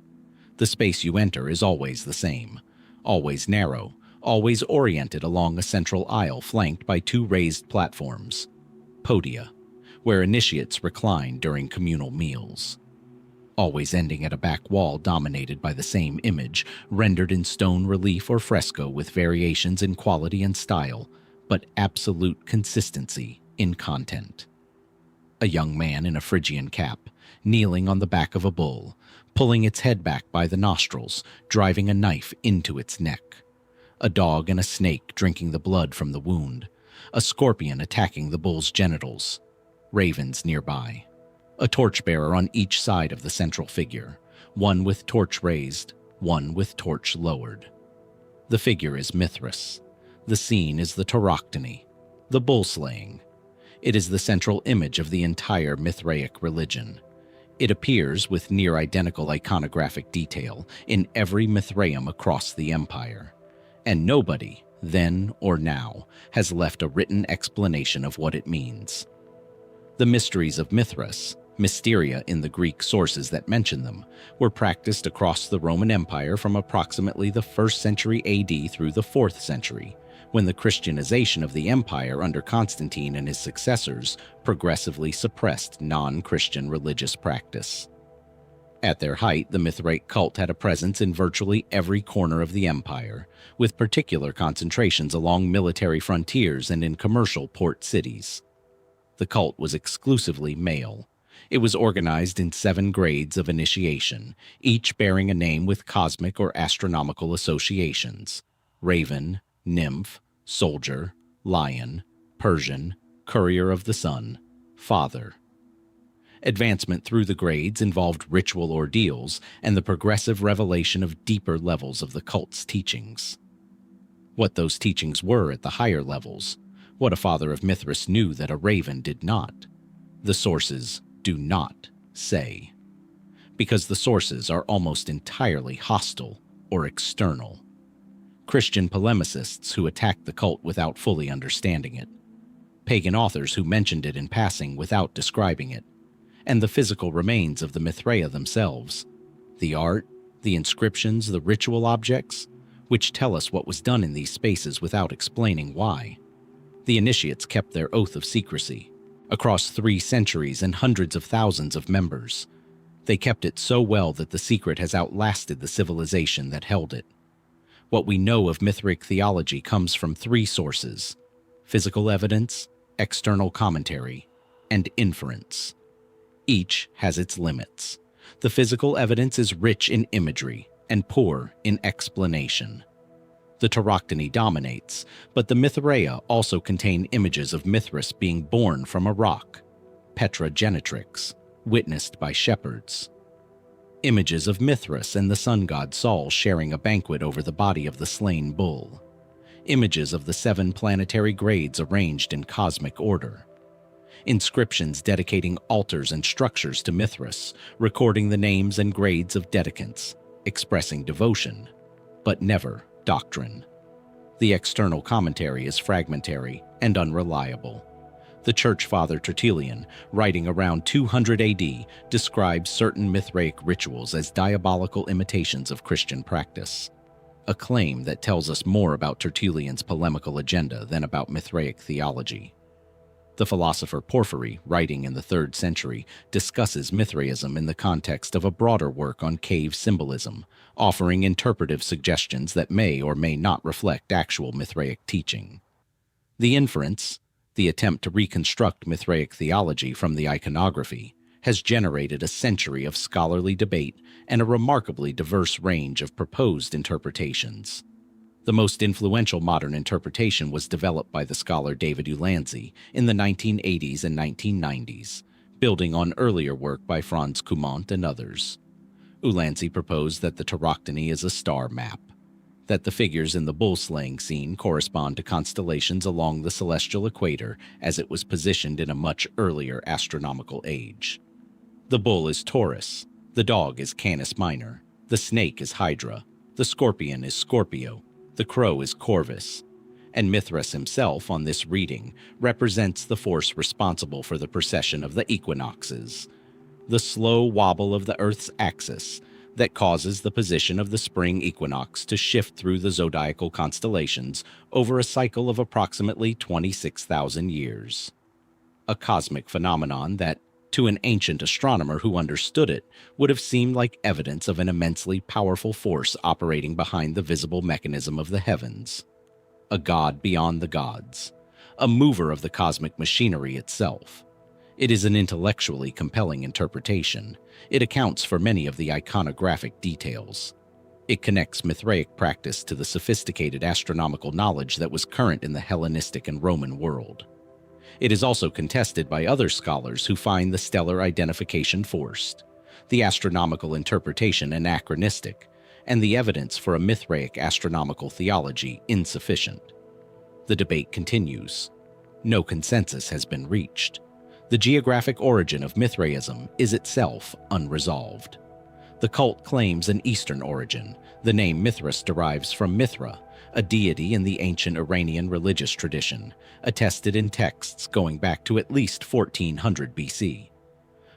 The space you enter is always the same, always narrow, always oriented along a central aisle flanked by two raised platforms, podia, where initiates recline during communal meals. Always ending at a back wall dominated by the same image, rendered in stone relief or fresco with variations in quality and style, but absolute consistency in content. A young man in a Phrygian cap, kneeling on the back of a bull, pulling its head back by the nostrils, driving a knife into its neck. A dog and a snake drinking the blood from the wound. A scorpion attacking the bull's genitals. Ravens nearby. A torchbearer on each side of the central figure, one with torch raised, one with torch lowered. The figure is Mithras. The scene is the tauroctony, the bull slaying. It is the central image of the entire Mithraic religion. It appears with near-identical iconographic detail in every Mithraeum across the empire, and nobody, then or now, has left a written explanation of what it means. The mysteries of Mithras, mysteria in the Greek sources that mention them, were practiced across the Roman Empire from approximately the 1st century AD through the 4th century, when the Christianization of the empire under Constantine and his successors progressively suppressed non-Christian religious practice. At their height, the Mithraic cult had a presence in virtually every corner of the empire, with particular concentrations along military frontiers and in commercial port cities. The cult was exclusively male. It was organized in 7 grades of initiation, each bearing a name with cosmic or astronomical associations: Raven, Nymph, Soldier, Lion, Persian, Courier of the Sun, Father. Advancement through the grades involved ritual ordeals and the progressive revelation of deeper levels of the cult's teachings. What those teachings were at the higher levels, what a father of Mithras knew that a raven did not, the sources do not say, because the sources are almost entirely hostile or external. Christian polemicists who attacked the cult without fully understanding it, pagan authors who mentioned it in passing without describing it, and the physical remains of the Mithraea themselves, the art, the inscriptions, the ritual objects, which tell us what was done in these spaces without explaining why. The initiates kept their oath of secrecy, across 3 centuries and hundreds of thousands of members. They kept it so well that the secret has outlasted the civilization that held it. What we know of Mithraic theology comes from 3 sources: physical evidence, external commentary, and inference. Each has its limits. The physical evidence is rich in imagery and poor in explanation. The tauroctony dominates, but the Mithraea also contain images of Mithras being born from a rock, Petra Genitrix, witnessed by shepherds. Images of Mithras and the sun god Sol sharing a banquet over the body of the slain bull. Images of the 7 planetary grades arranged in cosmic order. Inscriptions dedicating altars and structures to Mithras, recording the names and grades of dedicants, expressing devotion, but never doctrine. The external commentary is fragmentary and unreliable. The church father Tertullian, writing around 200 AD, describes certain Mithraic rituals as diabolical imitations of Christian practice, a claim that tells us more about Tertullian's polemical agenda than about Mithraic theology. The philosopher Porphyry, writing in the 3rd century, discusses Mithraism in the context of a broader work on cave symbolism, offering interpretive suggestions that may or may not reflect actual Mithraic teaching. The inference, the attempt to reconstruct Mithraic theology from the iconography, has generated a century of scholarly debate and a remarkably diverse range of proposed interpretations. The most influential modern interpretation was developed by the scholar David Ulansey in the 1980s and 1990s, building on earlier work by Franz Cumont and others. Ulansey proposed that the Tauroctony is a star map, that the figures in the bull-slaying scene correspond to constellations along the celestial equator as it was positioned in a much earlier astronomical age. The bull is Taurus, the dog is Canis Minor, the snake is Hydra, the scorpion is Scorpio, the crow is Corvus, and Mithras himself on this reading represents the force responsible for the precession of the equinoxes, the slow wobble of the Earth's axis that causes the position of the spring equinox to shift through the zodiacal constellations over a cycle of approximately 26,000 years. A cosmic phenomenon that, to an ancient astronomer who understood it, would have seemed like evidence of an immensely powerful force operating behind the visible mechanism of the heavens. A god beyond the gods, a mover of the cosmic machinery itself. It is an intellectually compelling interpretation. It accounts for many of the iconographic details. It connects Mithraic practice to the sophisticated astronomical knowledge that was current in the Hellenistic and Roman world. It is also contested by other scholars who find the stellar identification forced, the astronomical interpretation anachronistic, and the evidence for a Mithraic astronomical theology insufficient. The debate continues. No consensus has been reached. The geographic origin of Mithraism is itself unresolved. The cult claims an Eastern origin. The name Mithras derives from Mithra, a deity in the ancient Iranian religious tradition, attested in texts going back to at least 1400 BC.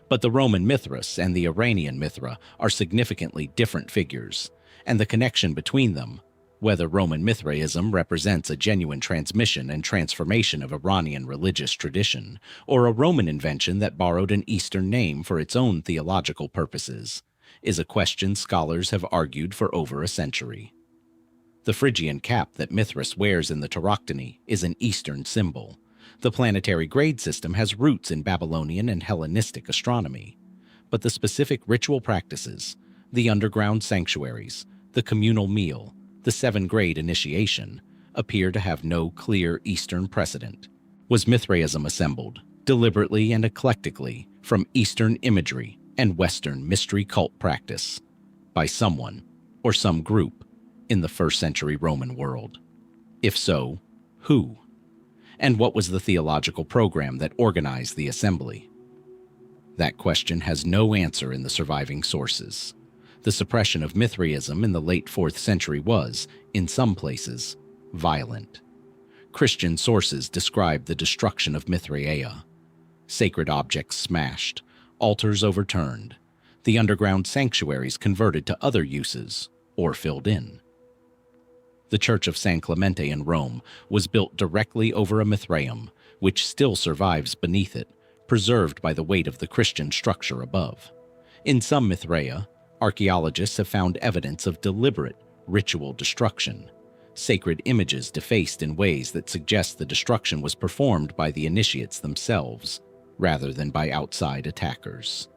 But the Roman Mithras and the Iranian Mithra are significantly different figures, and the connection between them, whether Roman Mithraism represents a genuine transmission and transformation of Iranian religious tradition, or a Roman invention that borrowed an Eastern name for its own theological purposes, is a question scholars have argued for over a century. The Phrygian cap that Mithras wears in the Tauroctony is an Eastern symbol. The planetary grade system has roots in Babylonian and Hellenistic astronomy. But the specific ritual practices, the underground sanctuaries, the communal meal, the 7-grade initiation, appear to have no clear Eastern precedent. Was Mithraism assembled, deliberately and eclectically, from Eastern imagery and Western mystery cult practice, by someone, or some group, in the first-century Roman world? If so, who? And what was the theological program that organized the assembly? That question has no answer in the surviving sources. The suppression of Mithraism in the late 4th century was, in some places, violent. Christian sources describe the destruction of Mithraea. Sacred objects smashed, altars overturned, the underground sanctuaries converted to other uses or filled in. The Church of San Clemente in Rome was built directly over a Mithraeum, which still survives beneath it, preserved by the weight of the Christian structure above. In some Mithraea, archaeologists have found evidence of deliberate, ritual destruction, sacred images defaced in ways that suggest the destruction was performed by the initiates themselves, rather than by outside attackers.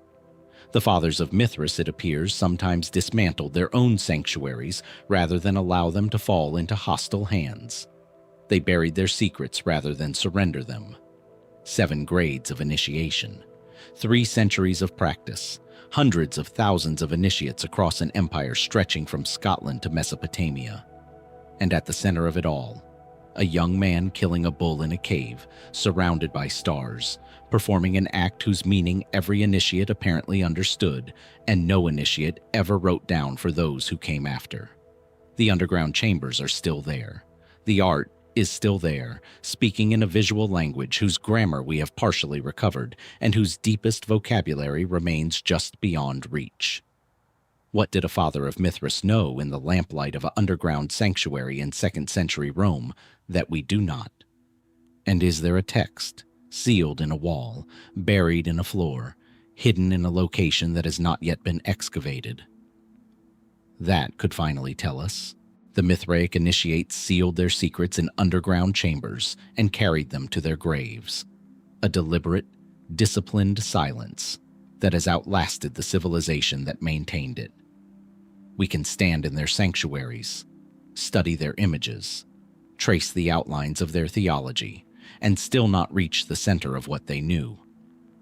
The fathers of Mithras, it appears, sometimes dismantled their own sanctuaries rather than allow them to fall into hostile hands. They buried their secrets rather than surrender them. 7 grades of initiation, 3 centuries of practice, hundreds of thousands of initiates across an empire stretching from Scotland to Mesopotamia. And at the center of it all, a young man killing a bull in a cave, surrounded by stars, performing an act whose meaning every initiate apparently understood, and no initiate ever wrote down for those who came after. The underground chambers are still there. The art is still there, speaking in a visual language whose grammar we have partially recovered, and whose deepest vocabulary remains just beyond reach. What did a father of Mithras know in the lamplight of an underground sanctuary in 2nd century Rome that we do not? And is there a text, sealed in a wall, buried in a floor, hidden in a location that has not yet been excavated? That could finally tell us. The Mithraic initiates sealed their secrets in underground chambers and carried them to their graves. A deliberate, disciplined silence that has outlasted the civilization that maintained it. We can stand in their sanctuaries, study their images, trace the outlines of their theology, and still not reach the center of what they knew.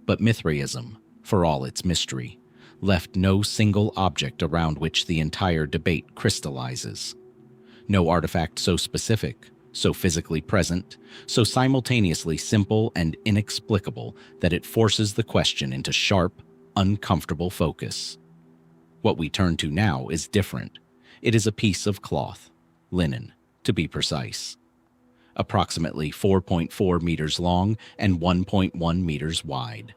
But Mithraism, for all its mystery, left no single object around which the entire debate crystallizes. No artifact so specific, so physically present, so simultaneously simple and inexplicable that it forces the question into sharp, uncomfortable focus. What we turn to now is different. It is a piece of cloth, linen, to be precise. Approximately 4.4 meters long and 1.1 meters wide,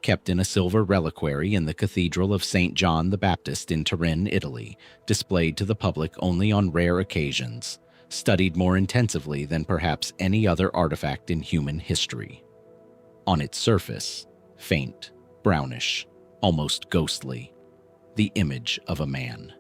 kept in a silver reliquary in the Cathedral of St. John the Baptist in Turin, Italy, displayed to the public only on rare occasions, studied more intensively than perhaps any other artifact in human history. On its surface, faint, brownish, almost ghostly, the image of a man.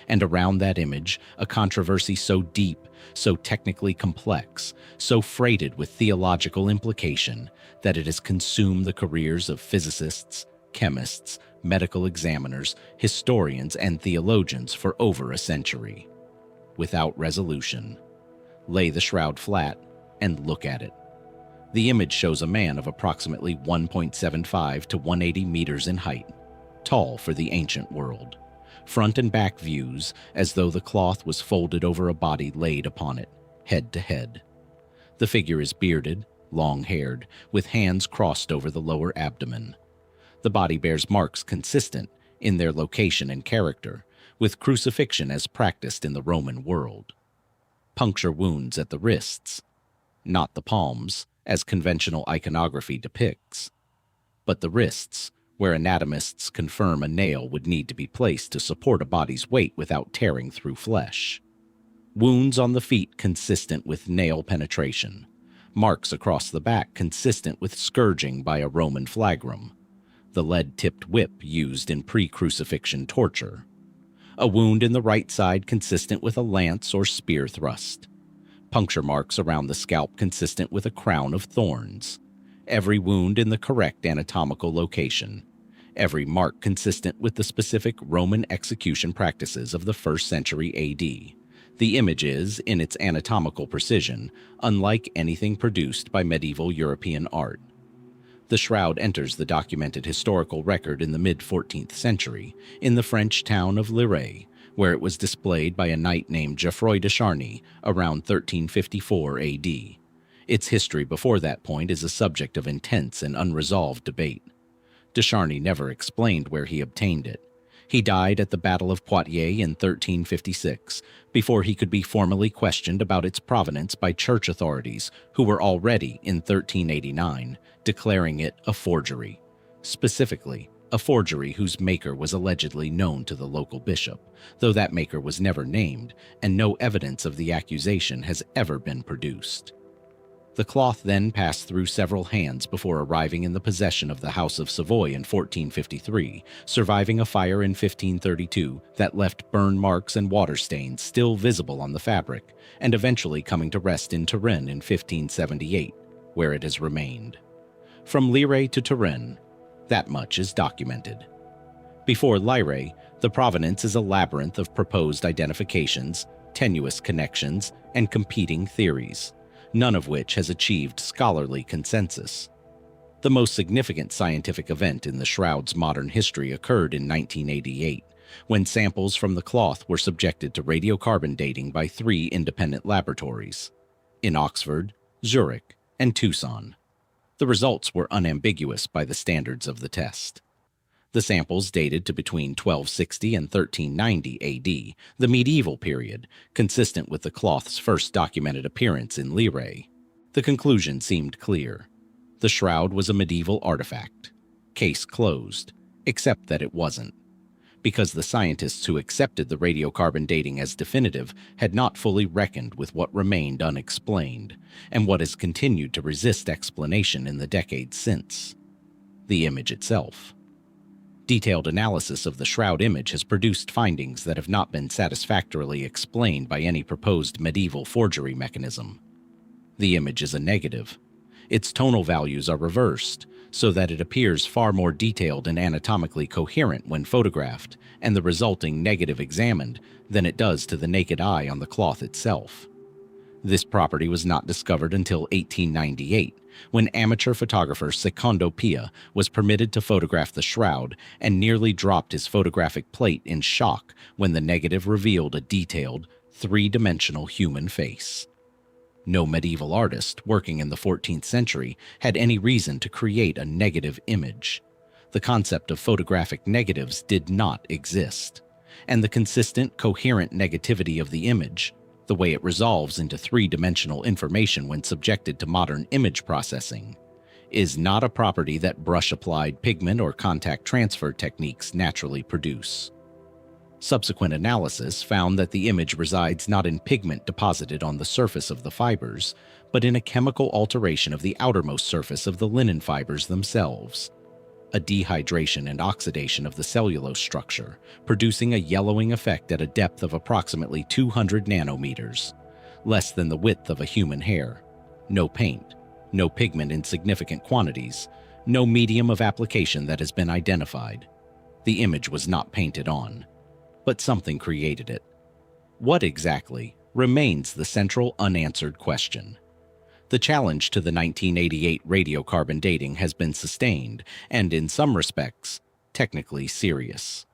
And around that image, a controversy so deep, so technically complex, so freighted with theological implication that it has consumed the careers of physicists, chemists, medical examiners, historians, and theologians for over a century. Without resolution, lay the shroud flat and look at it. The image shows a man of approximately 1.75 to 180 meters in height, tall for the ancient world. Front and back views as though the cloth was folded over a body laid upon it, head to head. The figure is bearded, long-haired, with hands crossed over the lower abdomen. The body bears marks consistent in their location and character, with crucifixion as practiced in the Roman world. Puncture wounds at the wrists, not the palms, as conventional iconography depicts, but the wrists, where anatomists confirm a nail would need to be placed to support a body's weight without tearing through flesh. Wounds on the feet consistent with nail penetration. Marks across the back consistent with scourging by a Roman flagrum. The lead-tipped whip used in pre-crucifixion torture. A wound in the right side consistent with a lance or spear thrust. Puncture marks around the scalp consistent with a crown of thorns. Every wound in the correct anatomical location. Every mark consistent with the specific Roman execution practices of the 1st century AD. The image is, in its anatomical precision, unlike anything produced by medieval European art. The shroud enters the documented historical record in the mid-14th century, in the French town of Lirey, where it was displayed by a knight named Geoffroy de Charny around 1354 AD. Its history before that point is a subject of intense and unresolved debate. De Charny never explained where he obtained it. He died at the Battle of Poitiers in 1356, before he could be formally questioned about its provenance by church authorities, who were already, in 1389, declaring it a forgery. Specifically, a forgery whose maker was allegedly known to the local bishop, though that maker was never named, and no evidence of the accusation has ever been produced. The cloth then passed through several hands before arriving in the possession of the House of Savoy in 1453, surviving a fire in 1532 that left burn marks and water stains still visible on the fabric, and eventually coming to rest in Turin in 1578, where it has remained. From Lirey to Turin, that much is documented. Before Lirey, the provenance is a labyrinth of proposed identifications, tenuous connections, and competing theories, none of which has achieved scholarly consensus. The most significant scientific event in the shroud's modern history occurred in 1988, when samples from the cloth were subjected to radiocarbon dating by 3 independent laboratories, in Oxford, Zurich, and Tucson. The results were unambiguous by the standards of the test. The samples dated to between 1260 and 1390 AD, the medieval period, consistent with the cloth's first documented appearance in Lirey. The conclusion seemed clear. The shroud was a medieval artifact. Case closed, except that it wasn't, because the scientists who accepted the radiocarbon dating as definitive had not fully reckoned with what remained unexplained, and what has continued to resist explanation in the decades since: the image itself. Detailed analysis of the shroud image has produced findings that have not been satisfactorily explained by any proposed medieval forgery mechanism. The image is a negative. Its tonal values are reversed, so that it appears far more detailed and anatomically coherent when photographed, and the resulting negative examined, than it does to the naked eye on the cloth itself. This property was not discovered until 1898, when amateur photographer Secondo Pia was permitted to photograph the shroud and nearly dropped his photographic plate in shock when the negative revealed a detailed, three-dimensional human face. No medieval artist working in the 14th century had any reason to create a negative image. The concept of photographic negatives did not exist, and the consistent, coherent negativity of the image, the way it resolves into three-dimensional information when subjected to modern image processing, is not a property that brush-applied pigment or contact transfer techniques naturally produce. Subsequent analysis found that the image resides not in pigment deposited on the surface of the fibers, but in a chemical alteration of the outermost surface of the linen fibers themselves, a dehydration and oxidation of the cellulose structure, producing a yellowing effect at a depth of approximately 200 nanometers, less than the width of a human hair. No paint, no pigment in significant quantities, no medium of application that has been identified. The image was not painted on, but something created it. What exactly remains the central unanswered question. The challenge to the 1988 radiocarbon dating has been sustained and, in some respects, technically serious.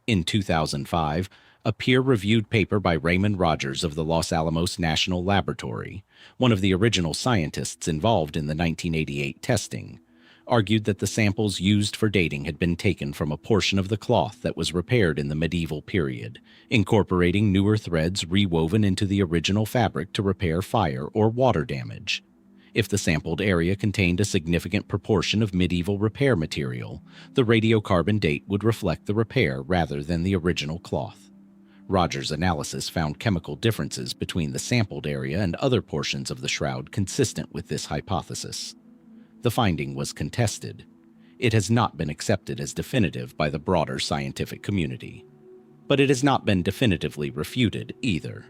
In 2005, a peer-reviewed paper by Raymond Rogers of the Los Alamos National Laboratory, one of the original scientists involved in the 1988 testing, argued that the samples used for dating had been taken from a portion of the cloth that was repaired in the medieval period, incorporating newer threads rewoven into the original fabric to repair fire or water damage. If the sampled area contained a significant proportion of medieval repair material, the radiocarbon date would reflect the repair rather than the original cloth. Rogers' analysis found chemical differences between the sampled area and other portions of the shroud consistent with this hypothesis. The finding was contested. It has not been accepted as definitive by the broader scientific community. But it has not been definitively refuted either,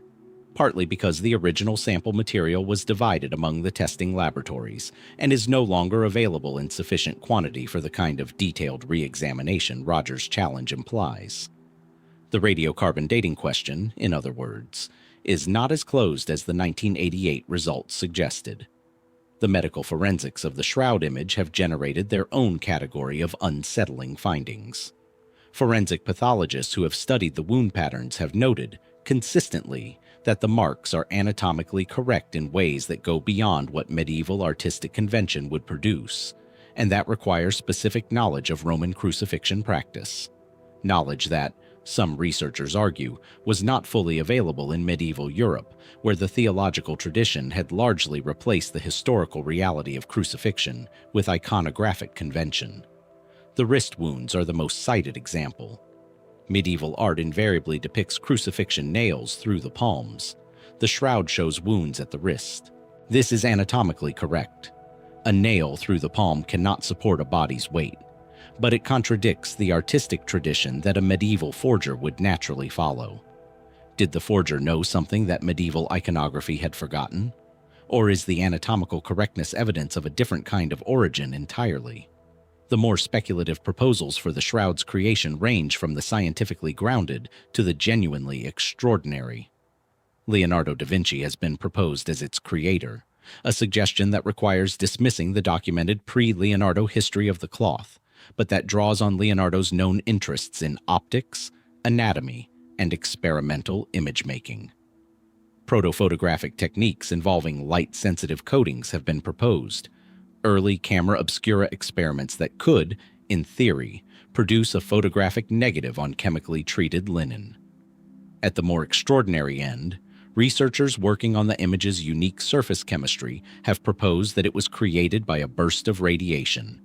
partly because the original sample material was divided among the testing laboratories and is no longer available in sufficient quantity for the kind of detailed re-examination Rogers' challenge implies. The radiocarbon dating question, in other words, is not as closed as the 1988 results suggested. The medical forensics of the shroud image have generated their own category of unsettling findings. Forensic pathologists who have studied the wound patterns have noted, consistently, that the marks are anatomically correct in ways that go beyond what medieval artistic convention would produce, and that requires specific knowledge of Roman crucifixion practice. Knowledge that, some researchers argue, was not fully available in medieval Europe, where the theological tradition had largely replaced the historical reality of crucifixion with iconographic convention. The wrist wounds are the most cited example. Medieval art invariably depicts crucifixion nails through the palms. The shroud shows wounds at the wrist. This is anatomically correct. A nail through the palm cannot support a body's weight, but it contradicts the artistic tradition that a medieval forger would naturally follow. Did the forger know something that medieval iconography had forgotten? Or is the anatomical correctness evidence of a different kind of origin entirely? The more speculative proposals for the shroud's creation range from the scientifically grounded to the genuinely extraordinary. Leonardo da Vinci has been proposed as its creator, a suggestion that requires dismissing the documented pre-Leonardo history of the cloth, but that draws on Leonardo's known interests in optics, anatomy, and experimental image-making. Protophotographic techniques involving light-sensitive coatings have been proposed, early camera obscura experiments that could, in theory, produce a photographic negative on chemically treated linen. At the more extraordinary end, researchers working on the image's unique surface chemistry have proposed that it was created by a burst of radiation,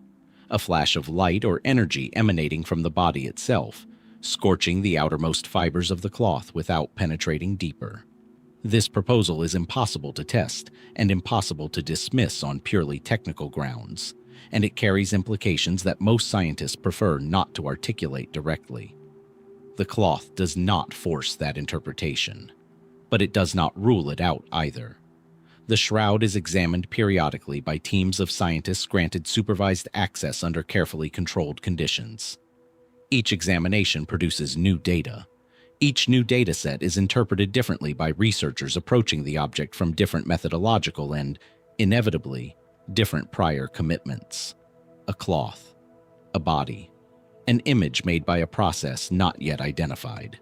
a flash of light or energy emanating from the body itself, scorching the outermost fibers of the cloth without penetrating deeper. This proposal is impossible to test and impossible to dismiss on purely technical grounds, and it carries implications that most scientists prefer not to articulate directly. The cloth does not force that interpretation, but it does not rule it out either. The shroud is examined periodically by teams of scientists granted supervised access under carefully controlled conditions. Each examination produces new data. Each new dataset is interpreted differently by researchers approaching the object from different methodological and, inevitably, different prior commitments. A cloth, a body, an image made by a process not yet identified.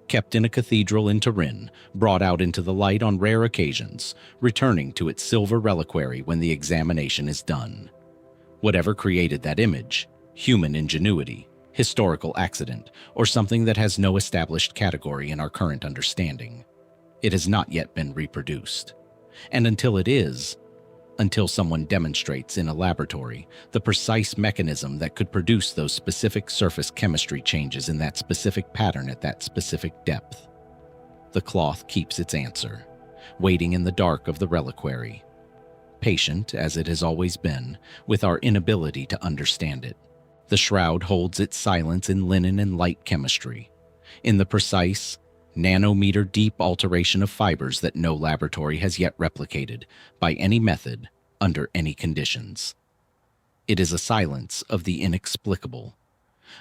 Kept in a cathedral in Turin, brought out into the light on rare occasions, returning to its silver reliquary when the examination is done. Whatever created that image, human ingenuity, historical accident, or something that has no established category in our current understanding, it has not yet been reproduced. And until it is, until someone demonstrates in a laboratory the precise mechanism that could produce those specific surface chemistry changes in that specific pattern at that specific depth, the cloth keeps its answer, waiting in the dark of the reliquary, patient as it has always been with our inability to understand it. The shroud holds its silence in linen and light chemistry, in the precise, nanometer-deep alteration of fibers that no laboratory has yet replicated by any method under any conditions. It is a silence of the inexplicable,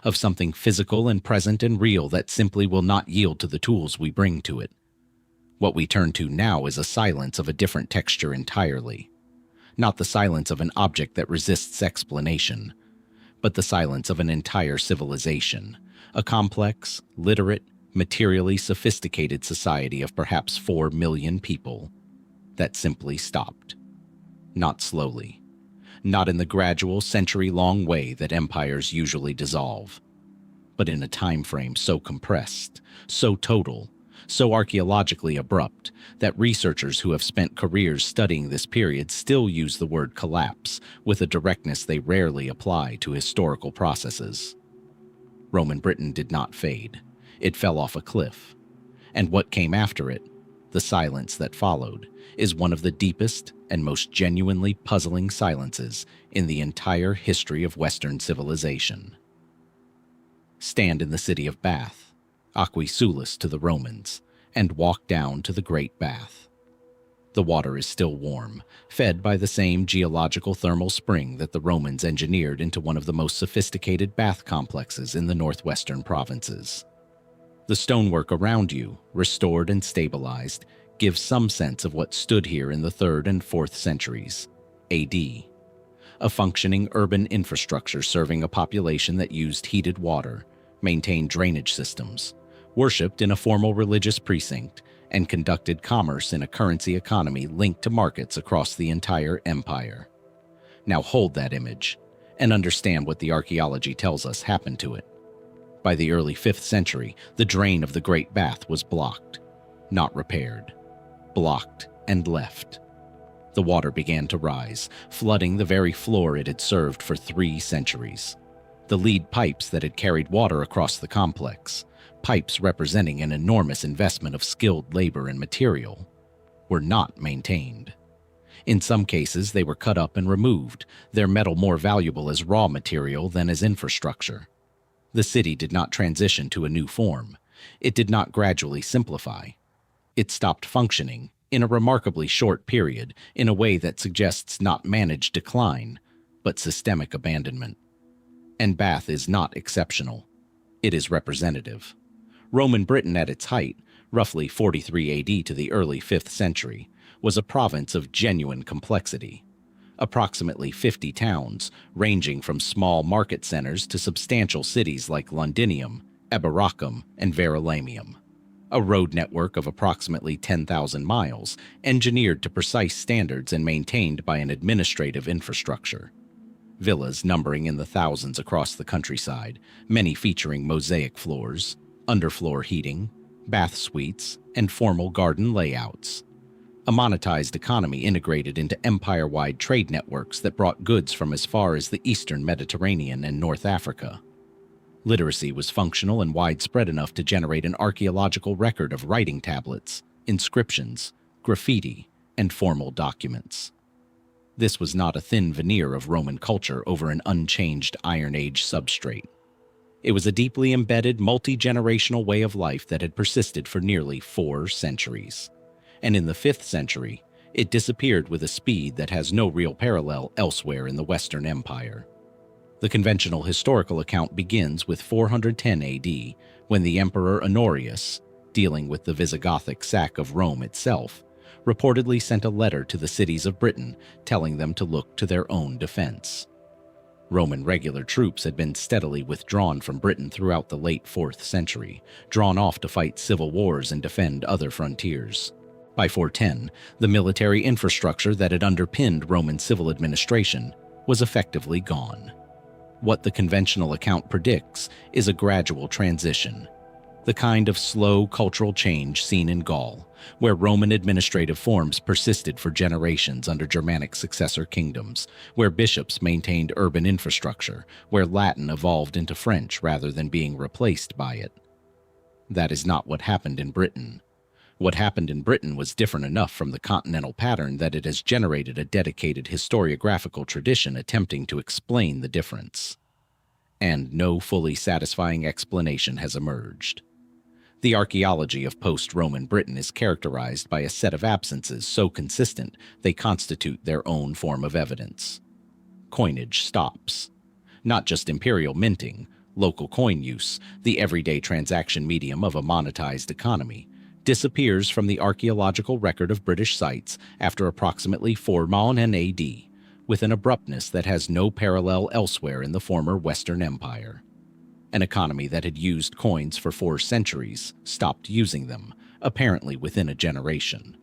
of something physical and present and real that simply will not yield to the tools we bring to it. What we turn to now is a silence of a different texture entirely, not the silence of an object that resists explanation, but the silence of an entire civilization, a complex, literate, materially sophisticated society of perhaps 4 million people that simply stopped. Not slowly, not in the gradual, century-long way that empires usually dissolve, but in a time frame so compressed, so total, so archaeologically abrupt that researchers who have spent careers studying this period still use the word collapse with a directness they rarely apply to historical processes. Roman Britain did not fade. It fell off a cliff, and what came after it, the silence that followed, is one of the deepest and most genuinely puzzling silences in the entire history of Western civilization. Stand in the city of Bath, Aquae Sulis to the Romans, and walk down to the Great Bath. The water is still warm, fed by the same geological thermal spring that the Romans engineered into one of the most sophisticated bath complexes in the northwestern provinces. The stonework around you, restored and stabilized, gives some sense of what stood here in the 3rd and 4th centuries, AD. A functioning urban infrastructure serving a population that used heated water, maintained drainage systems, worshipped in a formal religious precinct, and conducted commerce in a currency economy linked to markets across the entire empire. Now hold that image and understand what the archaeology tells us happened to it. By the early 5th century, the drain of the Great Bath was blocked, not repaired. Blocked and left. The water began to rise, flooding the very floor it had served for 3 centuries. The lead pipes that had carried water across the complex, pipes representing an enormous investment of skilled labor and material, were not maintained. In some cases, they were cut up and removed, their metal more valuable as raw material than as infrastructure. The city did not transition to a new form. It did not gradually simplify. It stopped functioning, in a remarkably short period, in a way that suggests not managed decline, but systemic abandonment. And Bath is not exceptional. It is representative. Roman Britain at its height, roughly 43 AD to the early 5th century, was a province of genuine complexity. Approximately 50 towns, ranging from small market centers to substantial cities like Londinium, Eboracum, and Verulamium. A road network of approximately 10,000 miles, engineered to precise standards and maintained by an administrative infrastructure. Villas numbering in the thousands across the countryside, many featuring mosaic floors, underfloor heating, bath suites, and formal garden layouts. A monetized economy integrated into empire-wide trade networks that brought goods from as far as the eastern Mediterranean and North Africa. Literacy was functional and widespread enough to generate an archaeological record of writing tablets, inscriptions, graffiti, and formal documents. This was not a thin veneer of Roman culture over an unchanged Iron Age substrate. It was a deeply embedded, multi-generational way of life that had persisted for nearly 4 centuries. And in the 5th century, it disappeared with a speed that has no real parallel elsewhere in the Western Empire. The conventional historical account begins with 410 AD, when the Emperor Honorius, dealing with the Visigothic sack of Rome itself, reportedly sent a letter to the cities of Britain telling them to look to their own defense. Roman regular troops had been steadily withdrawn from Britain throughout the late 4th century, drawn off to fight civil wars and defend other frontiers. By 410, the military infrastructure that had underpinned Roman civil administration was effectively gone. What the conventional account predicts is a gradual transition, the kind of slow cultural change seen in Gaul, where Roman administrative forms persisted for generations under Germanic successor kingdoms, where bishops maintained urban infrastructure, where Latin evolved into French rather than being replaced by it. That is not what happened in Britain. What happened in Britain was different enough from the continental pattern that it has generated a dedicated historiographical tradition attempting to explain the difference. And no fully satisfying explanation has emerged. The archaeology of post-Roman Britain is characterized by a set of absences so consistent they constitute their own form of evidence. Coinage stops. Not just imperial minting, local coin use, the everyday transaction medium of a monetized economy, disappears from the archaeological record of British sites after approximately 400 AD, with an abruptness that has no parallel elsewhere in the former Western Empire. An economy that had used coins for 4 centuries stopped using them, apparently within a generation.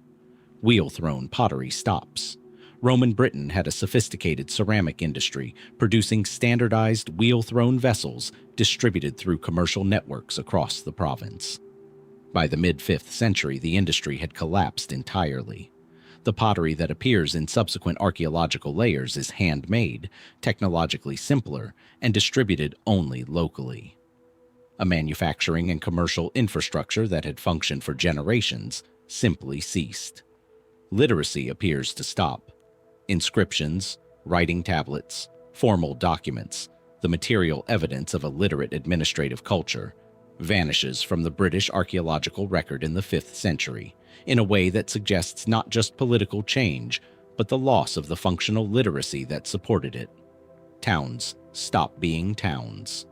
Wheel-thrown pottery stops. Roman Britain had a sophisticated ceramic industry producing standardized wheel-thrown vessels distributed through commercial networks across the province. By the mid-5th century, the industry had collapsed entirely. The pottery that appears in subsequent archaeological layers is handmade, technologically simpler, and distributed only locally. A manufacturing and commercial infrastructure that had functioned for generations simply ceased. Literacy appears to stop. Inscriptions, writing tablets, formal documents, the material evidence of a literate administrative culture, vanishes from the British archaeological record in the 5th century, in a way that suggests not just political change, but the loss of the functional literacy that supported it. Towns stop being towns.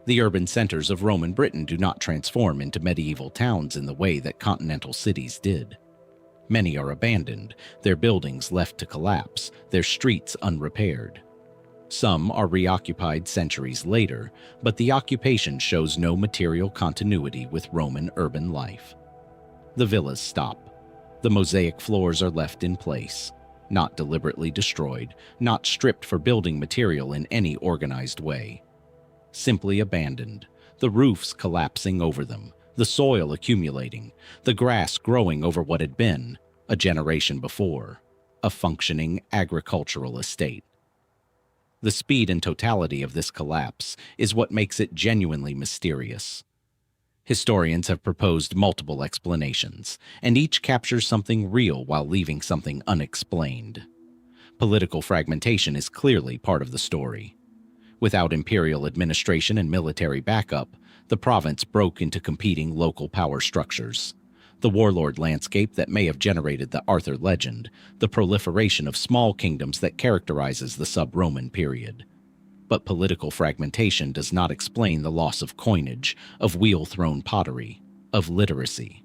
The urban centers of Roman Britain do not transform into medieval towns in the way that continental cities did. Many are abandoned, their buildings left to collapse, their streets unrepaired. Some are reoccupied centuries later, but the occupation shows no material continuity with Roman urban life. The villas stop. The mosaic floors are left in place, not deliberately destroyed, not stripped for building material in any organized way. Simply abandoned, the roofs collapsing over them, the soil accumulating, the grass growing over what had been, a generation before, a functioning agricultural estate. The speed and totality of this collapse is what makes it genuinely mysterious. Historians have proposed multiple explanations, and each captures something real while leaving something unexplained. Political fragmentation is clearly part of the story. Without imperial administration and military backup, the province broke into competing local power structures. The warlord landscape that may have generated the Arthur legend, the proliferation of small kingdoms that characterizes the sub-Roman period. But political fragmentation does not explain the loss of coinage, of wheel-thrown pottery, of literacy.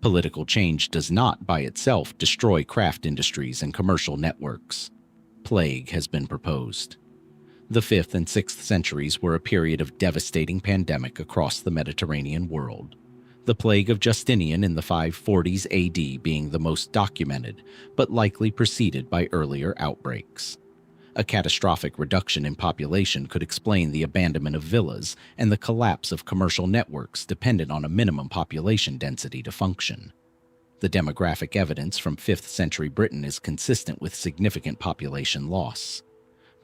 Political change does not, by itself, destroy craft industries and commercial networks. Plague has been proposed. The 5th and 6th centuries were a period of devastating pandemic across the Mediterranean world. The plague of Justinian in the 540s AD being the most documented, but likely preceded by earlier outbreaks. A catastrophic reduction in population could explain the abandonment of villas and the collapse of commercial networks dependent on a minimum population density to function. The demographic evidence from 5th century Britain is consistent with significant population loss.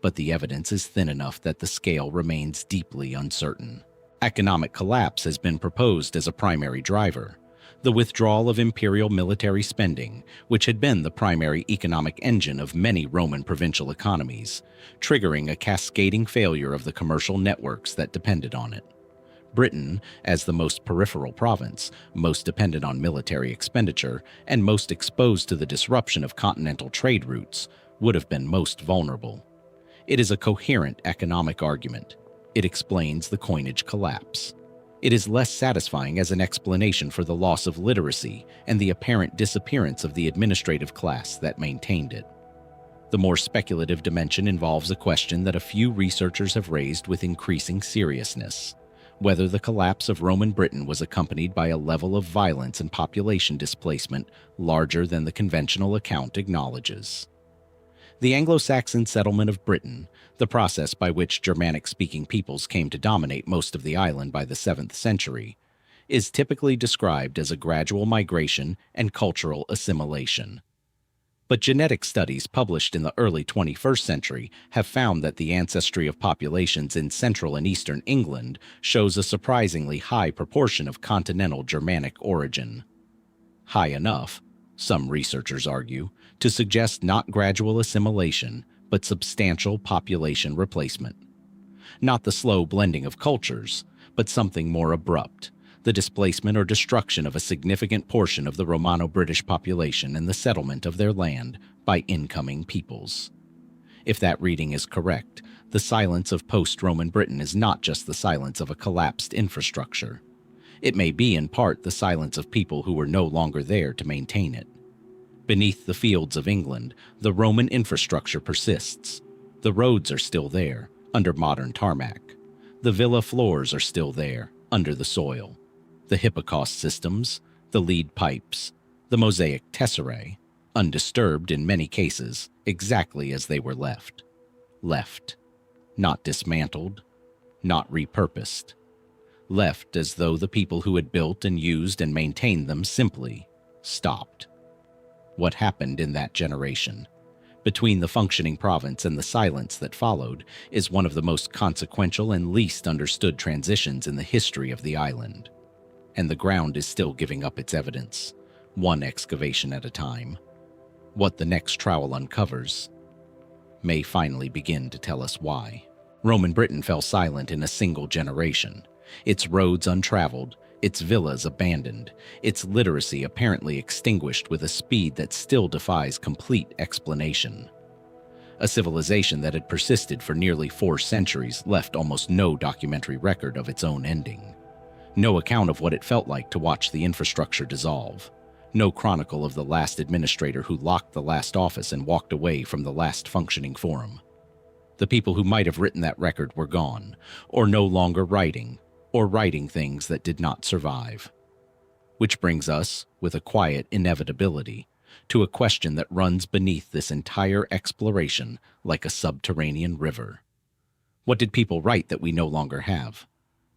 But the evidence is thin enough that the scale remains deeply uncertain. Economic collapse has been proposed as a primary driver. The withdrawal of imperial military spending, which had been the primary economic engine of many Roman provincial economies, triggering a cascading failure of the commercial networks that depended on it. Britain, as the most peripheral province, most dependent on military expenditure, and most exposed to the disruption of continental trade routes, would have been most vulnerable. It is a coherent economic argument. It explains the coinage collapse. It is less satisfying as an explanation for the loss of literacy and the apparent disappearance of the administrative class that maintained it. The more speculative dimension involves a question that a few researchers have raised with increasing seriousness: whether the collapse of Roman Britain was accompanied by a level of violence and population displacement larger than the conventional account acknowledges. The Anglo-Saxon settlement of Britain, the process by which Germanic-speaking peoples came to dominate most of the island by the 7th century, is typically described as a gradual migration and cultural assimilation. But genetic studies published in the early 21st century have found that the ancestry of populations in central and eastern England shows a surprisingly high proportion of continental Germanic origin. High enough, some researchers argue, to suggest not gradual assimilation, but substantial population replacement. Not the slow blending of cultures, but something more abrupt: the displacement or destruction of a significant portion of the Romano-British population and the settlement of their land by incoming peoples. If that reading is correct, the silence of post-Roman Britain is not just the silence of a collapsed infrastructure. It may be in part the silence of people who were no longer there to maintain it. Beneath the fields of England, the Roman infrastructure persists. The roads are still there, under modern tarmac. The villa floors are still there, under the soil. The hypocaust systems, the lead pipes, the mosaic tesserae, undisturbed in many cases, exactly as they were left. Left. Not dismantled, not repurposed. Left as though the people who had built and used and maintained them simply stopped. What happened in that generation, between the functioning province and the silence that followed, is one of the most consequential and least understood transitions in the history of the island. And the ground is still giving up its evidence, one excavation at a time. What the next trowel uncovers may finally begin to tell us why. Roman Britain fell silent in a single generation, its roads untraveled, its villas abandoned, its literacy apparently extinguished with a speed that still defies complete explanation. A civilization that had persisted for nearly 4 centuries left almost no documentary record of its own ending. No account of what it felt like to watch the infrastructure dissolve. No chronicle of the last administrator who locked the last office and walked away from the last functioning forum. The people who might have written that record were gone, or no longer writing, or writing things that did not survive. Which brings us, with a quiet inevitability, to a question that runs beneath this entire exploration like a subterranean river. What did people write that we no longer have?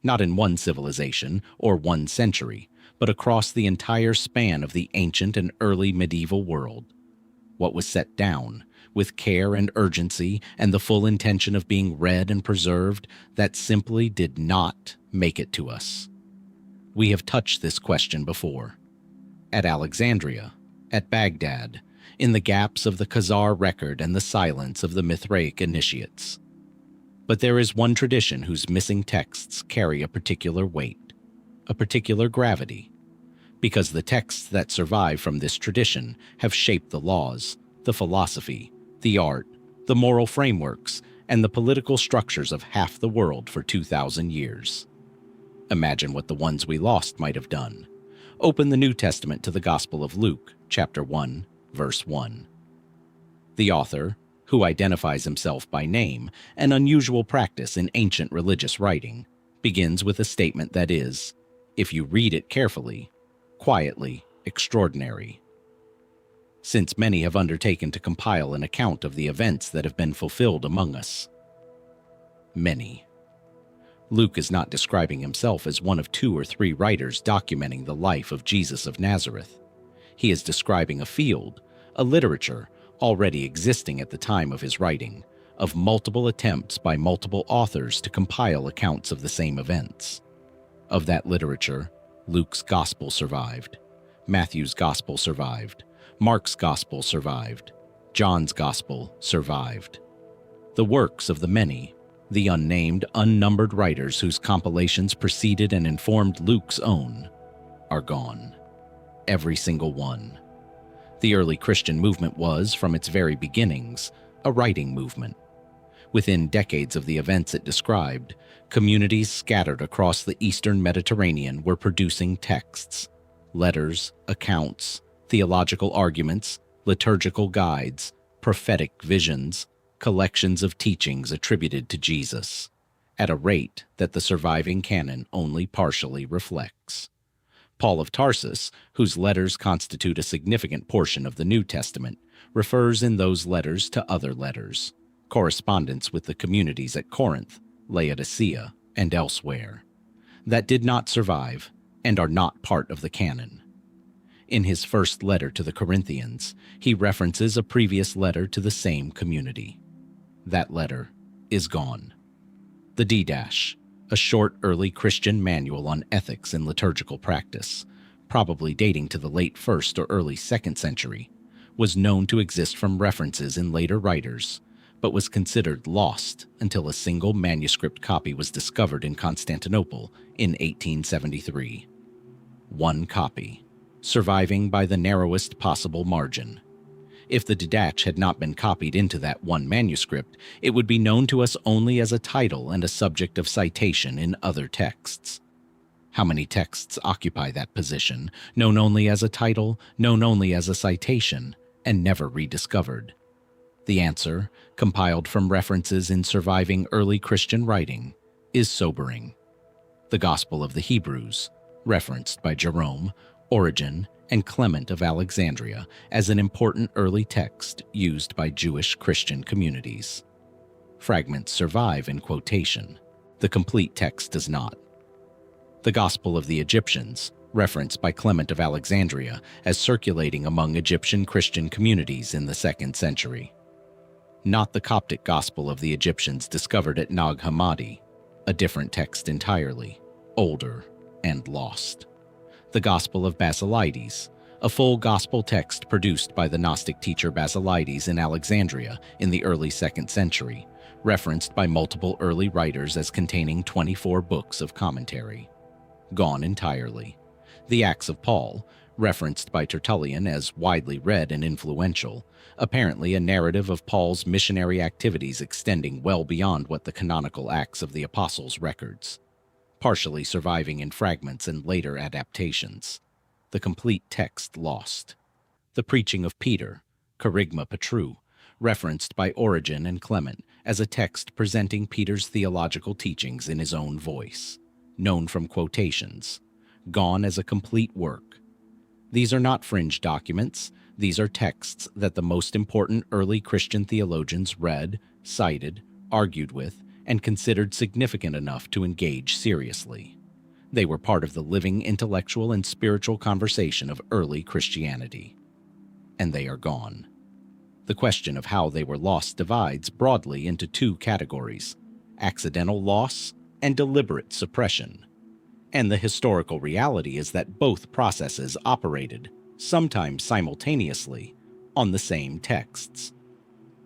Not in one civilization or one century, but across the entire span of the ancient and early medieval world. What was set down, with care and urgency and the full intention of being read and preserved, that simply did not make it to us. We have touched this question before. At Alexandria, at Baghdad, in the gaps of the Khazar record and the silence of the Mithraic initiates. But there is one tradition whose missing texts carry a particular weight, a particular gravity, because the texts that survive from this tradition have shaped the laws, the philosophy, the art, the moral frameworks, and the political structures of half the world for 2,000 years. Imagine what the ones we lost might have done. Open the New Testament to the Gospel of Luke, chapter 1, verse 1. The author, who identifies himself by name, an unusual practice in ancient religious writing, begins with a statement that is, if you read it carefully, quietly extraordinary. Since many have undertaken to compile an account of the events that have been fulfilled among us. Many. Luke is not describing himself as one of 2 or 3 writers documenting the life of Jesus of Nazareth. He is describing a field, a literature, already existing at the time of his writing, of multiple attempts by multiple authors to compile accounts of the same events. Of that literature, Luke's Gospel survived, Matthew's Gospel survived, Mark's Gospel survived, John's Gospel survived. The works of the many, the unnamed, unnumbered writers whose compilations preceded and informed Luke's own, are gone. Every single one. The early Christian movement was, from its very beginnings, a writing movement. Within decades of the events it described, communities scattered across the eastern Mediterranean were producing texts, letters, accounts, theological arguments, liturgical guides, prophetic visions, collections of teachings attributed to Jesus, at a rate that the surviving canon only partially reflects. Paul of Tarsus, whose letters constitute a significant portion of the New Testament, refers in those letters to other letters, correspondence with the communities at Corinth, Laodicea, and elsewhere, that did not survive and are not part of the canon. In his first letter to the Corinthians, he references a previous letter to the same community. That letter is gone. The D-, a short early Christian manual on ethics and liturgical practice, probably dating to the late 1st or early 2nd century, was known to exist from references in later writers, but was considered lost until a single manuscript copy was discovered in Constantinople in 1873. One copy, surviving by the narrowest possible margin. If the Didache had not been copied into that one manuscript, it would be known to us only as a title and a subject of citation in other texts. How many texts occupy that position, known only as a title, known only as a citation, and never rediscovered? The answer, compiled from references in surviving early Christian writing, is sobering. The Gospel of the Hebrews, referenced by Jerome, Origen, and Clement of Alexandria as an important early text used by Jewish Christian communities. Fragments survive in quotation. The complete text does not. The Gospel of the Egyptians, referenced by Clement of Alexandria as circulating among Egyptian Christian communities in the 2nd century. Not the Coptic Gospel of the Egyptians discovered at Nag Hammadi, a different text entirely, older and lost. The Gospel of Basilides, a full gospel text produced by the Gnostic teacher Basilides in Alexandria in the early 2nd century, referenced by multiple early writers as containing 24 books of commentary. Gone entirely. The Acts of Paul, referenced by Tertullian as widely read and influential, apparently a narrative of Paul's missionary activities extending well beyond what the canonical Acts of the Apostles records, partially surviving in fragments and later adaptations. The complete text lost. The Preaching of Peter, Kerygma Petru, referenced by Origen and Clement as a text presenting Peter's theological teachings in his own voice, known from quotations, gone as a complete work. These are not fringe documents. These are texts that the most important early Christian theologians read, cited, argued with, and considered significant enough to engage seriously. They were part of the living intellectual and spiritual conversation of early Christianity. And they are gone. The question of how they were lost divides broadly into two categories: accidental loss and deliberate suppression. And the historical reality is that both processes operated, sometimes simultaneously, on the same texts.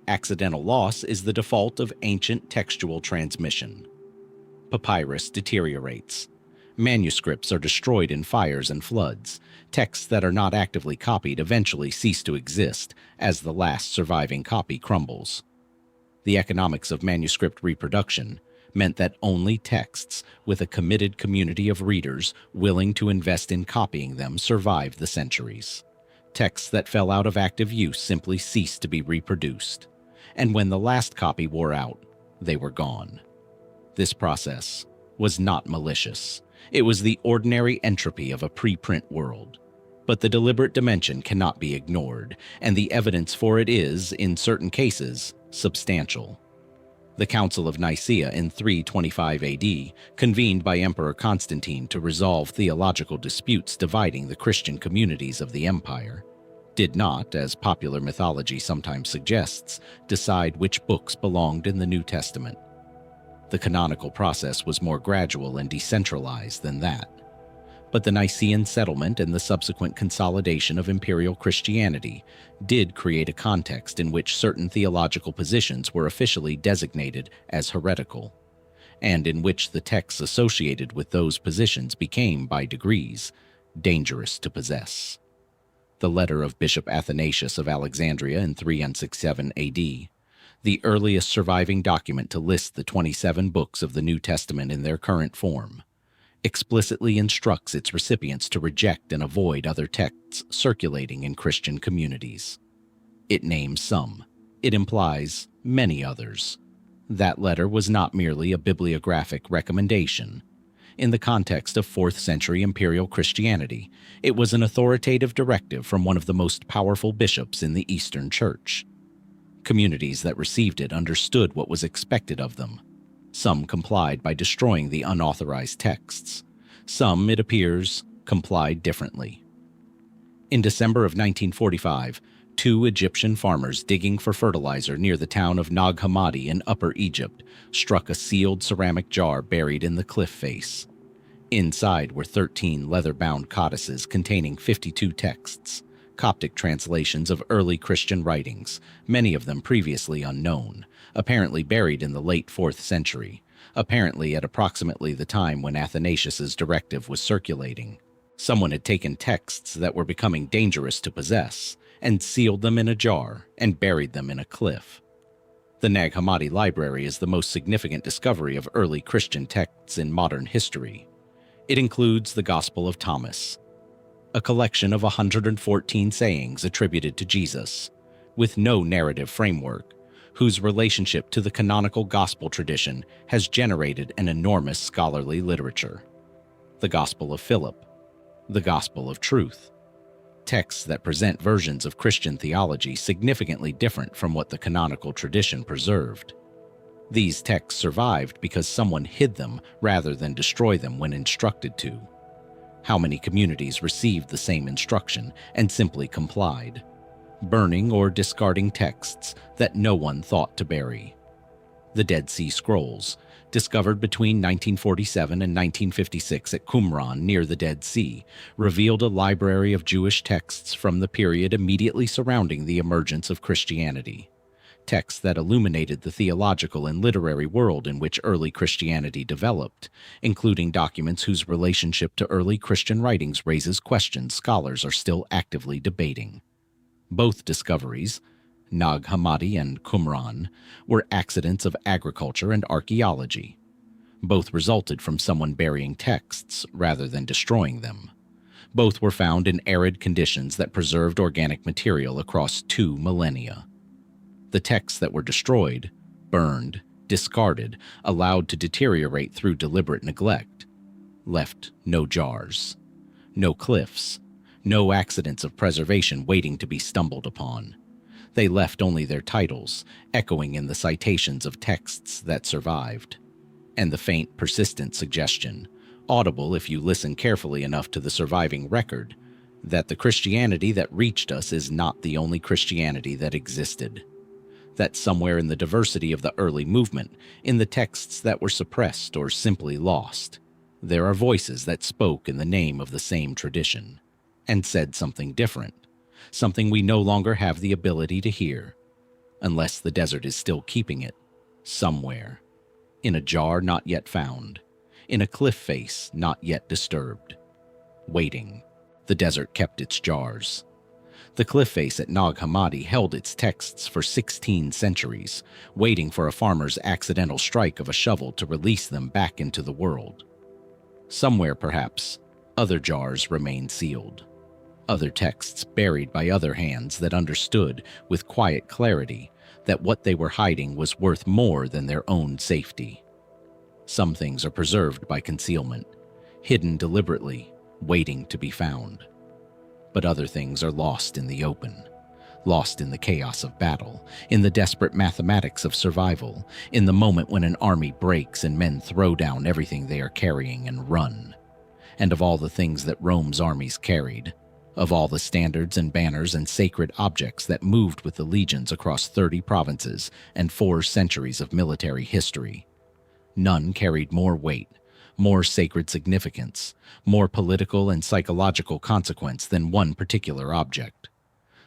Accidental loss is the default of ancient textual transmission. Papyrus deteriorates. Manuscripts are destroyed in fires and floods. Texts that are not actively copied eventually cease to exist as the last surviving copy crumbles. The economics of manuscript reproduction meant that only texts with a committed community of readers willing to invest in copying them survived the centuries. Texts that fell out of active use simply ceased to be reproduced. And when the last copy wore out, they were gone. This process was not malicious. It was the ordinary entropy of a preprint world. But the deliberate dimension cannot be ignored, and the evidence for it is, in certain cases, substantial. The Council of Nicaea in 325 AD, convened by Emperor Constantine to resolve theological disputes dividing the Christian communities of the empire, did not, as popular mythology sometimes suggests, decide which books belonged in the New Testament. The canonical process was more gradual and decentralized than that. But the Nicene settlement and the subsequent consolidation of imperial Christianity did create a context in which certain theological positions were officially designated as heretical, and in which the texts associated with those positions became, by degrees, dangerous to possess. The letter of Bishop Athanasius of Alexandria in 367 AD, the earliest surviving document to list the 27 books of the New Testament in their current form, explicitly instructs its recipients to reject and avoid other texts circulating in Christian communities. It names some. It implies many others. That letter was not merely a bibliographic recommendation. In the context of 4th century imperial Christianity, it was an authoritative directive from one of the most powerful bishops in the Eastern Church. Communities that received it understood what was expected of them. Some complied by destroying the unauthorized texts. Some, it appears, complied differently. In December of 1945, 2 Egyptian farmers digging for fertilizer near the town of Nag Hammadi in Upper Egypt struck a sealed ceramic jar buried in the cliff face. Inside were 13 leather-bound codices containing 52 texts, Coptic translations of early Christian writings, many of them previously unknown, apparently buried in the late 4th century, apparently at approximately the time when Athanasius's directive was circulating. Someone had taken texts that were becoming dangerous to possess and sealed them in a jar and buried them in a cliff. The Nag Hammadi Library is the most significant discovery of early Christian texts in modern history. It includes the Gospel of Thomas, a collection of 114 sayings attributed to Jesus, with no narrative framework, whose relationship to the canonical gospel tradition has generated an enormous scholarly literature. The Gospel of Philip, the Gospel of Truth, texts that present versions of Christian theology significantly different from what the canonical tradition preserved. These texts survived because someone hid them rather than destroy them when instructed to. How many communities received the same instruction and simply complied, burning or discarding texts that no one thought to bury? The Dead Sea Scrolls, discovered between 1947 and 1956 at Qumran near the Dead Sea, revealed a library of Jewish texts from the period immediately surrounding the emergence of Christianity. Texts that illuminated the theological and literary world in which early Christianity developed, including documents whose relationship to early Christian writings raises questions scholars are still actively debating. Both discoveries, Nag Hammadi and Qumran, were accidents of agriculture and archaeology. Both resulted from someone burying texts rather than destroying them. Both were found in arid conditions that preserved organic material across 2 millennia. The texts that were destroyed, burned, discarded, allowed to deteriorate through deliberate neglect, left no jars, no cliffs, no accidents of preservation waiting to be stumbled upon. They left only their titles, echoing in the citations of texts that survived, and the faint, persistent suggestion, audible if you listen carefully enough to the surviving record, that the Christianity that reached us is not the only Christianity that existed. That somewhere in the diversity of the early movement, in the texts that were suppressed or simply lost, there are voices that spoke in the name of the same tradition, and said something different. Something we no longer have the ability to hear, unless the desert is still keeping it, somewhere, in a jar not yet found, in a cliff face not yet disturbed. Waiting, the desert kept its jars. The cliff face at Nag Hammadi held its texts for 16 centuries, waiting for a farmer's accidental strike of a shovel to release them back into the world. Somewhere, perhaps, other jars remain sealed. Other texts buried by other hands that understood, with quiet clarity, that what they were hiding was worth more than their own safety. Some things are preserved by concealment, hidden deliberately, waiting to be found. But other things are lost in the open, lost in the chaos of battle, in the desperate mathematics of survival, in the moment when an army breaks and men throw down everything they are carrying and run. And of all the things that Rome's armies carried, of all the standards and banners and sacred objects that moved with the legions across 30 provinces and 4 centuries of military history, none carried more weight, more sacred significance, more political and psychological consequence than one particular object.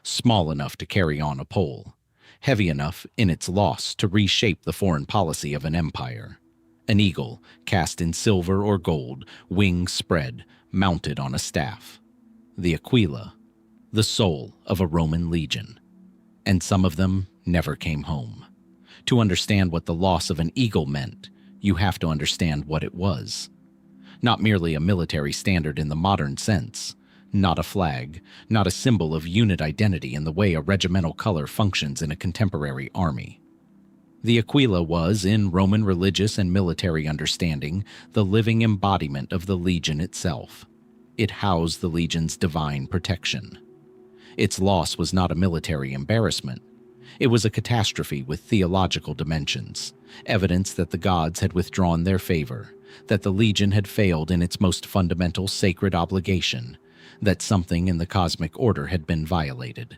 Small enough to carry on a pole, heavy enough in its loss to reshape the foreign policy of an empire. An eagle, cast in silver or gold, wings spread, mounted on a staff. The Aquila, the soul of a Roman legion. And some of them never came home. To understand what the loss of an eagle meant, you have to understand what it was. Not merely a military standard in the modern sense, not a flag, not a symbol of unit identity in the way a regimental color functions in a contemporary army. The aquila was, in Roman religious and military understanding, the living embodiment of the legion itself. It housed the legion's divine protection. Its loss was not a military embarrassment. It was a catastrophe with theological dimensions, evidence that the gods had withdrawn their favor, that the legion had failed in its most fundamental sacred obligation, that something in the cosmic order had been violated.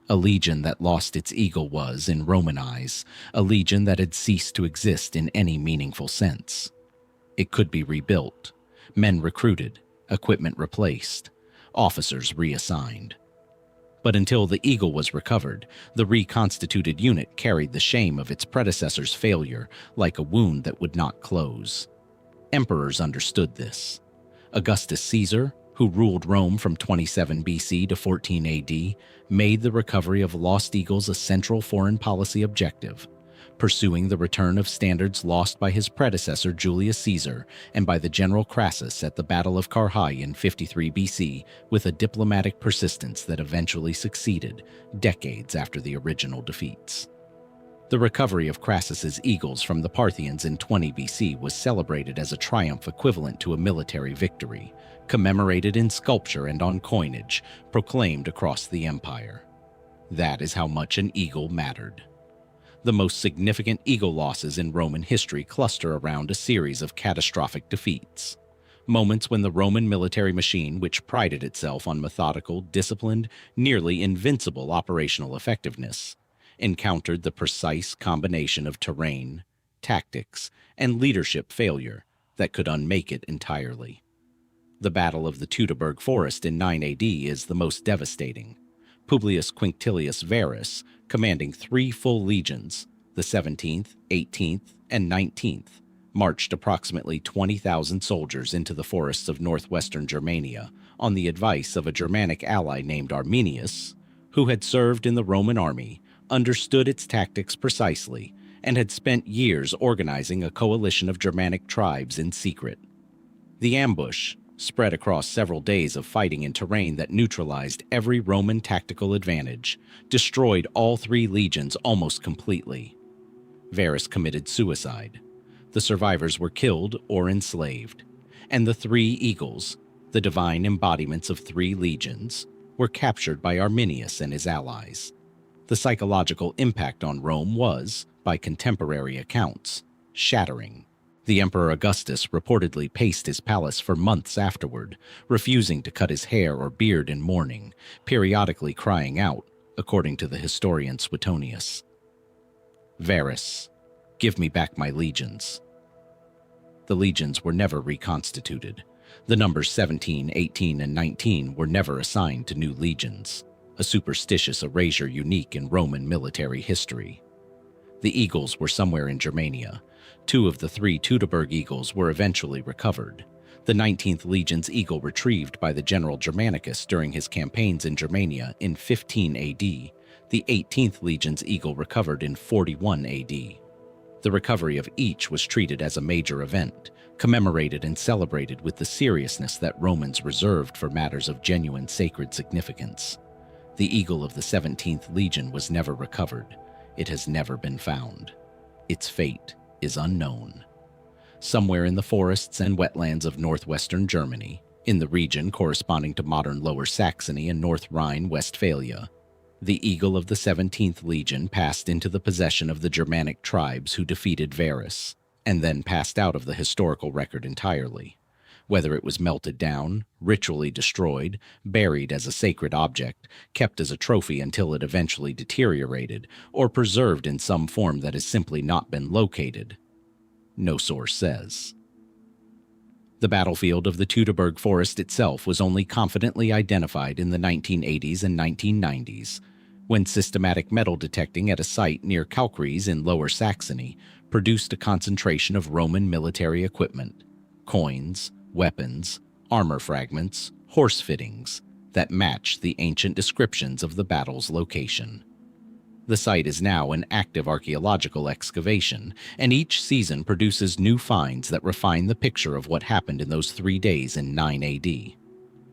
A legion that lost its eagle was, in Roman eyes, a legion that had ceased to exist in any meaningful sense. It could be rebuilt, men recruited, equipment replaced, officers reassigned. But until the eagle was recovered, the reconstituted unit carried the shame of its predecessor's failure like a wound that would not close. Emperors understood this. Augustus Caesar, who ruled Rome from 27 BC to 14 AD, made the recovery of lost eagles a central foreign policy objective, pursuing the return of standards lost by his predecessor Julius Caesar and by the general Crassus at the Battle of Carrhae in 53 BC with a diplomatic persistence that eventually succeeded, decades after the original defeats. The recovery of Crassus's eagles from the Parthians in 20 BC was celebrated as a triumph equivalent to a military victory, commemorated in sculpture and on coinage, proclaimed across the empire. That is how much an eagle mattered. The most significant eagle losses in Roman history cluster around a series of catastrophic defeats. Moments when the Roman military machine, which prided itself on methodical, disciplined, nearly invincible operational effectiveness, encountered the precise combination of terrain, tactics, and leadership failure that could unmake it entirely. The Battle of the Teutoburg Forest in 9 AD is the most devastating. Publius Quinctilius Varus, commanding 3 full legions, the 17th, 18th, and 19th, marched approximately 20,000 soldiers into the forests of northwestern Germania on the advice of a Germanic ally named Arminius, who had served in the Roman army, understood its tactics precisely, and had spent years organizing a coalition of Germanic tribes in secret. The ambush, spread across several days of fighting in terrain that neutralized every Roman tactical advantage, destroyed all 3 legions almost completely. Varus committed suicide. The survivors were killed or enslaved, and the 3 eagles, the divine embodiments of 3 legions, were captured by Arminius and his allies. The psychological impact on Rome was, by contemporary accounts, shattering. The Emperor Augustus reportedly paced his palace for months afterward, refusing to cut his hair or beard in mourning, periodically crying out, according to the historian Suetonius, "Varus, give me back my legions." The legions were never reconstituted. The numbers 17, 18, and 19 were never assigned to new legions, a superstitious erasure unique in Roman military history. The eagles were somewhere in Germania. 2 of the 3 Teutoburg eagles were eventually recovered. The 19th Legion's eagle retrieved by the general Germanicus during his campaigns in Germania in 15 AD, the 18th Legion's eagle recovered in 41 AD. The recovery of each was treated as a major event, commemorated and celebrated with the seriousness that Romans reserved for matters of genuine sacred significance. The eagle of the 17th Legion was never recovered. It has never been found. Its fate is unknown. Somewhere in the forests and wetlands of northwestern Germany, in the region corresponding to modern Lower Saxony and North Rhine-Westphalia, the eagle of the 17th Legion passed into the possession of the Germanic tribes who defeated Varus, and then passed out of the historical record entirely. Whether it was melted down, ritually destroyed, buried as a sacred object, kept as a trophy until it eventually deteriorated, or preserved in some form that has simply not been located, no source says. The battlefield of the Teutoburg Forest itself was only confidently identified in the 1980s and 1990s, when systematic metal detecting at a site near Kalkries in Lower Saxony produced a concentration of Roman military equipment, coins, weapons, armor fragments, horse fittings that matched the ancient descriptions of the battle's location. The site is now an active archaeological excavation, and each season produces new finds that refine the picture of what happened in those 3 days in 9 AD.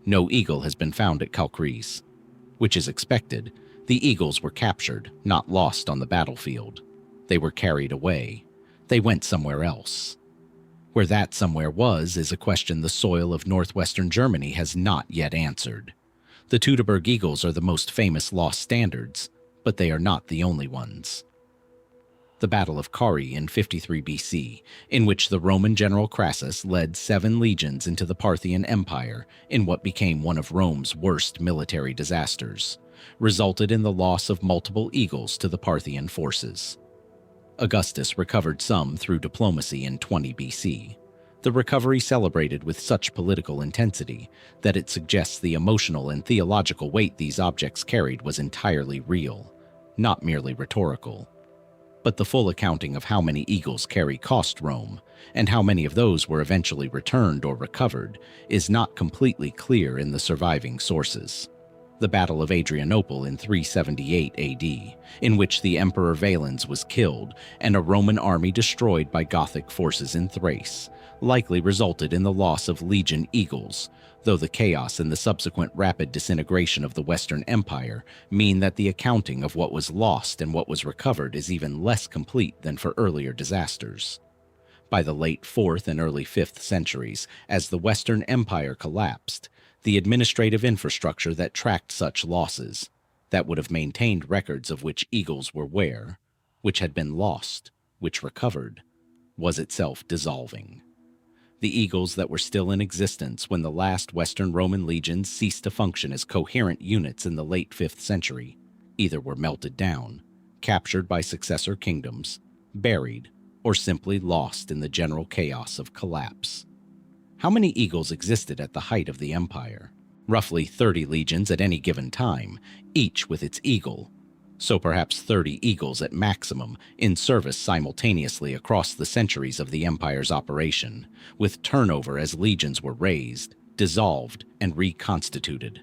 No eagle has been found at Calcrease, which is expected. The eagles were captured, not lost on the battlefield. They were carried away. They went somewhere else. Where that somewhere was is a question the soil of northwestern Germany has not yet answered. The Teutoburg eagles are the most famous lost standards, but they are not the only ones. The Battle of Carrhae in 53 BC, in which the Roman general Crassus led 7 legions into the Parthian Empire in what became one of Rome's worst military disasters, resulted in the loss of multiple eagles to the Parthian forces. Augustus recovered some through diplomacy in 20 BC. The recovery celebrated with such political intensity that it suggests the emotional and theological weight these objects carried was entirely real, not merely rhetorical. But the full accounting of how many eagles carry cost Rome, and how many of those were eventually returned or recovered, is not completely clear in the surviving sources. The Battle of Adrianople in 378 AD, in which the Emperor Valens was killed and a Roman army destroyed by Gothic forces in Thrace, likely resulted in the loss of legion eagles, though the chaos and the subsequent rapid disintegration of the Western Empire mean that the accounting of what was lost and what was recovered is even less complete than for earlier disasters. By the late 4th and early 5th centuries, as the Western Empire collapsed, the administrative infrastructure that tracked such losses, that would have maintained records of which eagles were where, which had been lost, which recovered, was itself dissolving. The eagles that were still in existence when the last Western Roman legions ceased to function as coherent units in the late 5th century either were melted down, captured by successor kingdoms, buried, or simply lost in the general chaos of collapse. How many eagles existed at the height of the empire? Roughly 30 legions at any given time, each with its eagle. So perhaps 30 eagles at maximum, in service simultaneously across the centuries of the empire's operation, with turnover as legions were raised, dissolved, and reconstituted.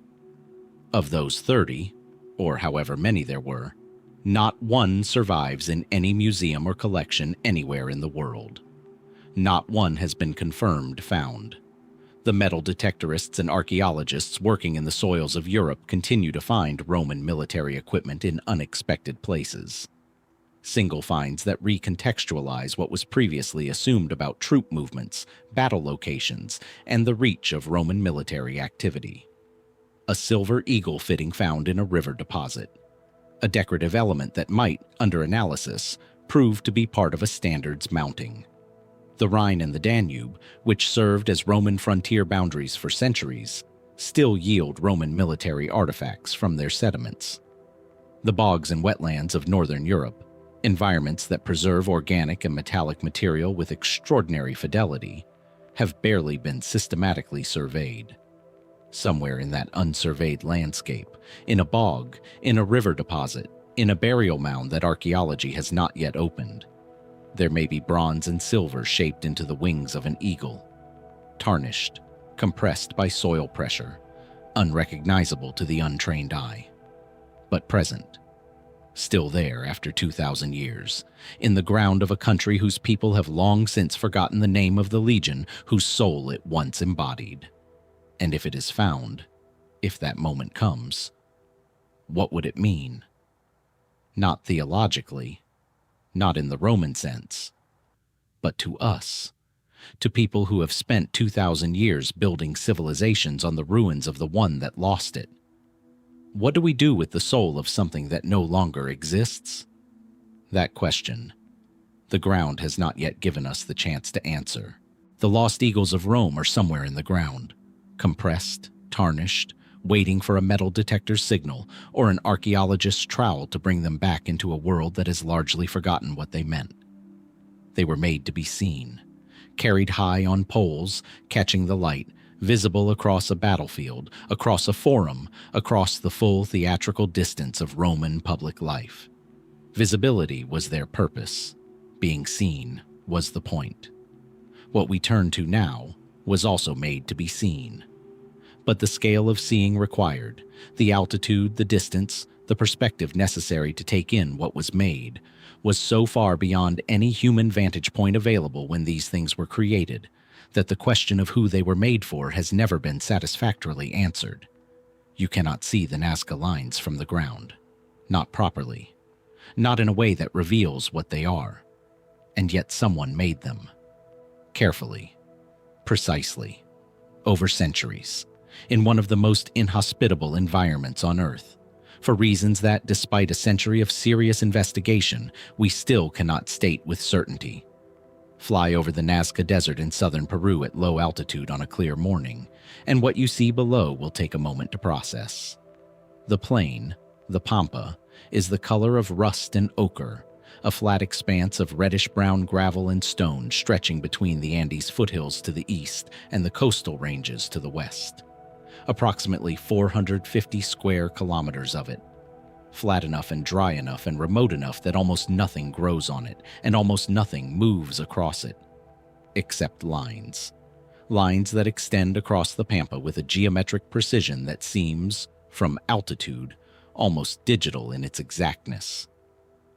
Of those 30, or however many there were, not one survives in any museum or collection anywhere in the world. Not one has been confirmed found. The metal detectorists and archaeologists working in the soils of Europe continue to find Roman military equipment in unexpected places. Single finds that recontextualize what was previously assumed about troop movements, battle locations, and the reach of Roman military activity. A silver eagle fitting found in a river deposit. A decorative element that might, under analysis, prove to be part of a standard's mounting. The Rhine and the Danube, which served as Roman frontier boundaries for centuries, still yield Roman military artifacts from their sediments. The bogs and wetlands of northern Europe, environments that preserve organic and metallic material with extraordinary fidelity, have barely been systematically surveyed. Somewhere in that unsurveyed landscape, in a bog, in a river deposit, in a burial mound that archaeology has not yet opened, there may be bronze and silver shaped into the wings of an eagle, tarnished, compressed by soil pressure, unrecognizable to the untrained eye, but present, still there after 2,000 years, in the ground of a country whose people have long since forgotten the name of the legion whose soul it once embodied. And if it is found, if that moment comes, what would it mean? Not theologically, not in the Roman sense, but to us, to people who have spent 2,000 years building civilizations on the ruins of the one that lost it. What do we do with the soul of something that no longer exists? That question, the ground has not yet given us the chance to answer. The lost eagles of Rome are somewhere in the ground, compressed, tarnished, waiting for a metal detector signal or an archaeologist's trowel to bring them back into a world that has largely forgotten what they meant. They were made to be seen, carried high on poles, catching the light, visible across a battlefield, across a forum, across the full theatrical distance of Roman public life. Visibility was their purpose. Being seen was the point. What we turn to now was also made to be seen. But the scale of seeing required, the altitude, the distance, The perspective necessary to take in what was made was so far beyond any human vantage point available when these things were created that the question of who they were made for has never been satisfactorily answered. You cannot see the Nazca lines from the ground. Not properly. Not in a way that reveals what they are. And yet someone made them. Carefully. Precisely. Over centuries. In one of the most inhospitable environments on Earth. For reasons that, despite a century of serious investigation, we still cannot state with certainty. Fly over the Nazca Desert in southern Peru at low altitude on a clear morning, and what you see below will take a moment to process. The plain, the pampa, is the color of rust and ochre, a flat expanse of reddish-brown gravel and stone stretching between the Andes foothills to the east and the coastal ranges to the west. Approximately 450 square kilometers of it. Flat enough and dry enough and remote enough that almost nothing grows on it and almost nothing moves across it. Except lines. Lines that extend across the pampa with a geometric precision that seems, from altitude, almost digital in its exactness.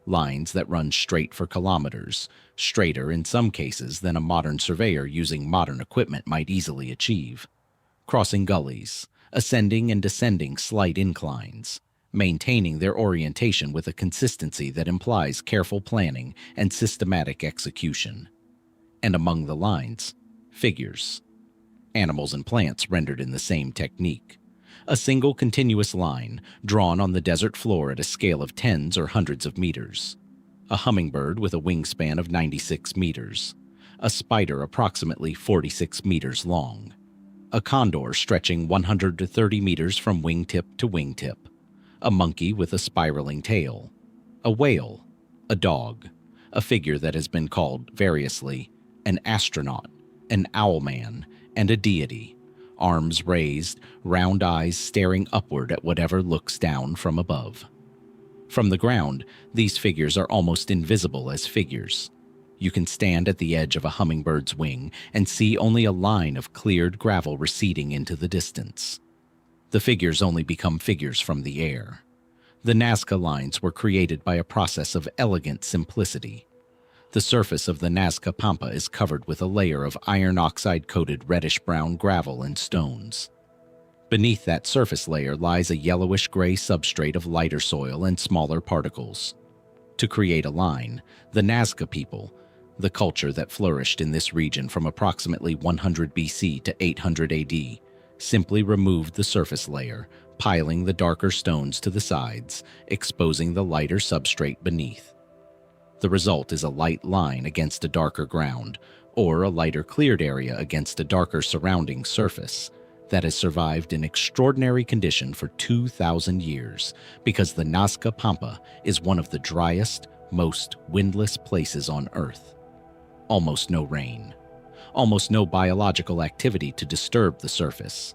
Lines that run straight for kilometers, straighter in some cases than a modern surveyor using modern equipment might easily achieve. Crossing gullies, ascending and descending slight inclines, maintaining their orientation with a consistency that implies careful planning and systematic execution. And among the lines, figures. Animals and plants rendered in the same technique. A single continuous line, drawn on the desert floor at a scale of tens or hundreds of meters. A hummingbird with a wingspan of 96 meters. A spider approximately 46 meters long. A condor stretching 130 meters from wingtip to wingtip. A monkey with a spiraling tail. A whale. A dog. A figure that has been called, variously, an astronaut, an owlman, and a deity. Arms raised, round eyes staring upward at whatever looks down from above. From the ground, these figures are almost invisible as figures. You can stand at the edge of a hummingbird's wing and see only a line of cleared gravel receding into the distance. The figures only become figures from the air. The Nazca lines were created by a process of elegant simplicity. The surface of the Nazca pampa is covered with a layer of iron oxide-coated reddish-brown gravel and stones. Beneath that surface layer lies a yellowish-gray substrate of lighter soil and smaller particles. To create a line, the Nazca people, the culture that flourished in this region from approximately 100 BC to 800 AD, simply removed the surface layer, piling the darker stones to the sides, exposing the lighter substrate beneath. The result is a light line against a darker ground, or a lighter cleared area against a darker surrounding surface, that has survived in extraordinary condition for 2,000 years, because the Nazca Pampa is one of the driest, most windless places on Earth. Almost no rain. Almost no biological activity to disturb the surface.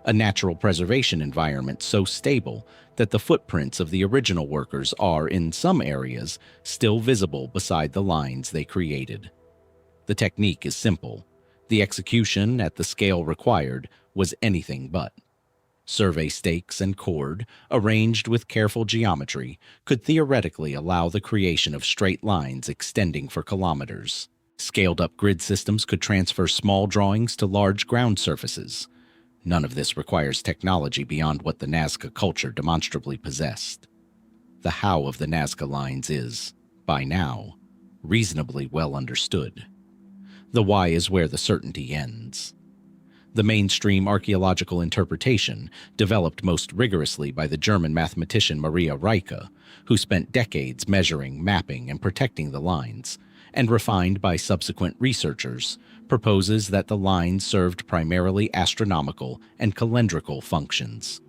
A natural preservation environment so stable that the footprints of the original workers are, in some areas, still visible beside the lines they created. The technique is simple. The execution, at the scale required, was anything but. Survey stakes and cord, arranged with careful geometry, could theoretically allow the creation of straight lines extending for kilometers. Scaled-up grid systems could transfer small drawings to large ground surfaces. None of this requires technology beyond what the Nazca culture demonstrably possessed. The how of the Nazca lines is, by now, reasonably well understood. The why is where the certainty ends. The mainstream archaeological interpretation, developed most rigorously by the German mathematician Maria Rieke, who spent decades measuring, mapping, and protecting the lines, and refined by subsequent researchers, proposes that the lines served primarily astronomical and calendrical functions.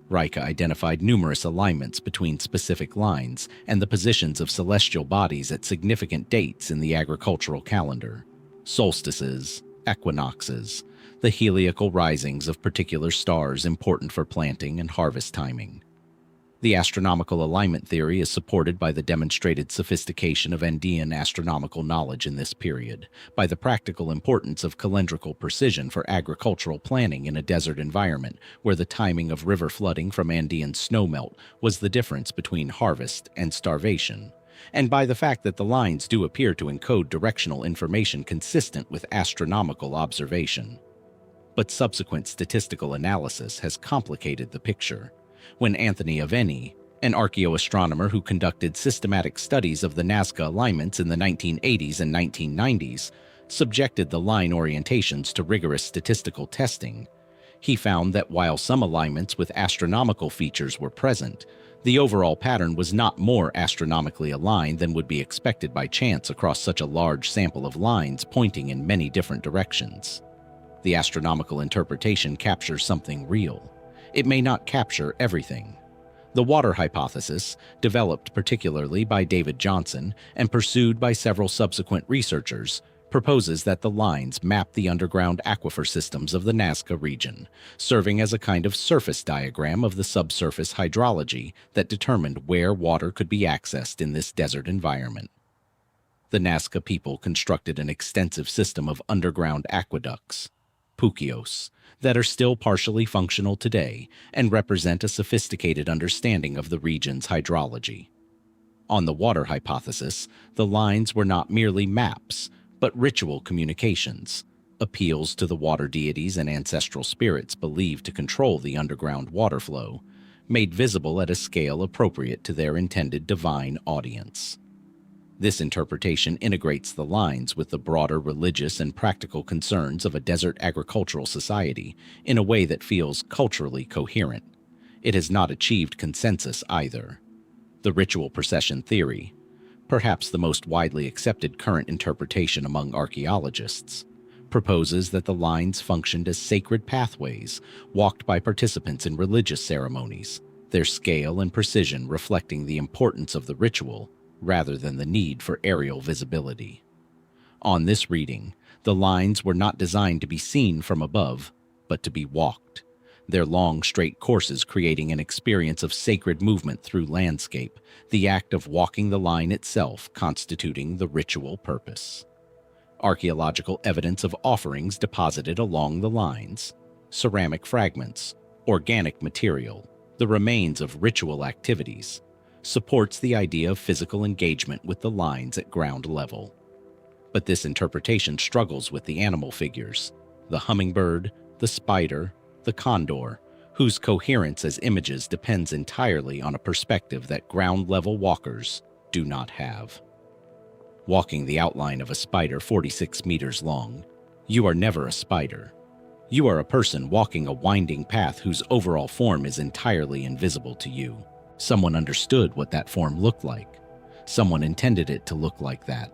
Rieke identified numerous alignments between specific lines and the positions of celestial bodies at significant dates in the agricultural calendar: solstices, equinoxes, the heliacal risings of particular stars important for planting and harvest timing. The astronomical alignment theory is supported by the demonstrated sophistication of Andean astronomical knowledge in this period, by the practical importance of calendrical precision for agricultural planning in a desert environment where the timing of river flooding from Andean snowmelt was the difference between harvest and starvation, and by the fact that the lines do appear to encode directional information consistent with astronomical observation. But subsequent statistical analysis has complicated the picture. When Anthony Aveni, an archaeoastronomer who conducted systematic studies of the Nazca alignments in the 1980s and 1990s, subjected the line orientations to rigorous statistical testing, he found that while some alignments with astronomical features were present, the overall pattern was not more astronomically aligned than would be expected by chance across such a large sample of lines pointing in many different directions. The astronomical interpretation captures something real. It may not capture everything. The water hypothesis, developed particularly by David Johnson and pursued by several subsequent researchers, proposes that the lines map the underground aquifer systems of the Nazca region, serving as a kind of surface diagram of the subsurface hydrology that determined where water could be accessed in this desert environment. The Nazca people constructed an extensive system of underground aqueducts, pukios, that are still partially functional today and represent a sophisticated understanding of the region's hydrology. On the water hypothesis, the lines were not merely maps, but ritual communications, appeals to the water deities and ancestral spirits believed to control the underground water flow, made visible at a scale appropriate to their intended divine audience. This interpretation integrates the lines with the broader religious and practical concerns of a desert agricultural society in a way that feels culturally coherent. It has not achieved consensus either. The ritual procession theory, perhaps the most widely accepted current interpretation among archaeologists, proposes that the lines functioned as sacred pathways walked by participants in religious ceremonies, their scale and precision reflecting the importance of the ritual rather than the need for aerial visibility. On this reading, the lines were not designed to be seen from above, but to be walked, their long, straight courses creating an experience of sacred movement through landscape, the act of walking the line itself constituting the ritual purpose. Archaeological evidence of offerings deposited along the lines, ceramic fragments, organic material, the remains of ritual activities, supports the idea of physical engagement with the lines at ground level. But this interpretation struggles with the animal figures, the hummingbird, the spider, the condor, whose coherence as images depends entirely on a perspective that ground-level walkers do not have. Walking the outline of a spider 46 meters long, you are never a spider. You are a person walking a winding path whose overall form is entirely invisible to you. Someone understood what that form looked like. Someone intended it to look like that.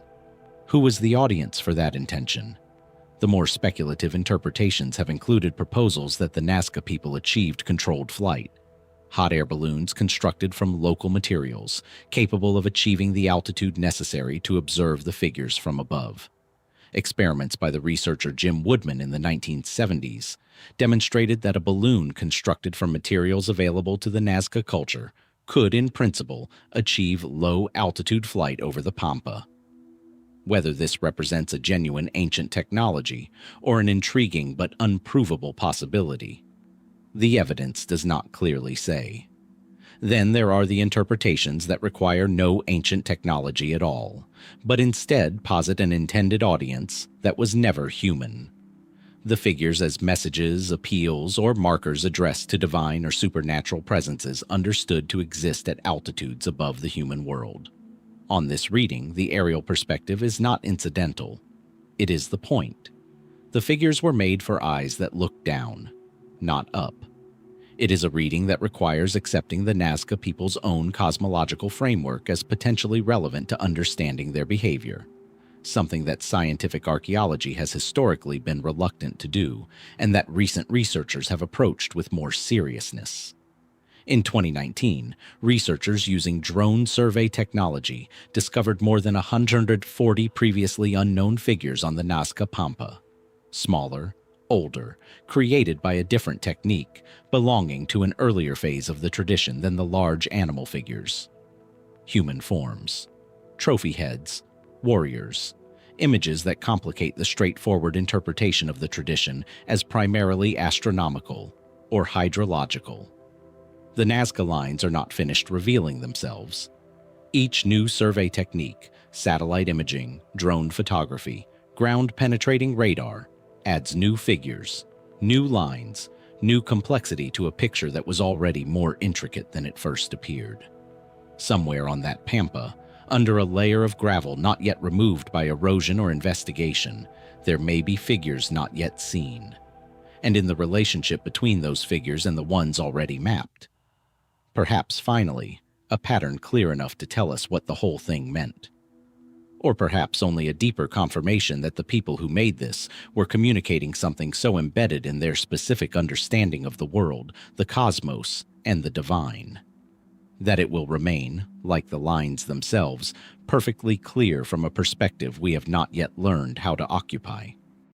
Who was the audience for that intention? The more speculative interpretations have included proposals that the Nazca people achieved controlled flight, hot air balloons constructed from local materials, capable of achieving the altitude necessary to observe the figures from above. Experiments by the researcher Jim Woodman in the 1970s demonstrated that a balloon constructed from materials available to the Nazca culture could, in principle, achieve low-altitude flight over the Pampa. Whether this represents a genuine ancient technology or an intriguing but unprovable possibility, the evidence does not clearly say. Then there are the interpretations that require no ancient technology at all, but instead posit an intended audience that was never human. The figures as messages, appeals, or markers addressed to divine or supernatural presences understood to exist at altitudes above the human world. On this reading, the aerial perspective is not incidental. It is the point. The figures were made for eyes that look down, not up. It is a reading that requires accepting the Nazca people's own cosmological framework as potentially relevant to understanding their behavior, something that scientific archaeology has historically been reluctant to do, and that recent researchers have approached with more seriousness. In 2019, researchers using drone survey technology discovered more than 140 previously unknown figures on the Nazca Pampa, smaller, older, created by a different technique, belonging to an earlier phase of the tradition than the large animal figures. Human forms, trophy heads, warriors, images that complicate the straightforward interpretation of the tradition as primarily astronomical or hydrological. The Nazca lines are not finished revealing themselves. Each new survey technique, satellite imaging, drone photography, ground-penetrating radar, adds new figures, new lines, new complexity to a picture that was already more intricate than it first appeared. Somewhere on that pampa, under a layer of gravel not yet removed by erosion or investigation, there may be figures not yet seen. And in the relationship between those figures and the ones already mapped, perhaps finally, a pattern clear enough to tell us what the whole thing meant. Or perhaps only a deeper confirmation that the people who made this were communicating something so embedded in their specific understanding of the world, the cosmos, and the divine, that it will remain, like the lines themselves, perfectly clear from a perspective we have not yet learned how to occupy.